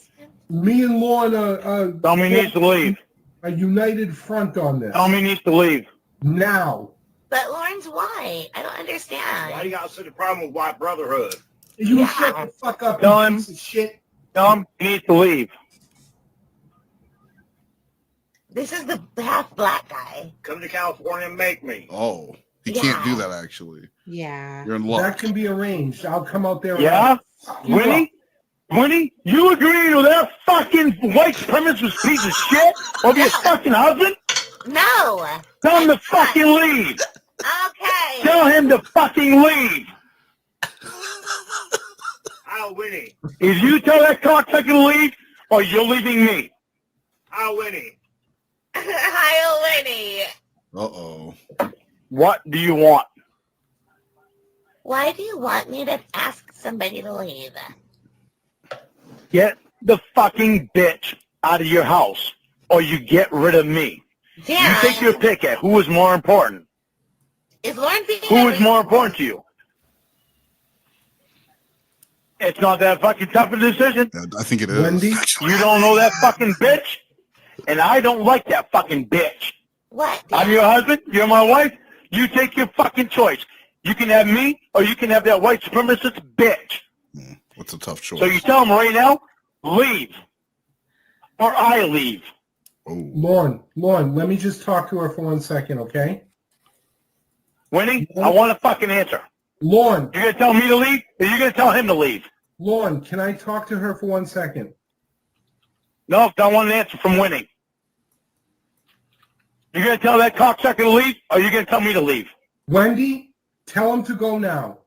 Me and Lorne are Tell me he needs to leave. A united front on this. Tell me he needs to leave. Now. But Lorne's white. I don't understand. Why you got such a problem with white brotherhood? You shut the fuck up, Tell you him. piece of shit. Tell him he needs to leave. This is the half black guy. Come to California and make me. Oh, he can't do that, actually. Yeah. You're in luck. That can be arranged. I'll come out there. Yeah? You Winnie? Winnie, you agreeing with that fucking white supremacist piece of shit of your fucking husband? No. Tell him to fucking leave. Okay. Tell him to fucking leave. I'll Winnie. If you tell that cocksucker to leave, or you're leaving me. I'll Winnie. Hi, Winnie. Uh-oh. What do you want? Why do you want me to ask somebody to leave? Get the fucking bitch out of your house, or you get rid of me. Dan, you take your pick at who is more important. Is Lorne being Who is more important to you? It's not that fucking tough a decision. I think it is. Wendy? You don't know that fucking bitch, and I don't like that fucking bitch. What? I'm your husband. You're my wife. You take your fucking choice. You can have me, or you can have that white supremacist bitch. What's a tough choice? So you tell him right now, leave, or I leave. Oh. Lorne, let me just talk to her for 1 second, okay? Winnie, I want a fucking answer. Lorne. You're going to tell me to leave, or you're going to tell him to leave? Lorne, can I talk to her for 1 second? No, I want an answer from Winnie. You're going to tell that cocksucker to leave, or you're going to tell me to leave? Wendy, tell him to go now.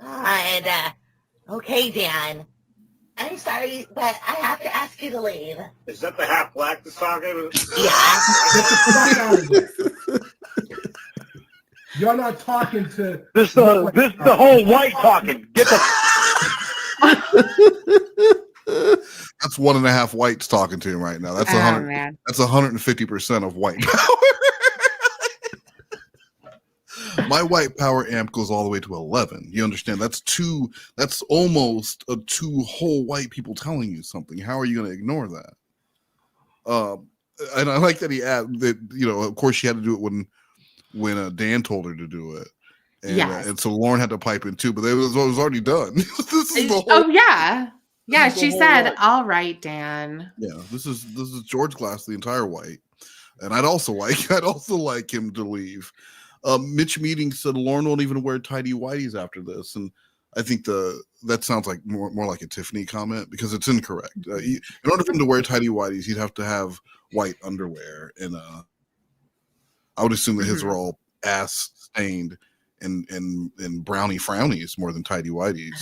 God. Okay, Dan. I'm sorry, but I have to ask you to leave. Is that the half black that's talking? Yeah. Get the fuck out of here. You're not talking to... This the whole white talking. Get the... That's 1.5 whites talking to him right now. That's 100. Man. That's 150% of white power. My white power amp goes all the way to 11. You understand? That's almost 2 whole white people telling you something. How are you going to ignore that? And I like that he added that. Of course, she had to do it when Dan told her to do it. And, and so Lorne had to pipe in too, but it was already done. This is the whole, yeah. She said, white. "All right, Dan." Yeah, this is George Glass, the entire white, and I'd also like him to leave. Mitch Meeting said Lorne won't even wear tidy whities after this, and I think that sounds like more like a Tiffany comment because it's incorrect. In order for him to wear tidy whities, he'd have to have white underwear, and I would assume that his are all ass stained and brownie frownies more than tidy whities.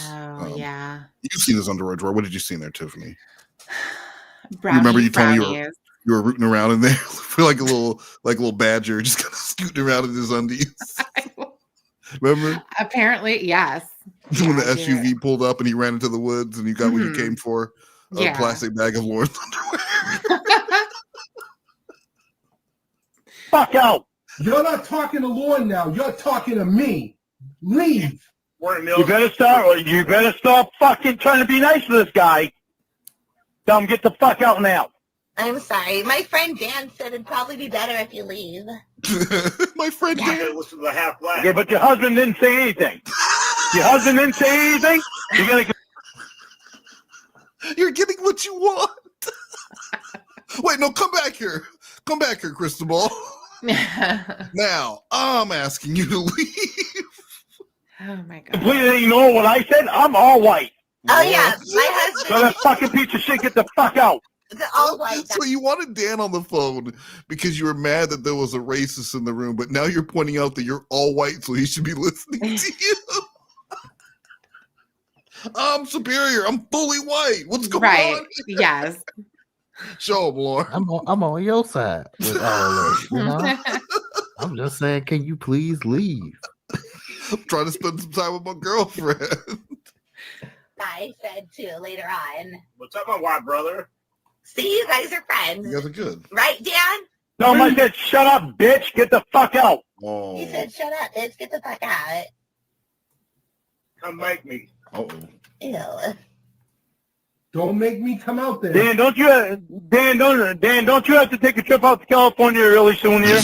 Oh yeah. You've seen his underwear drawer. What did you see in there, Tiffany? Brownie Remember you told me frownies. you were rooting around in there for like a little badger, just kind of scooting around in his undies. Remember? Apparently, yes. When the Yeah, SUV pulled up and he ran into the woods and you got what you Mhm. came for, a Yeah. plastic bag of Lorne's underwear. Fuck out. You're not talking to Lorne now. You're talking to me. Leave. You better stop fucking trying to be nice to this guy. Tell him get the fuck out now. I'm sorry. My friend Dan said it'd probably be better if you leave. My friend Dan. Listen to the half laugh. Okay, but your husband didn't say anything. Your husband didn't say anything? You're getting what you want. Wait, no, come back here. Come back here, Cristobal. Now, I'm asking you to leave. Oh my god. Completely ignore what I said. I'm all white. Oh yeah, my husband. So that fucking piece of shit get the fuck out. All white. So you wanted Dan on the phone because you were mad that there was a racist in the room, but now you're pointing out that you're all white, so he should be listening to you. I'm superior. I'm fully white. What's going on? Yes. Show him, Lord. I'm on your side with all this. You know, I'm just saying, can you please leave? I'm trying to spend some time with my girlfriend. I said too later on. What's up, my white brother? See, you guys are friends. You guys are good. Right, Dan? No, I said, shut up, bitch. Get the fuck out. Oh. He said, shut up, bitch. Get the fuck out. Come make me. Uh-oh. Ew. Don't make me come out there. Dan, don't you have to take a trip out to California really soon here?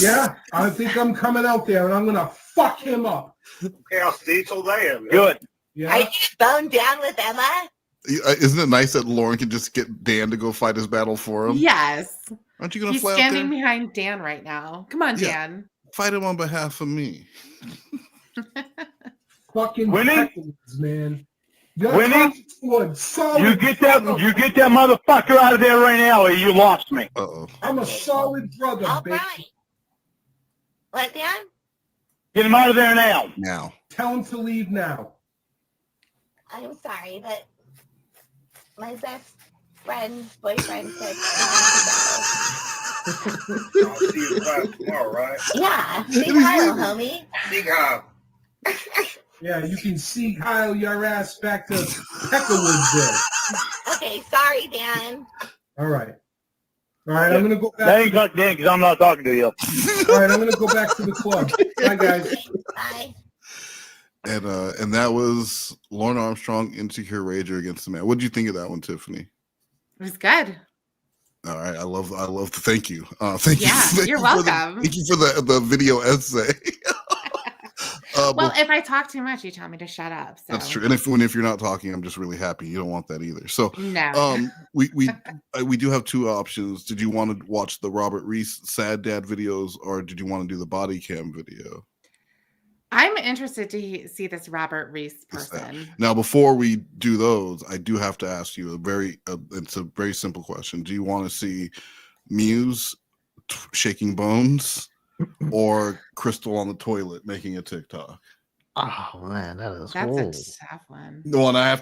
Yeah, I think I'm coming out there and I'm gonna fuck him up. Okay, I'll see you till then. Good. Yeah. Are you boned down with Emma? Isn't it nice that Lorne can just get Dan to go fight his battle for him? Yes. Aren't you going to He's fly out standing there? behind Dan right now. Come on, Yeah. Dan. Fight him on behalf of me. Fucking Winning? heckles, man. You're Winning? solid. You get that motherfucker out of there right now, or you lost me. Uh-oh. I'm a solid brother, All bitch. right. What, Dan? Get him out of there now. Now. Tell him to leave now. I'm sorry, but my best friend's boyfriend said I'll see you in class tomorrow, right? yeah, say hi, homie. Big hug. Yeah, you can see Kyle your ass back to Peckerwoodville. Okay, sorry, Dan. All right. All right, I'm gonna go That back. ain't got Dan, because I'm not talking to you. All right, I'm gonna go back to the club. Bye, guys. Bye. And that was Lorne Armstrong, Insecure Rager against the Man. What did you think of that one, Tiffany? It was good. All right, I love to thank you. Thank Yeah, you. you're For welcome. thank you for the video essay. Well, if I talk too much, you tell me to shut up. So. That's true. And if you're not talking, I'm just really happy. You don't want that either. So No. we do have two options. Did you want to watch the Robert Reese Sad Dad videos, or did you want to do the body cam video? I'm interested to see this Robert Reese person. Now, before we do those, I do have to ask you it's a very simple question. Do you want to see Muse shaking bones or Crystal on the toilet making a TikTok? Oh man, that's a horrible. tough one. No, and I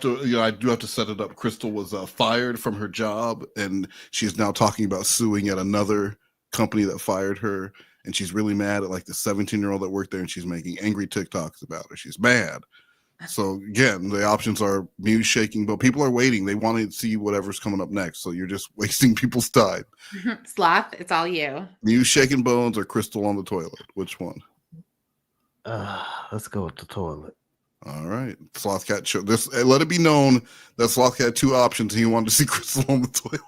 do have to set it up. Crystal was fired from her job, and she's now talking about suing at another company that fired her. And she's really mad at like the 17-year-old that worked there, and she's making angry TikToks about her. She's mad. So again, the options are Muse shaking, but people are waiting. They want to see whatever's coming up next. So you're just wasting people's time. Sloth, it's all you. Muse shaking bones or Crystal on the toilet? Which one? Let's go with the toilet. All right. Slothcat show this. Let it be known that Slothcat had two options and he wanted to see Crystal on the toilet.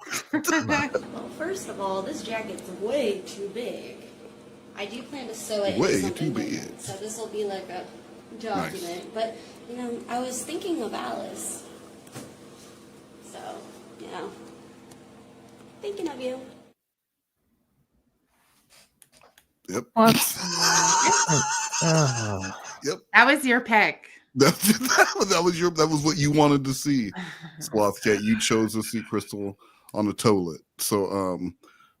Well, first of all, this jacket's way too big. I do plan to sew it Way into something too big. different, so this will be like a document. Nice. But, I was thinking of Alice. So, thinking of you. Yep. What? Yep. That was your pick. That was what you wanted to see. Slothcat, you chose to see Crystal on the toilet. So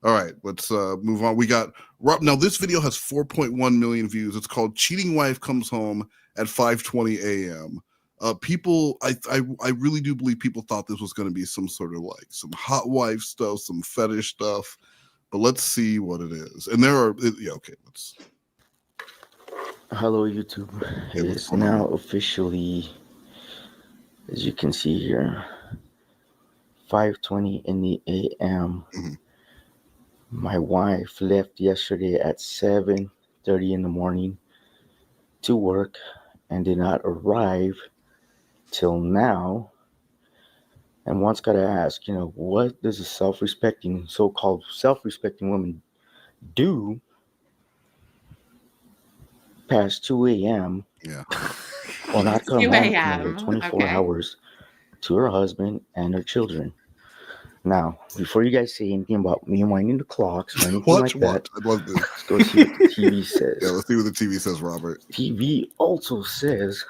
All right, let's move on. We got now. This video has 4.1 million views. It's called "Cheating Wife Comes Home at 5:20 a.m." People, I really do believe people thought this was going to be some sort of like some hot wife stuff, some fetish stuff. But let's see what it is. And there are, yeah, okay, let's. Hello, YouTube. It is now officially, as you can see here, 5:20 in the a.m. My wife left yesterday at 7:30 in the morning to work and did not arrive till now. And one's got to ask, what does a self-respecting, so-called self-respecting woman do past 2 a.m. Yeah. Or not come 2 home in a.m., another 24 okay. hours to her husband and her children? Now, before you guys say anything about me winding the clocks or anything like that, I'd love this. Let's go see what the TV says. Yeah, let's see what the TV says, Robert. TV also says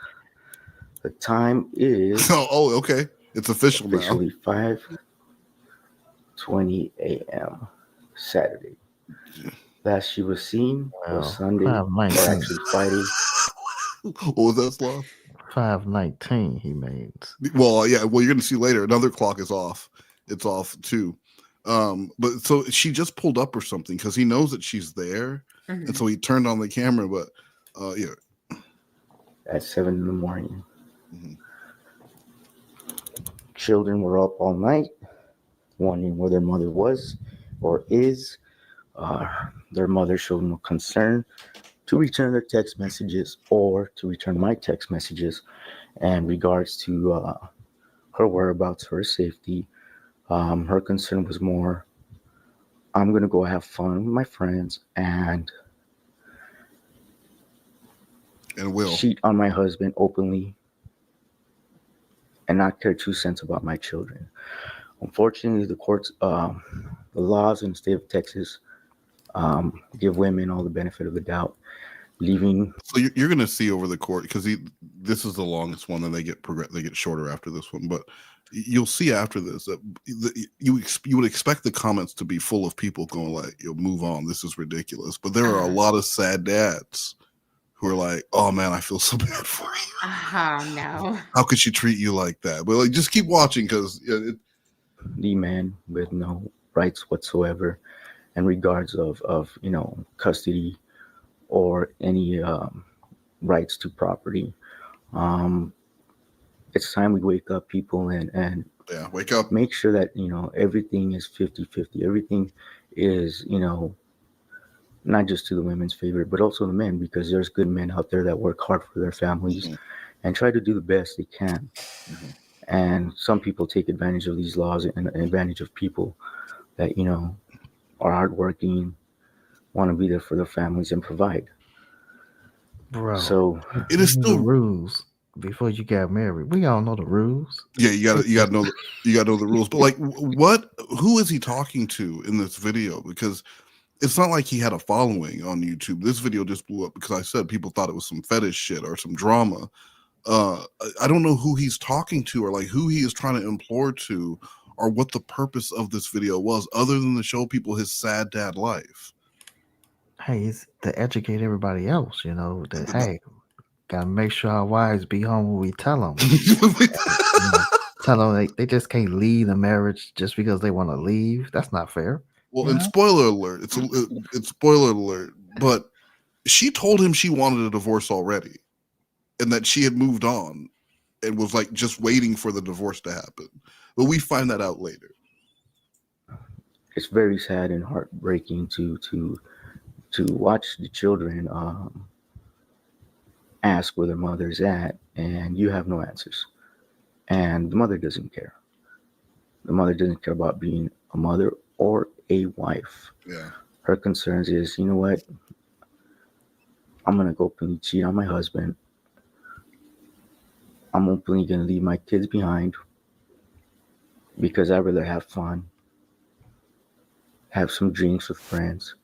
the time is oh, okay. It's officially 5:20 a.m. Saturday. Last she was seen was Sunday, or actually Friday. What was that, Sloth? 5:19 he means. Well, yeah. Well, you're going to see later. Another clock is off. It's off too. But so she just pulled up or something because he knows that she's there, and so he turned on the camera. But yeah, at 7 in the morning. Children were up all night, wondering where their mother was or is. Their mother showed no concern to return their text messages or to return my text messages in regards to her whereabouts, her safety. Her concern was more, I'm going to go have fun with my friends and will cheat on my husband openly and not care 2 cents about my children. Unfortunately, the courts, the laws in the state of Texas give women all the benefit of the doubt, leaving. So you're going to see over the court because this is the longest one, and they get shorter after this one. But you'll see after this that you would expect the comments to be full of people going like, "You'll move on. This is ridiculous." But there are a lot of sad dads who are like, "Oh man, I feel so bad for you. Oh no! How could she treat you like that?" But like, just keep watching because the man with no rights whatsoever in regards of custody or any rights to property. It's time we wake up, people, and wake up. Make sure that everything is 50-50. Everything is not just to the women's favor, but also the men, because there's good men out there that work hard for their families and try to do the best they can. And some people take advantage of these laws and advantage of people that are hardworking, want to be there for their families and provide. Bro, so it is still the rules before you got married. We all know the rules. Yeah, you gotta know the rules. But like, who is he talking to in this video? Because it's not like he had a following on YouTube. This video just blew up because I said people thought it was some fetish shit or some drama. I don't know who he's talking to or like who he is trying to implore to or what the purpose of this video was, other than to show people his sad dad life. Hey, it's to educate everybody else, that hey, gotta make sure our wives be home when we tell them. Tell them they just can't leave the marriage just because they want to leave. That's not fair. Well, and spoiler alert, it's spoiler alert, but she told him she wanted a divorce already and that she had moved on and was like just waiting for the divorce to happen. But we find that out later. It's very sad and heartbreaking to watch the children ask where their mother's at, and you have no answers. And the mother doesn't care. The mother doesn't care about being a mother or a wife. Yeah. Her concerns is, you know what? I'm going to go openly cheat on my husband. I'm openly going to leave my kids behind because I'd rather have fun, have some drinks with friends,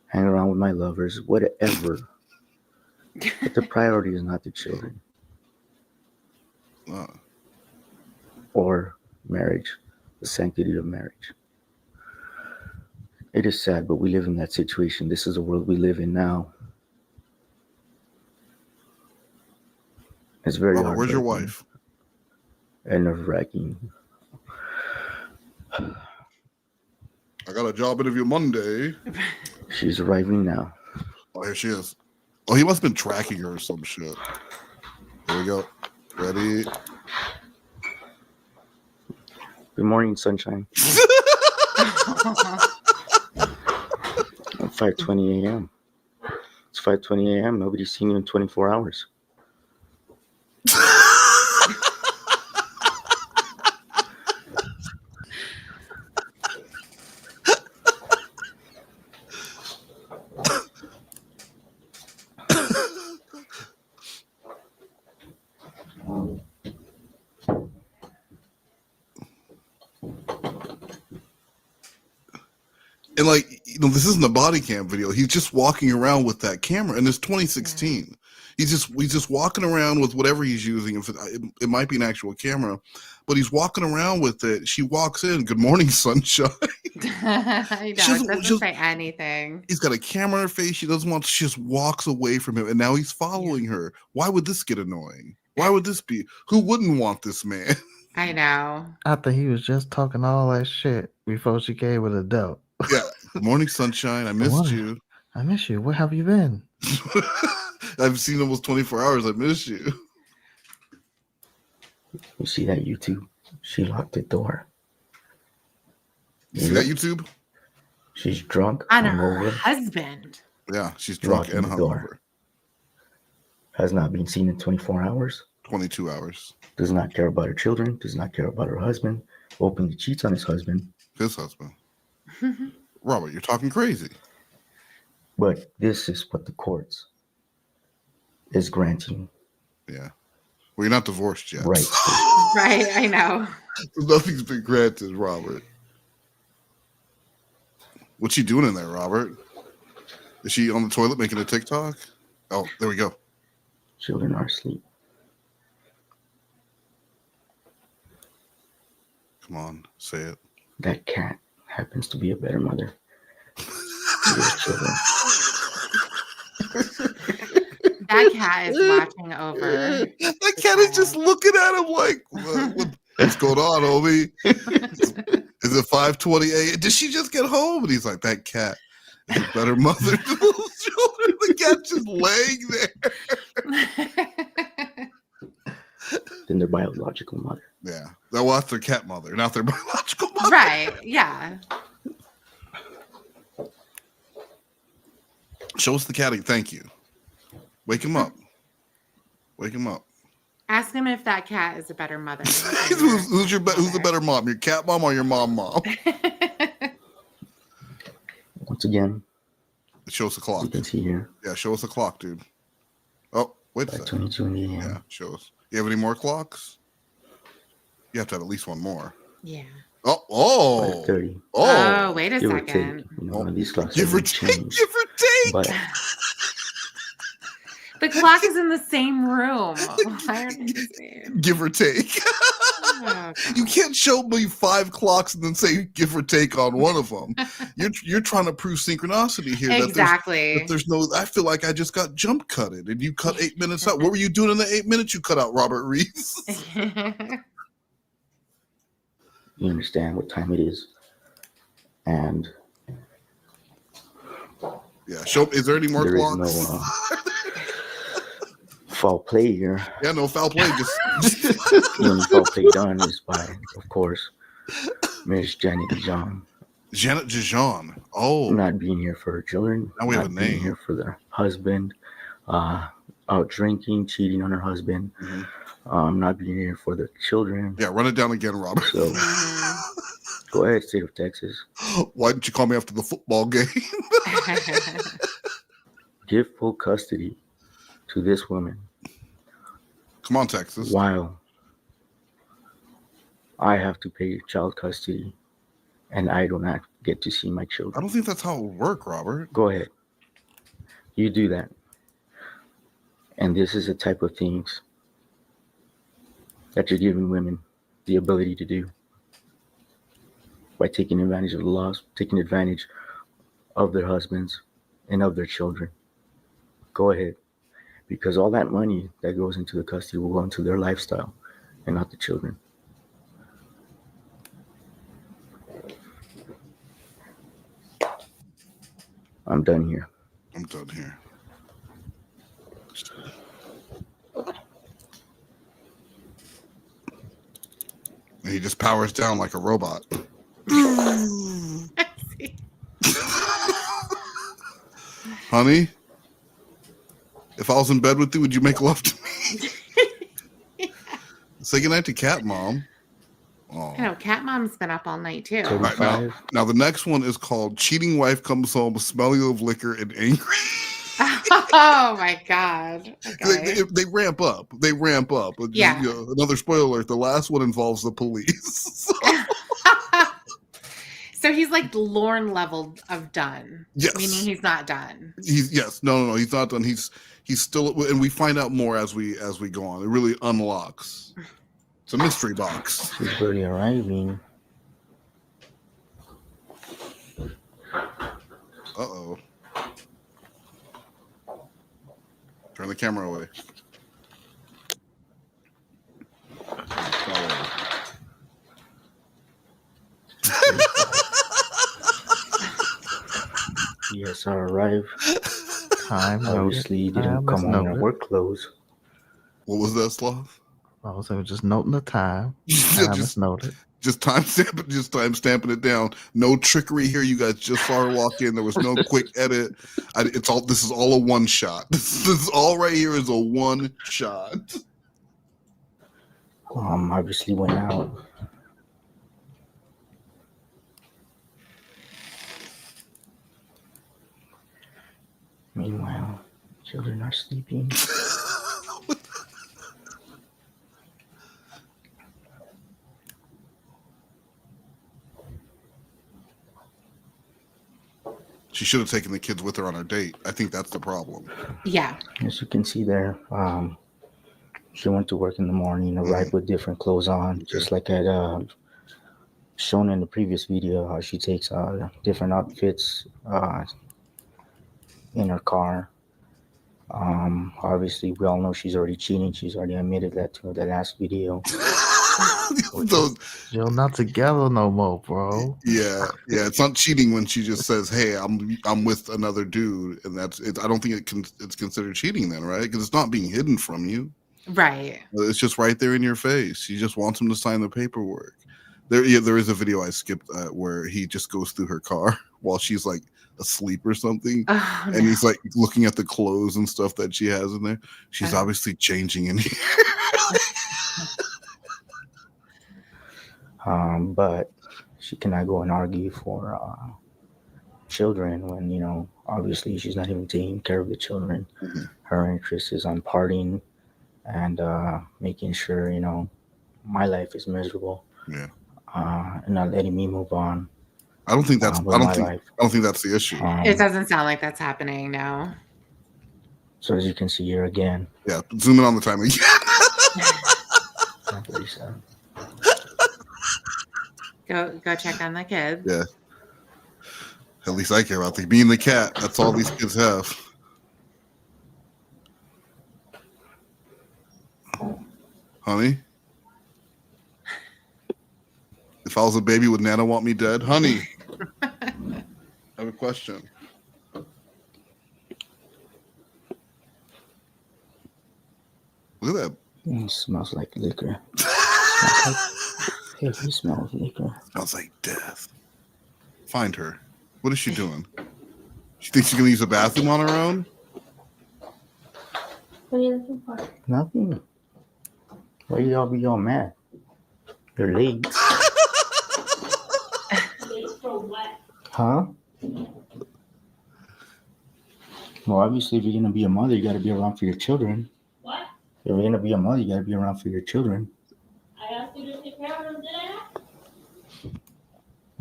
hang around with my lovers, whatever. But the priority is not the children or marriage, the sanctity of marriage. It is sad, but we live in that situation. This is the world we live in now. It's very hard. Where's your wife? And nerve-wracking. I got a job interview Monday. She's arriving now. Oh, here she is. Oh, he must have been tracking her or some shit. Here we go. Ready? Good morning, sunshine. 5:20 a.m. It's 5:20 a.m. Nobody's seen you in 24 hours. And like, you know, this isn't a body cam video. He's just walking around with that camera, and it's 2016. He's just walking around with whatever he's using. It might be an actual camera, but he's walking around with it. She walks in. Good morning, sunshine. I know, it doesn't say anything. He's got a camera in her face. She doesn't want. She just walks away from him, and now he's following her. Why would this get annoying? Why would this be? Who wouldn't want this man? I know. After he was just talking all that shit before she came with a dope. Yeah. Good morning, sunshine. I missed you. I miss you. Where have you been? I've seen almost 24 hours. I miss you. You see that YouTube? She locked the door. You see that YouTube? She's drunk. On her hungover, husband. Yeah, she's drunk and hungover. Has not been seen in 24 hours. 22 hours. Does not care about her children. Does not care about her husband. Openly cheats on his husband. His husband. Robert, you're talking crazy. But this is what the courts is granting. Yeah. Well, you're not divorced yet. Right. Right, I know. Nothing's been granted, Robert. What's she doing in there, Robert? Is she on the toilet making a TikTok? Oh, there we go. Children are asleep. Come on, say it. That cat happens to be a better mother to those children. That cat is watching over. That cat is just looking at him like, what's going on, homie? Is it 5:28? Did she just get home? And he's like, that cat is a better mother to those children. The cat's just laying there. Than their biological mother. Yeah. Well, that's their cat mother, not their biological mother. Right, yeah. Show us the cat. Thank you. Wake him up. Wake him up. Ask him if that cat is a better mother. who's the better mom? Your cat mom or your mom? Once again, show us the clock. You can see here. Yeah, show us the clock, dude. Oh, wait a second. 22 in the AM. Yeah, show us. You have any more clocks? You have to have at least one more. Yeah. Oh. 30. Oh, wait a Give or second. take, you know, these clocks Give or haven't take. changed. Give or take. But The clock is in the same room. Why aren't they the same? Give or take. Oh, You can't show me 5 clocks and then say give or take on one of them. You're trying to prove synchronicity here. Exactly. That there's no. I feel like I just got jump cutted, and you cut 8 minutes out. What were you doing in the 8 minutes you cut out, Robert Reese? you understand what time it is. And yeah, show. Is there any more there clocks? is no foul play here. Yeah, no foul play. Just The only foul play done is by, of course, Miss Janet Dijon. Janet Dijon. Oh, not being here for her children. Now we have a not being name. here for their husband. Out drinking, cheating on her husband. Not being here for the children. Yeah, run it down again, Robert. So, go ahead, state of Texas. Why didn't you call me after the football game? Give full custody to this woman. Come on, Texas. While I have to pay child custody and I do not get to see my children. I don't think that's how it would work, Robert. Go ahead. You do that. And this is the type of things that you're giving women the ability to do by taking advantage of the laws, taking advantage of their husbands and of their children. Go ahead. Because all that money that goes into the custody will go into their lifestyle and not the children. I'm done here. I'm done here. And he just powers down like a robot. Honey, if I was in bed with you, would you make love to me? Say goodnight to Cat Mom. Oh. I know, Cat Mom's been up all night too. Right, now the next one is called Cheating Wife Comes Home Smelling of Liquor and Angry. Oh my God. Okay. They ramp up. They ramp up. Yeah. You know, another spoiler alert. The last one involves the police. So he's like Lorne level of done. Yes. Meaning he's not done. No, he's not done. He's still, and we find out more as we go on. It really unlocks. It's a mystery box. She's really arriving. Uh-oh. Turn the camera away. Yes, I arrived. Time Obviously, you didn't come on in work clothes. What was that, Sloth? I was just noting the time. Time is noted. Just time stamping it down. No trickery here. You guys just saw her walk in. There was no quick edit. This is all a one shot. This is all right here is a one shot. Obviously went out. Meanwhile, children are sleeping. She should have taken the kids with her on her date. I think that's the problem. Yeah. As you can see there, she went to work in the morning, arrived with different clothes on, just like I had shown in the previous video, how she takes different outfits in her car. Obviously, we all know she's already cheating. She's already admitted that to the last video. You're not together no more, bro. Yeah. It's not cheating when she just says, "Hey, I'm with another dude," and that's it. I don't think it's considered cheating then, right? Because it's not being hidden from you. Right. It's just right there in your face. She just wants him to sign the paperwork. There is a video I skipped where he just goes through her car while she's like asleep or something, and he's like looking at the clothes and stuff that she has in there. She's obviously changing in here. But she cannot go and argue for children when, obviously she's not even taking care of the children. Mm-hmm. Her interest is on partying and making sure, my life is miserable. Yeah. And not letting me move on. I don't think that's the issue. It doesn't sound like that's happening, no. So as you can see here again. Yeah, zoom in on the time again. 37. Go check on the kids. Yeah. At least I care about being the cat. That's all these kids have. Honey? If I was a baby, would Nana want me dead? Honey, I have a question. Look at that. It smells like liquor. Hey, he smells liquor. Smells like death. Find her. What is she doing? She thinks she's going to use a bathroom on her own? What are you looking for? Nothing. Why y'all be all mad? You're late. For what? Huh? Well, obviously, if you're going to be a mother, you got to be around for your children. What? If you're going to be a mother, you got to be around for your children. I asked you to take care of them, did I?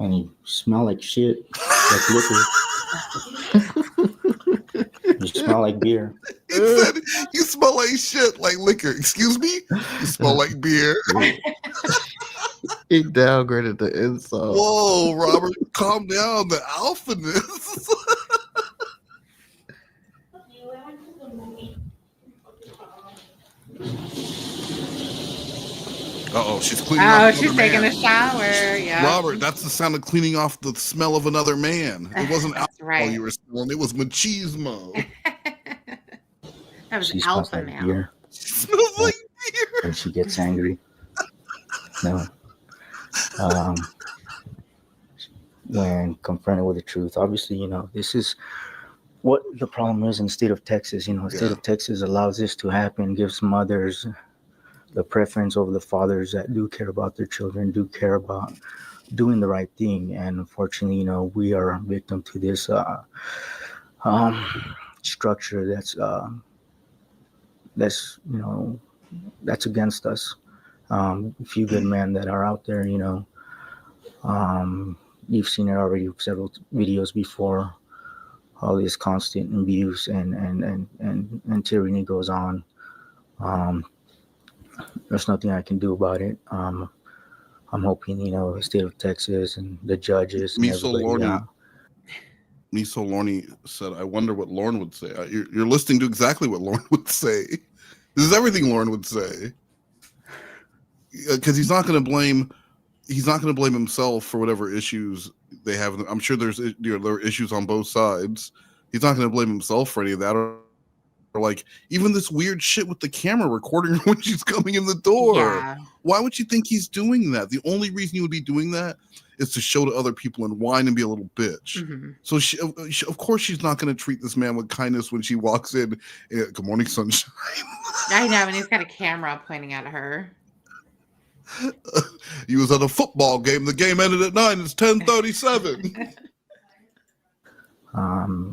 And you smell like shit, like liquor. You smell like beer. He said, you smell like shit, like liquor. Excuse me? You smell like beer. He downgraded the insult. Whoa, Robert, calm down. The alphaness. Uh-oh, she's cleaning Oh, off she's another taking man. a shower. Yeah. Robert, that's the sound of cleaning off the smell of another man. It wasn't That's alcohol right. you were smelling, it was machismo. That was She smells alpha like now. beer. Smells like beer. When she gets angry. No. When confronted with the truth, obviously, you know, this is what the problem is in the state of Texas. You know, the state of Texas allows this to happen, gives mothers the preference over the fathers that do care about their children, do care about doing the right thing. And unfortunately, you know, we are a victim to this structure that's you know, that's against us. A few good men that are out there, you know, you've seen it already, several videos before. All this constant abuse and tyranny goes on. There's nothing I can do about it. I'm hoping, you know, the state of Texas and the judges and everybody. Miso Lorne said, I wonder what Lorne would say. You're listening to exactly what Lorne would say. This is everything Lorne would say. Because he's not going to blame himself for whatever issues they have. I'm sure there are issues on both sides. He's not going to blame himself for any of that, or like even this weird shit with the camera recording her when she's coming in the door. Yeah. Why would you think he's doing that? The only reason he would be doing that is to show to other people and whine and be a little bitch. Mm-hmm. So she, of course, she's not going to treat this man with kindness when she walks in. Good morning, sunshine. I know, and he's got a camera pointing at her. He was at a football game. The game ended at 9. It's 10:37.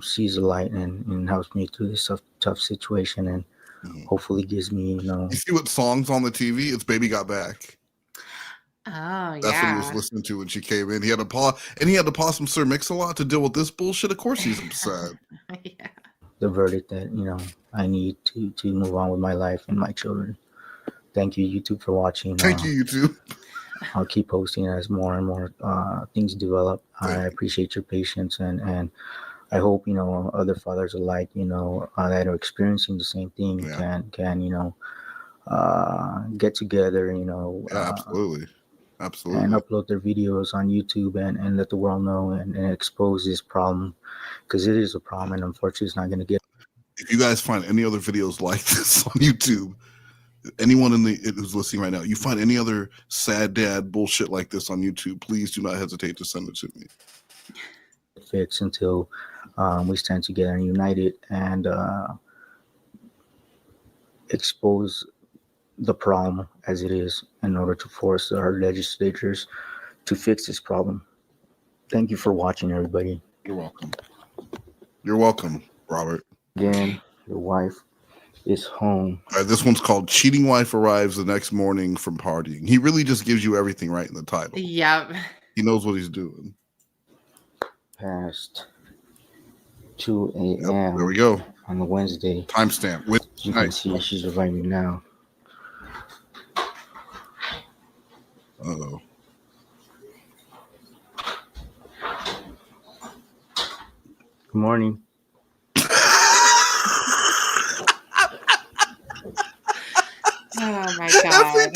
Sees the light and helps me through this tough situation, and hopefully gives me, you know. You see what song's on the TV? It's "Baby Got Back." Oh, yeah. That's what he was listening to when she came in. He had to pause some Sir Mix-a-Lot to deal with this bullshit. Of course, he's upset. Yeah. The verdict that, you know, I need to move on with my life and my children. Thank you, YouTube, for watching. Thank you, YouTube. I'll keep posting as more and more things develop. I appreciate your patience, and I hope, you know, other fathers alike, you know, that are experiencing the same thing can, you know, get together, you know, absolutely, and upload their videos on YouTube and let the world know and expose this problem, because it is a problem, and unfortunately, it's not going to get. If you guys find any other videos like this on YouTube, anyone who's listening right now, you find any other sad dad bullshit like this on YouTube, please do not hesitate to send it to me. Fix until we stand together and united and expose the problem as it is in order to force our legislatures to fix this problem. Thank you for watching, everybody. You're welcome. You're welcome, Robert. Again, your wife is home. All right, this one's called "Cheating Wife Arrives the Next Morning from Partying." He really just gives you everything right in the title. Yep. He knows what he's doing. Past 2 a.m. Yep, there we go. On the Wednesday. Timestamp. You can see she's arriving now. Uh-oh. Good morning. Oh my god.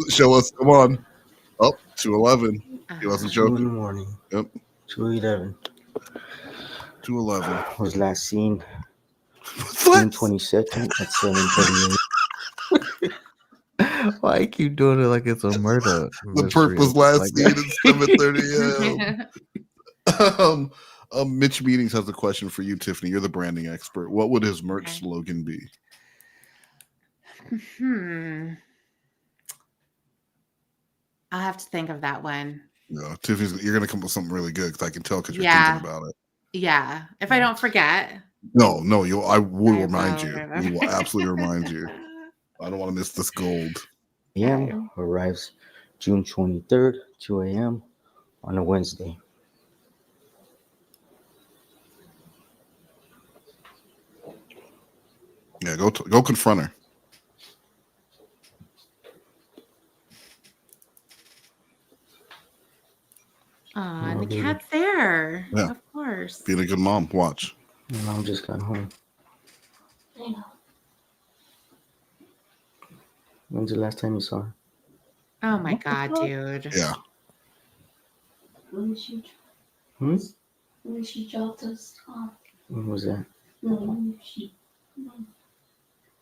Show us. Come on. Oh, 2:11. He wasn't joking. 2 in the morning. Yep. 2:11. 2:11. Was last seen June 22nd at 7:38. Why you keep doing it like it's a murder? The perp was last seen at 7:30 a.m. Mitch Meetings has a question for you, Tiffany. You're the branding expert. What would his merch slogan be? I'll have to think of that one. No, Tiffany's. You're gonna come up with something really good because I can tell because you're thinking about it. Yeah. If I don't forget. No, I will remind you. We will absolutely remind you. I don't want to miss this gold. A.M. arrives June 23rd, 2 a.m. on a Wednesday. Yeah, go confront her. Cat's there. Yeah. Of course. Being a good mom. Watch. My mom just got home. I know. When's the last time you saw her? Oh my God, dude. Yeah. When she dropped us off. When was that? No, when she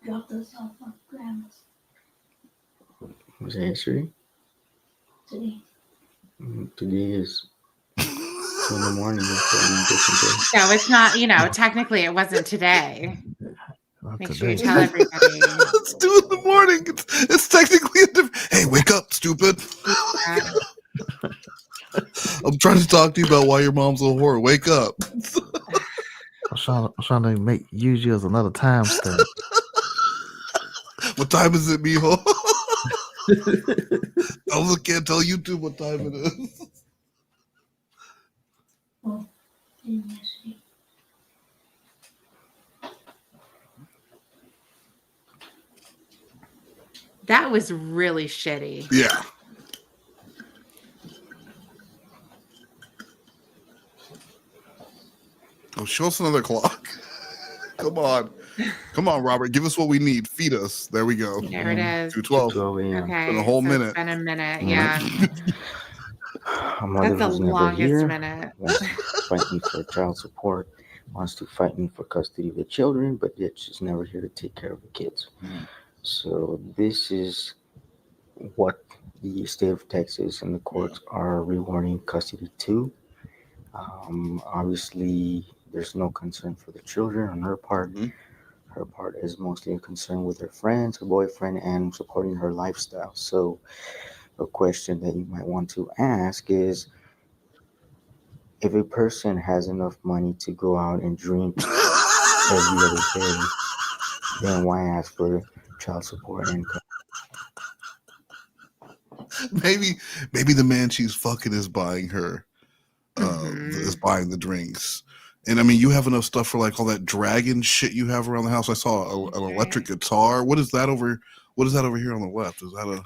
dropped us off at grandma's Was that yesterday? today. Today is 2 in the morning. It's No, it's not, technically it wasn't today. Make sure you today. tell everybody. It's 2 in the morning. It's technically a different. Hey, wake up, stupid. I'm trying to talk to you about why your mom's a whore. Wake up. I'm trying to use you as another time stamp. What time is it, mijo? I can't tell YouTube what time it is. Oh, yesterday. That was really shitty. Yeah. Oh, show us another clock. Come on. Come on, Robert. Give us what we need. Feed us. There we go. There it is. 2:12. Okay. For the whole so minute. It's been a minute. Yeah. Mother That's the was never longest here, minute. wants to fight me for child support, wants to fight me for custody of the children, but yet she's never here to take care of the kids. So this is what the state of Texas and the courts are rewarding custody to. Obviously, there's no concern for the children on her part. Her part is mostly a concern with her friends, her boyfriend, and supporting her lifestyle. So a question that you might want to ask is, if a person has enough money to go out and drink every other day, then why ask for child support and Maybe the man she's fucking is buying her, is buying the drinks. And I mean, you have enough stuff for like all that dragon shit you have around the house. I saw an electric guitar. What is that over? What is that over here on the left? Is that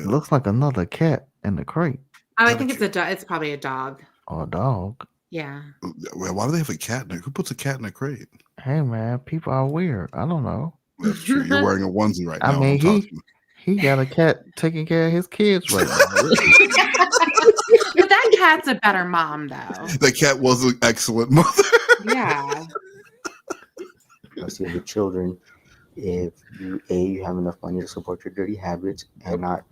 Looks like another cat in the crate. Oh, I think it's a dog. It's probably a dog. Or a dog. Yeah. Why do they have a cat in there? Who puts a cat in a crate? Hey man, people are weird. I don't know. That's true. You're wearing a onesie right now. I mean, he got a cat taking care of his kids right now. But that cat's a better mom, though. That cat was an excellent mother. Yeah. custody of the children if you have enough money to support your dirty habits and not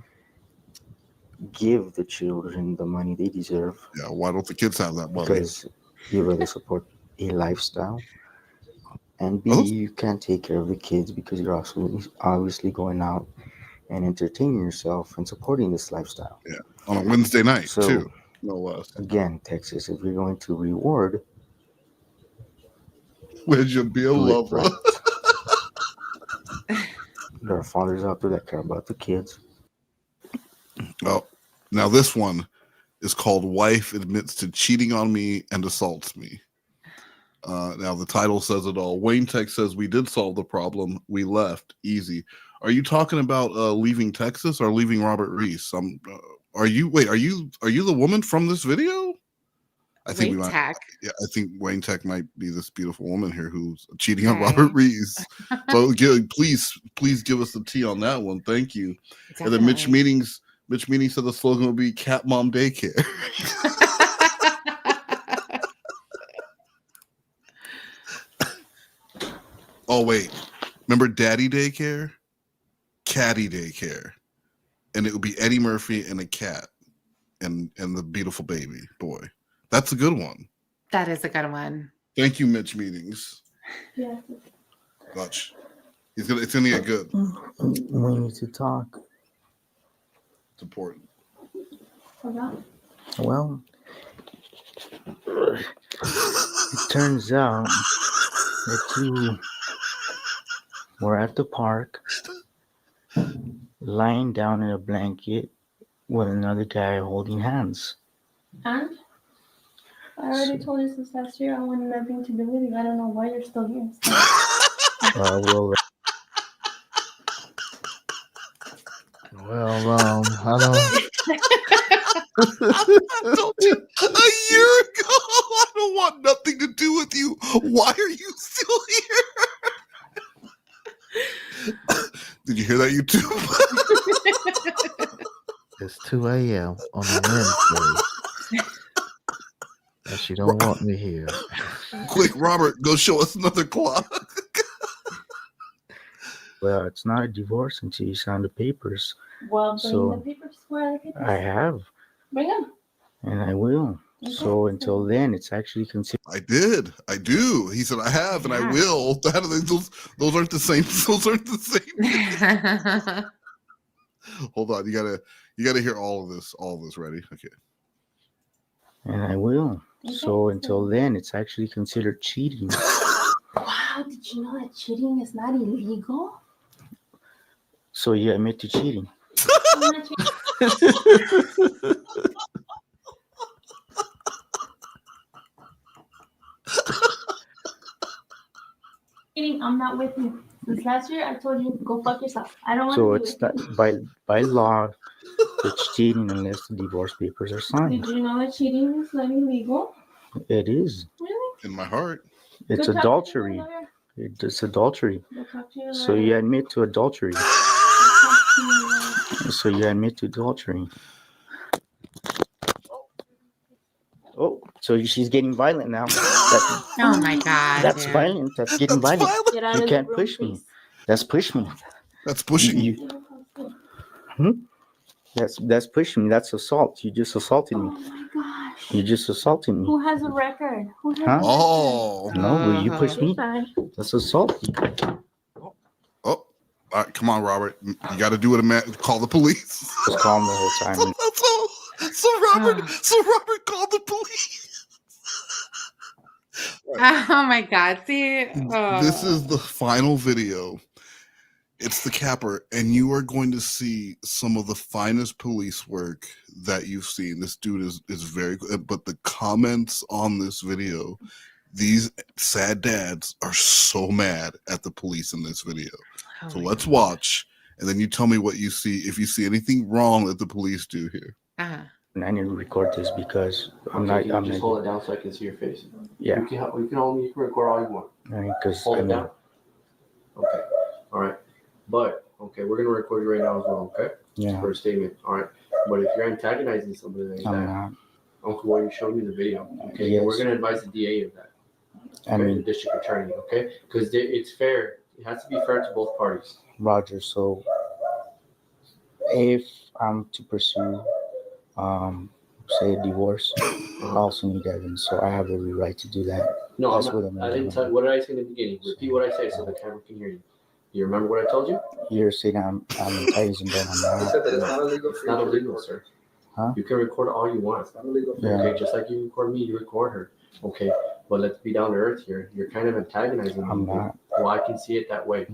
give the children the money they deserve. Yeah, why don't the kids have that money? Because you rather support a lifestyle. And B, you can't take care of the kids because you're also obviously going out and entertaining yourself and supporting this lifestyle. Yeah, on a Wednesday night, too. No less. Again, Texas, if you're going to reward, would you be a lover? Right. There are fathers out there that care about the kids. Oh, now this one is called "Wife Admits to Cheating on Me and Assaults Me." Now the title says it all. Wayne Tech says, "We did solve the problem. We left. Easy." Are you talking about leaving Texas or leaving Robert Reese? Are you the woman from this video? I think Wayne Tech. Yeah, I think Wayne Tech might be this beautiful woman here who's cheating on Robert Reese. So please give us the tea on that one. Thank you. Definitely. And then Mitch Meetings said the slogan would be "Cat Mom Daycare." Oh wait, remember Daddy Daycare? Catty Daycare, and it would be Eddie Murphy and a cat, and the beautiful baby boy. That's a good one. That is a good one. Thank you, Mitch Meetings. Yeah. Watch. It's gonna get good. We need to talk. It's important. Well, it turns out that you were at the park lying down in a blanket with another guy holding hands. And I already told you since last year I wanted nothing to do with you. I don't know why you're still here. Well, I don't. I told you a year ago. I don't want nothing to do with you. Why are you still here? Did you hear that, YouTube? It's 2 a.m. on a Wednesday. And she don't want me here. Quick, Robert, go show us another clock. Well, it's not a divorce until you sign the papers. Well, bring So, the papers. Where are the papers? I have, Bring them. and I will. Okay. So until then, it's actually considered. I did. I do. He said I have, and I will. Those aren't the same. Those aren't the same. Hold on. You gotta hear all of this. All of this. Ready? Okay. And I will. Okay. So until then, it's actually considered cheating. Wow, did you know that cheating is not illegal? So you admit to cheating. I'm not cheating. I'm not with you. Since last year, I told you go fuck yourself. I don't want So to be it's with not you. by law. It's cheating unless the divorce papers are signed. Did you know that cheating is not illegal? It is. Really? In my heart. It's Go talk to adultery. your lawyer. It's adultery. Go talk to your So lawyer. you admit to adultery. Go talk to your lawyer. So you admit to adultery. Oh, so she's getting violent now. Oh my God. That's dude. violent. That's getting violent. Get out You of can't the room, push me. please. That's push me. That's pushing you. That's pushing me. That's assault. You just assaulted me. Oh my gosh. You just assaulted me. Who has a record? Who has Huh? a Oh. No, but you pushed me. record? That's assault. Oh. All right, come on, Robert. You got to do what a man. Call the police. Just calm the whole time. So Robert called the police. Oh my God. See? This is the final video. It's the capper, and you are going to see some of the finest police work that you've seen. This dude is very good, but the comments on this video, these sad dads are so mad at the police in this video. So let's watch, and then you tell me what you see, if you see anything wrong that the police do here. And I need to record this because I'm Okay, not. I'm just not. hold it down so I can see your face. Yeah. You can record all you want. Because Hold it down. Okay. All right. But okay, we're gonna record you right now as well. Okay. Yeah. For a statement. All right. But if you're antagonizing somebody like I'm that, not. Uncle, why you showed me the video? Okay. Yes. We're gonna advise the DA of that. I Okay? mean- the district attorney. Okay. Because it's fair. It has to be fair to both parties. Roger. So if I'm to pursue, say a divorce, I also need evidence. So I have every right to do that. No, That's I'm what not, I'm I didn't doing. tell. What did I say in the beginning? Repeat what I say so the camera can hear you. You remember what I told you? You're saying I'm enticing, but I'm not. It's not illegal, sir. Huh? You can record all you want. It's not illegal. Yeah. Okay, just like you record me, you record her. Okay, but let's be down to earth here. You're kind of antagonizing I'm me. not. Well, I can see it that way.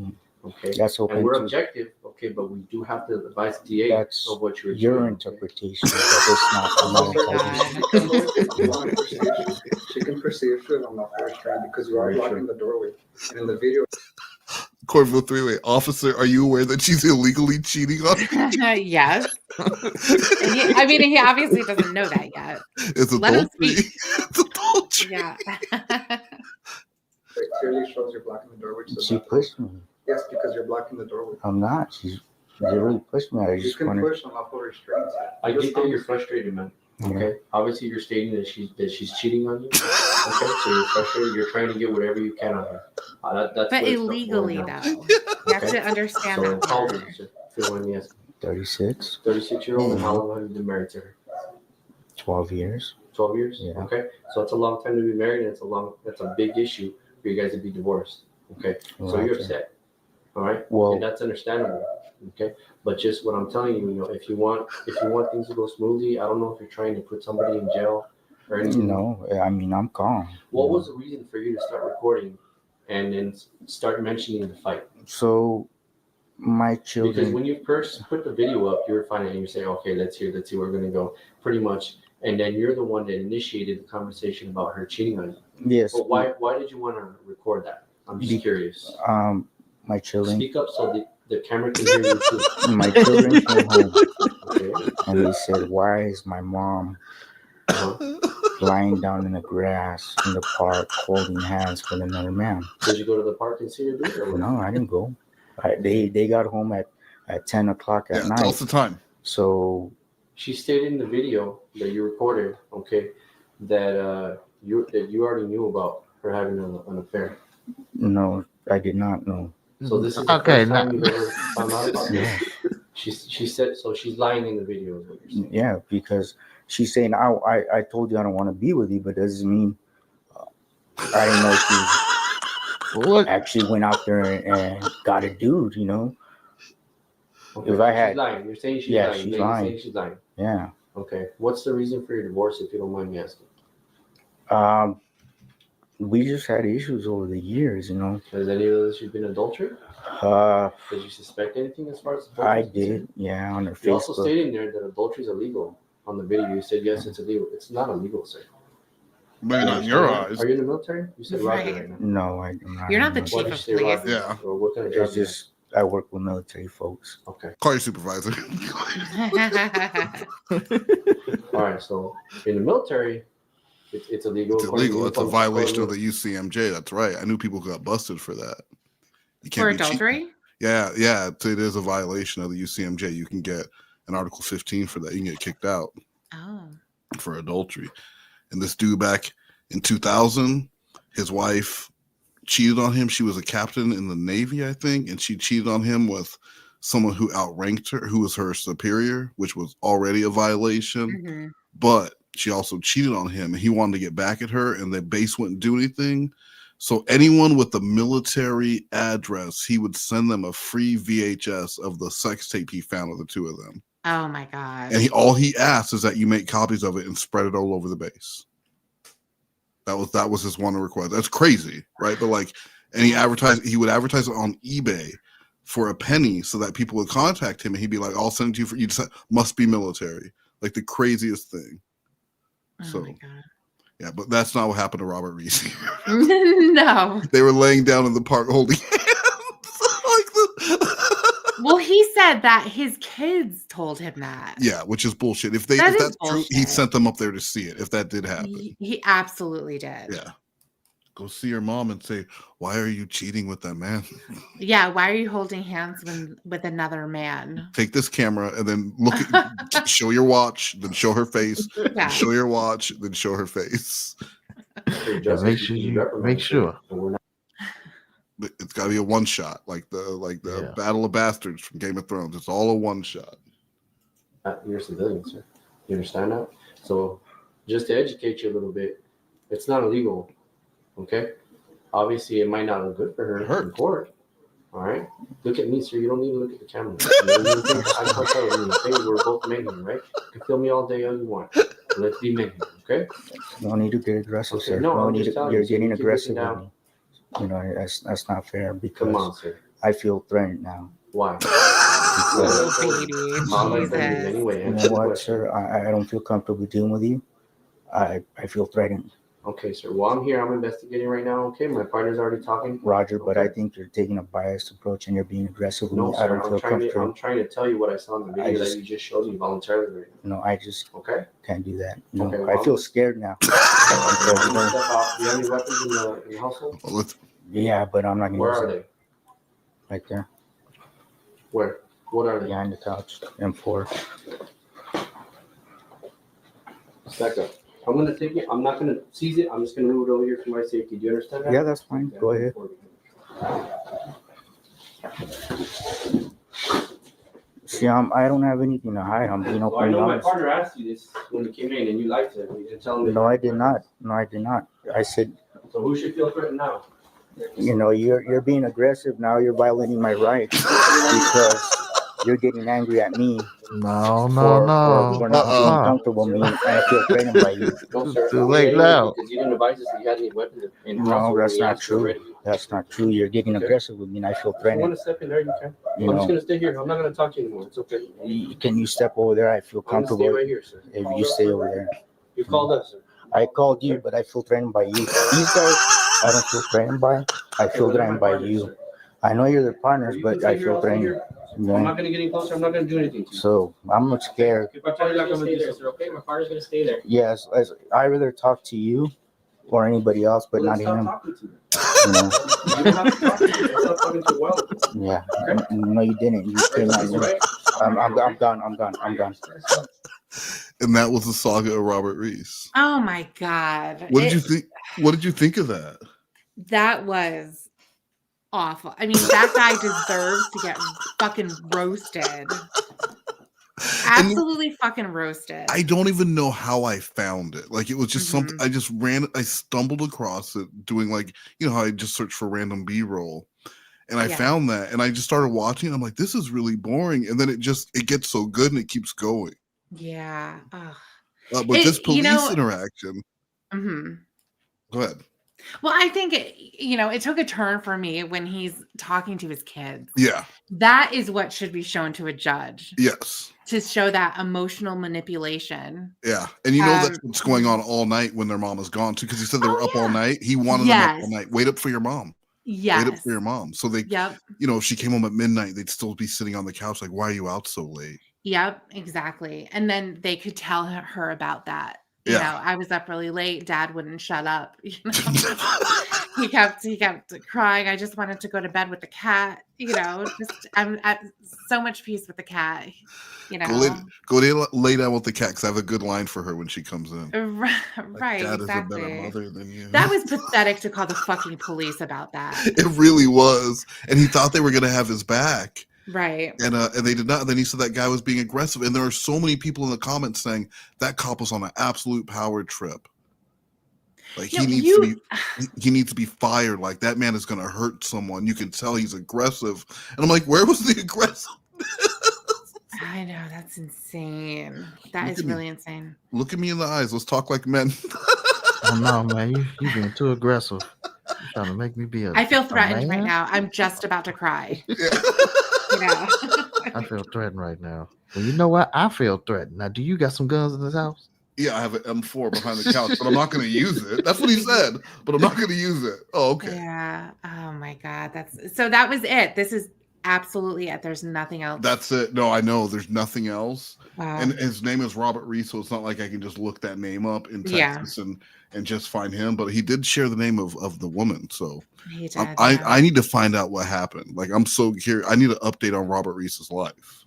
Okay, That's open and we're to- objective. Okay, but we do have to advise the DA That's of what you're your doing. interpretation, but it's not. I'm not enticing. She can perceive it on the first try because you are blocking the doorway. And in the video, Corville three-way officer, are you aware that she's illegally cheating on you? Yes. I mean, he obviously doesn't know that yet. It's Let him adultery. speak. It's adultery. Yeah. it clearly shows you're blocking the doorway. So She pushed me. yes, because you're blocking the doorway. I'm not. She really pushed me. I You just can wanted. push unlawful restraints. I get that you're frustrated, man. Yeah. Okay, obviously you're stating that she's cheating on you. Okay, so you're frustrated. You're trying to get whatever you can on her. That's But what it's illegally, going down. though. You have Okay? to understand So that. how old part. are you, sir? If you don't mind me asking. 36, 36-year-old, and how long have you been married to her? 12 years. 12 years. Yeah. Okay, so it's a long time to be married, and that's a big issue for you guys to be divorced. Okay, so you're Roger. upset. All right. Well- and that's understandable. Okay, but just what I'm telling you, if you want things to go smoothly, I don't know if you're trying to put somebody in jail or anything. No, I mean, I'm calm. What was the reason for you to start recording and then start mentioning the fight? So, my children. Because when you first put the video up, you were fine and you say, okay, let's see where we're going to go, pretty much. And then you're the one that initiated the conversation about her cheating on you. Yes. But why did you want to record that? I'm just curious. My children. Speak up so The camera can hear you too. My children came home and they said, "Why is my mom lying down in the grass in the park holding hands with another man?" Did you go to the park and see her do it? Or No, I didn't go. They got home at 10 o'clock at night. Tell us the time. So she stated in the video that you recorded, that you already knew about her having an affair. no, I did not know. So this is the first time you ever found out about this? She said, so she's lying in the video is what you're saying. Yeah, because she's saying, I told you I don't want to be with you, but doesn't mean I didn't know she actually went out there and got a dude, you know. Okay, If I had, she's lying. You're saying she's yeah, lying. she's You're lying. saying she's lying. Yeah. Okay. What's the reason for your divorce, if you don't mind me asking? We just had issues over the years, you know. Has any of this been adultery? Did you suspect anything as far as adultery? I did, yeah, on her You also Facebook. stated in there that adultery is illegal. On the video, you said yes, it's illegal. It's not illegal, sir. Maybe not in your eyes. Are you in the military? You said Roger right now. No, I'm not. You're not the in chief Why did of you say Roger? police. Yeah. Or what kind of It's job you have? just I work with military folks. Okay. Call your supervisor. All right. So in the military, it's illegal. It's according to illegal. It's a uniform- violation of the UCMJ. That's right. I knew people got busted for that. You For be cheating. adultery? Yeah. It is a violation of the UCMJ. You can get an Article 15 for that. You can get kicked out Oh. for adultery. And this dude back in 2000, his wife cheated on him. She was a captain in the Navy, I think, and she cheated on him with someone who outranked her, who was her superior, which was already a violation. Mm-hmm. But she also cheated on him, and he wanted to get back at her, and the base wouldn't do anything. So anyone with a military address, he would send them a free VHS of the sex tape he found of the two of them. Oh my God. And all he asked is that you make copies of it and spread it all over the base. That was his one request. That's crazy, right? But like, and he would advertise it on eBay for a penny so that people would contact him, and he'd be like, "I'll send it to you for you just must be military." Like the craziest thing. Oh my God. Yeah, but that's not what happened to Robert Reese. No. They were laying down in the park holding hands. Well, he said that his kids told him that. Yeah, which is bullshit. If That is that's true, he bullshit. sent them up there to see it. If that did happen, He absolutely did. yeah, go see your mom and say, "Why are you cheating with that man?" Yeah. Why are you holding hands with another man? Take this camera and then look at, show your watch, then show her face. Yeah. Show your watch, then show her face. Make sure. It's got to be a one shot, like the Battle of Bastards from Game of Thrones. It's all a one shot. You're a civilian, sir. You understand that? So, just to educate you a little bit, it's not illegal. Okay. Obviously, it might not look good for her in court. All right. Look at me, sir. You don't need to look at the camera. We're both men here, right? You can film me all day all you want. Let's be men here, okay? No need to get aggressive, Okay, sir. no, I'm Need just to, telling you're you, so getting you keep aggressive looking with down. me. You know, that's not fair because Come on, sir. I feel threatened now. Why? Oh, baby. Anyway, You know what, sir? I don't feel comfortable dealing with you. I feel threatened. Okay, sir. Well, I'm here. I'm investigating right now. Okay, my partner's already talking. Roger, but I think you're taking a biased approach and you're being aggressive with No, me. I sir. don't feel comfortable. I'm trying to tell you what I saw in the video that you just showed me voluntarily right now. No, I just can't do that. No, Okay, I well, feel scared now. Do you have any weapons in the household? Yeah, but I'm not going to Where use are it. they? Right there. Where? What are they? Behind the couch. M4. Back up. I'm going to take it. I'm not going to seize it. I'm just going to move it over here for my safety. Do you understand that? Yeah, that's fine. Go ahead. See, I don't have anything to hide. I'm being Well, I open and know my honest. partner asked you this when you came in, and you liked it. You didn't tell him. No, I did not. No, I did not. I said, So who should feel threatened now? you know, you're being aggressive now. You're violating my rights because you're getting angry at me. No. For not feeling comfortable with me. I feel threatened by you. No, sir. Too late now. Because you didn't advise us that you had any weapons in the No, household when that's we not asked you true. already. That's not true. You're getting aggressive with me, and I feel If you want threatened. to step in there, you can. You I'm know. just going to stay here. I'm not going to talk to you anymore. It's okay. Can you step over there? I feel I'm going to stay comfortable right here, sir. if you stay over there. You called us, sir. I called you, but I feel threatened by you. These guys, I don't feel threatened by. I feel threatened by you. I know you're their partners, but I feel threatened. I'm not gonna get any closer. I'm not gonna do anything to you. So I'm scared. If my partner's gonna stay there, okay? My partner's gonna stay there. Yes, I rather talk to you or anybody else, but not him. You know? You don't have to talk to me. I'm not talking to well. Yeah. No, you didn't. You came out. I'm gone. And that was the saga of Robert Reese. Oh my God. What did you think? What did you think of that? That was awful. I mean, that guy deserves to get fucking roasted. Absolutely fucking roasted. I don't even know how I found it. Like, it was just something I stumbled across it doing, like, you know how I just searched for random B-roll. And I found that, and I just started watching it. I'm like, this is really boring. And then it gets so good and it keeps going. Yeah. But this police interaction. Go ahead. Well, I think it took a turn for me when he's talking to his kids. Yeah. That is what should be shown to a judge. Yes. To show that emotional manipulation. Yeah. And you know that's what's going on all night when their mom is gone too, because he said they were up all night. He wanted them up all night. Wait up for your mom. Yes. Wait up for your mom. So they, if she came home at midnight, they'd still be sitting on the couch like, why are you out so late? Yep, exactly. And then they could tell her about that. You know, I was up really late. Dad wouldn't shut up. You know? he kept crying. I just wanted to go to bed with the cat. You know, I'm at so much peace with the cat. You know, go lay down with the cat because I have a good line for her when she comes in. Right, Dad exactly. is a better mother than you. That was pathetic to call the fucking police about that. It really was, and he thought they were going to have his back. Right. And they did not. And then he said that guy was being aggressive. And there are so many people in the comments saying that cop was on an absolute power trip. Like he needs to be fired. Like that man is going to hurt someone. You can tell he's aggressive. And I'm like, where was the aggressive? I know, that's insane. That is really insane. Look at me in the eyes. Let's talk like men. Oh no, man, you being too aggressive. You're trying to make me be I feel threatened right now. I'm just about to cry. I feel threatened right now. Well, you know what? I feel threatened. Now, do you got some guns in this house? Yeah, I have an M4 behind the couch, but I'm not going to use it. That's what he said, but I'm not going to use it. Oh, okay. Yeah. Oh my God. That was it. This is absolutely it. There's nothing else. That's it. No, I know. There's nothing else. Wow. And his name is Robert Reese, so it's not like I can just look that name up in Texas and just find him. But he did share the name of the woman, so he did, I need to find out what happened. Like, I'm so curious. I need an update on Robert Reese's life.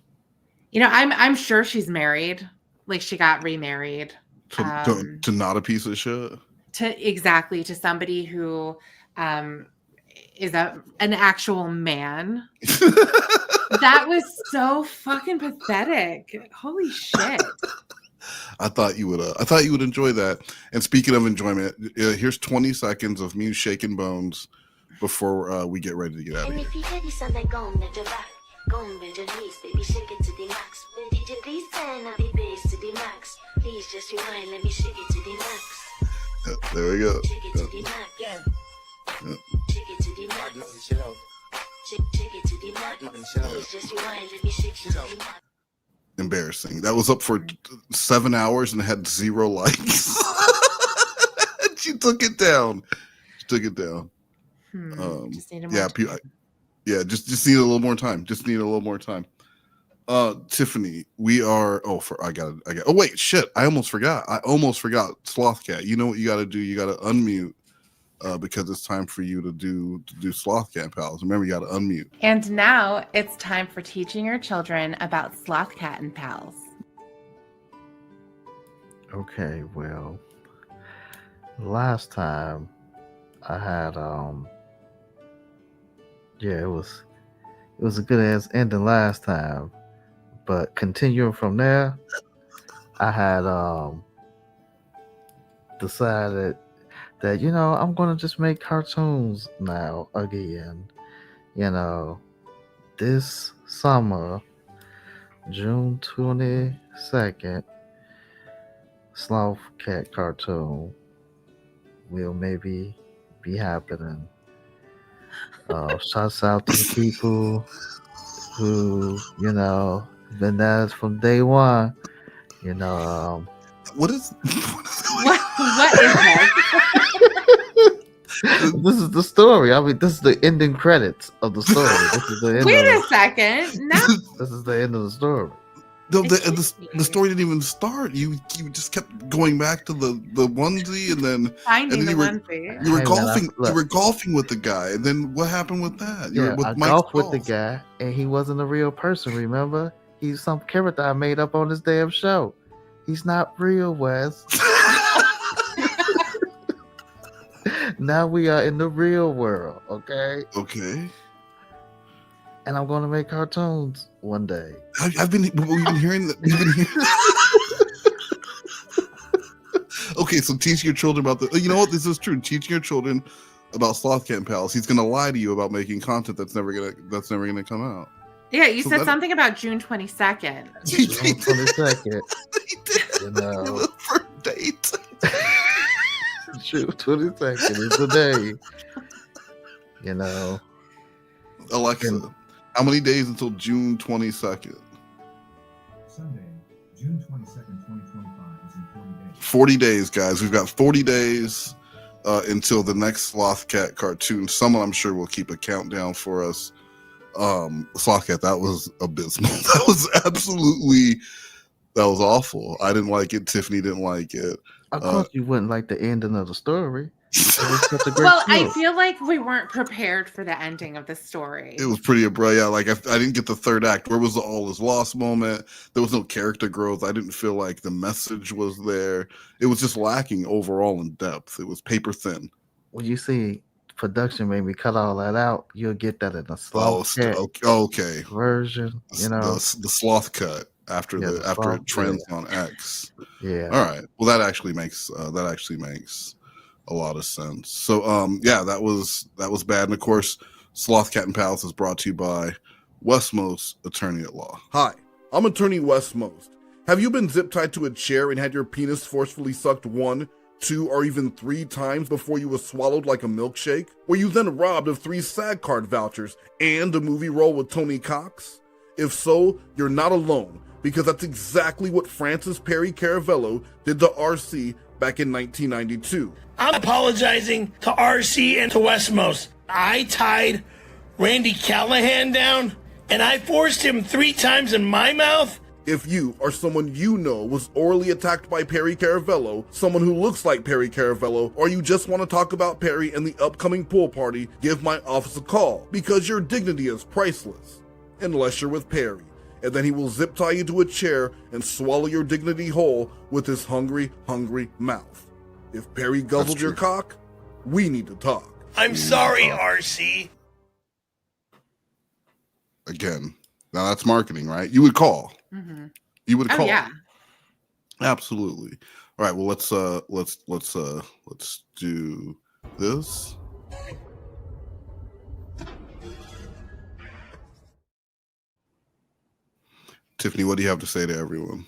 You know, I'm sure she's married. Like she got remarried. To not a piece of shit. To somebody who is an actual man. That was so fucking pathetic. Holy shit. I thought you would enjoy that. And speaking of enjoyment, here's 20 seconds of me shaking bones before we get ready to get out of here. Please just rewind, let me shake it to the max. There we go. Shake it to the max. Shake it to the max. Shake it to the max. Please just rewind, let me shake it to the max. Embarrassing. That was up for 7 hours and had 0 likes. She took it down. Just need just need a little more time. Just need a little more time. Tiffany, we are wait, shit. I almost forgot. Slothcat. You know what you gotta do? You gotta unmute because it's time for you to do Slothcat Pals. Remember, you gotta unmute. And now it's time for teaching your children about Slothcat and Pals. Okay, well, last time I had it was a good ass ending last time. But continuing from there, I had decided that, I'm going to just make cartoons now again. This summer, June 22nd, Slothcat cartoon will maybe be happening. Shouts out to the people who, been there from day one. What is what is that? This is the story. I mean, this is the ending credits of the story. This is the end. Wait a second. No. This is the end of the story. No, the story didn't even start. You just kept going back to the onesie, and then Finding the you were onesie. you were Hey, man, golfing. look. You were golfing with the guy, and then what happened with that? You Yeah, were with I Mike's golfed with the golf. guy, and he wasn't a real person. Remember, he's some character I made up on this damn show. He's not real, Wes. Now we are in the real world, okay? Okay. And I'm gonna make cartoons one day. We've been hearing that. You've been hearing. Okay, so teaching your children about the. You know what? This is true. Teaching your children about Slothcat Pals. He's gonna lie to you about making content that's never gonna come out. Yeah, you So said that- something about June 22nd. June 22nd. You know, for date. June 22nd is the day. You know, Alexa, how many days until June 22nd? Sunday, June 22nd, 2025 is in 40 days. 40 days, guys. We've got 40 days until the next Slothcat cartoon. Someone, I'm sure, will keep a countdown for us. Slothcat, that was abysmal. That was awful. I didn't like it. Tiffany didn't like it. of course you wouldn't like the ending of the story. It was such a great Well, show. I feel like we weren't prepared for the ending of the story. It was pretty abrupt. Yeah, like I didn't get the third act. Where was the all is lost moment? There was no character growth. I didn't feel like the message was there. It was just lacking overall in depth. It was paper thin. When you see production maybe cut all that out, you'll get that in a slow Okay. version. You know, the sloth cut after Yeah, the after sloth, it trends on X. Yeah. All right. Well, that actually makes a lot of sense. So yeah, that was bad. And of course, Slothcat and Pals is brought to you by Westmost Attorney at Law. Hi, I'm Attorney Westmost. Have you been zip tied to a chair and had your penis forcefully sucked 1, 2, or even 3 times before you were swallowed like a milkshake? Were you then robbed of 3 SAG card vouchers and a movie role with Tony Cox? If so, you're not alone, because that's exactly what Francis Perry Caravello did to RC back in 1992. I'm apologizing to RC and to Westmost. I tied Randy Callahan down, and I forced him 3 times in my mouth. If you or someone you know was orally attacked by Perry Caravello, someone who looks like Perry Caravello, or you just want to talk about Perry and the upcoming pool party, give my office a call, because your dignity is priceless. Unless you're with Perry, and then he will zip tie you to a chair and swallow your dignity whole with his hungry, hungry mouth. If Perry guzzled your cock, we need to talk. I'm sorry, RC. Again, now that's marketing, right? You would call. Mm-hmm. You would Oh, call. yeah. Absolutely. All right. Well, let's do this. Tiffany, what do you have to say to everyone?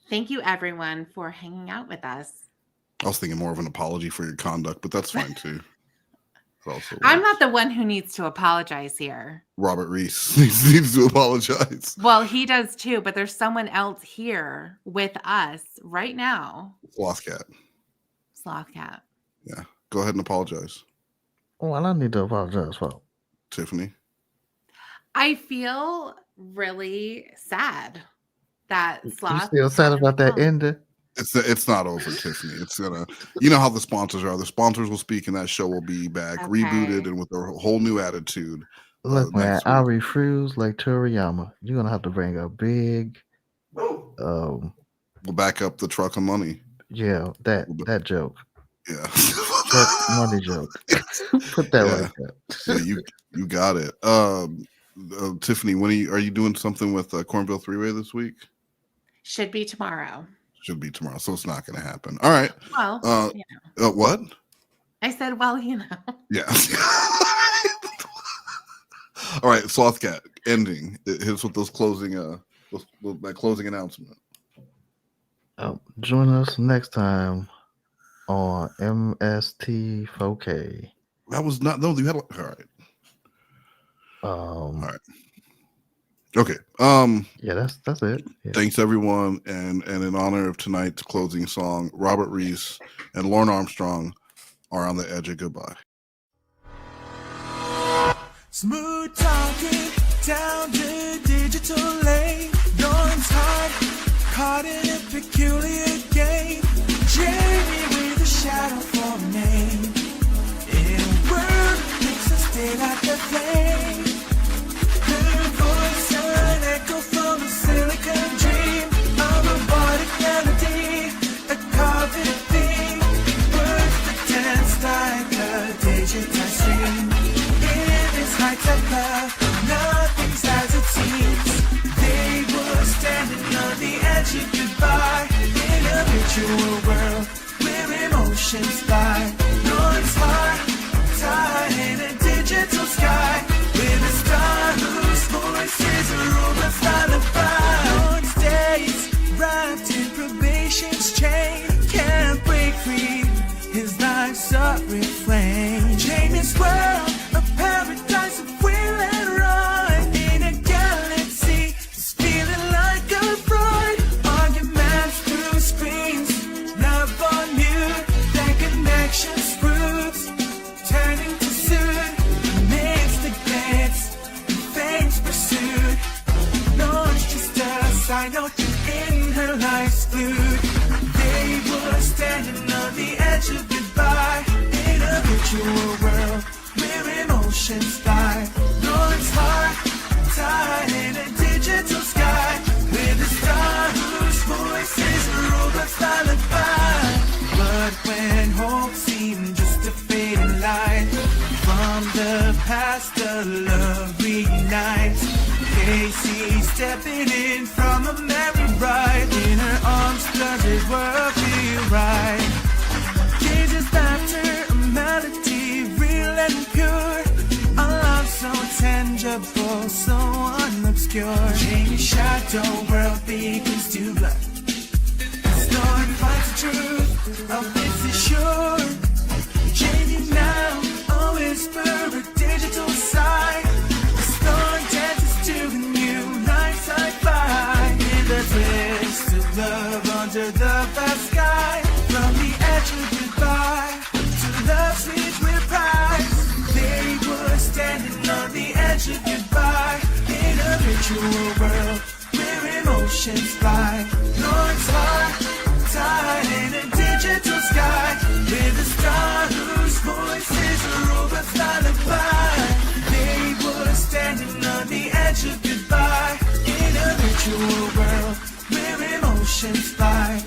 Thank you, everyone, for hanging out with us. I was thinking more of an apology for your conduct, but that's fine too. It also I'm not the one who needs to apologize here. Robert Reese needs to apologize. Well, he does too, but there's someone else here with us right now. Slothcat. Slothcat. Yeah. Go ahead and apologize. Well, I need to apologize for Tiffany. I feel really sad that you. Sloth. Still sad about that ending? It's not over, Tiffany. It's gonna, you know how the sponsors are. The sponsors will speak, and that show will be back, rebooted, and with a whole new attitude. Look, man, I refuse like Toriyama. You're gonna have to bring a big We'll back up the truck of money. yeah, that joke. Yeah. Truck money joke. Put that right there. Yeah, you got it. Tiffany, when are you doing something with Cornville Three-Way this week? Should be tomorrow. Should be tomorrow, so it's not going to happen. All right. Well, you know. What? I said, well, you know. Yeah. All right, Slothcat ending. It hits with those closing, that closing announcement. Join us next time on MST4K. That was not. No, you had. All right. All right. Okay. Yeah, that's it. Yeah. Thanks everyone, and in honor of tonight's closing song, Robert Reese and Lorne Armstrong are on the edge of goodbye. Smooth talking down the digital lane. Lorne's heart caught in a peculiar game. Jamie with a shadow for a name. In a world that makes us stay like the flame. Her voice an echo from a silicon dream. A robotic melody, a carved theme. Words that dance like a digitized stream. High-tech love, nothing's as it seems. They were standing on the edge of goodbye in a virtual world where emotions fly. Lorne's heart tied in a digital sky with a star whose voice is a robot's lullaby. Lorne's days wrapped in probation's chain, can't break free. His life's a refrain. Jamie's world, a paradise of will and run. In a galaxy, it's feeling like a fraud. Arguments through screens, love on mute, their connections proves, turning to soon. Amidst the glitz, fame's pursued. No, it's just a side note in her life's glued. They were standing on the edge of goodbye in a virtual world where emotions fly. Lorne's heart tied in a digital sky with a star whose voice is a robot's lullaby. But when hope seemed just a fading light from the past, the love reunites. Casey stepping in from a merry ride. In her arms does his world feel right. Casey's laughter, a melody, real and pure. A love so tangible, so unobscure. Jamie's shadow world begins to blur. Lorne finds the truth of this is sure. Jamie now, a whisper, a digital sigh. Lorne dances to a new night sci-fi. In the twist of love under the vast sky. From the edge of goodbye to love's sweet reprise. They were standing on the edge of goodbye in a virtual world where emotions fly. Lorne's heart tied in a digital sky with a star whose voice is a robot's lullaby. They were standing on the edge of goodbye in a virtual world where emotions fly.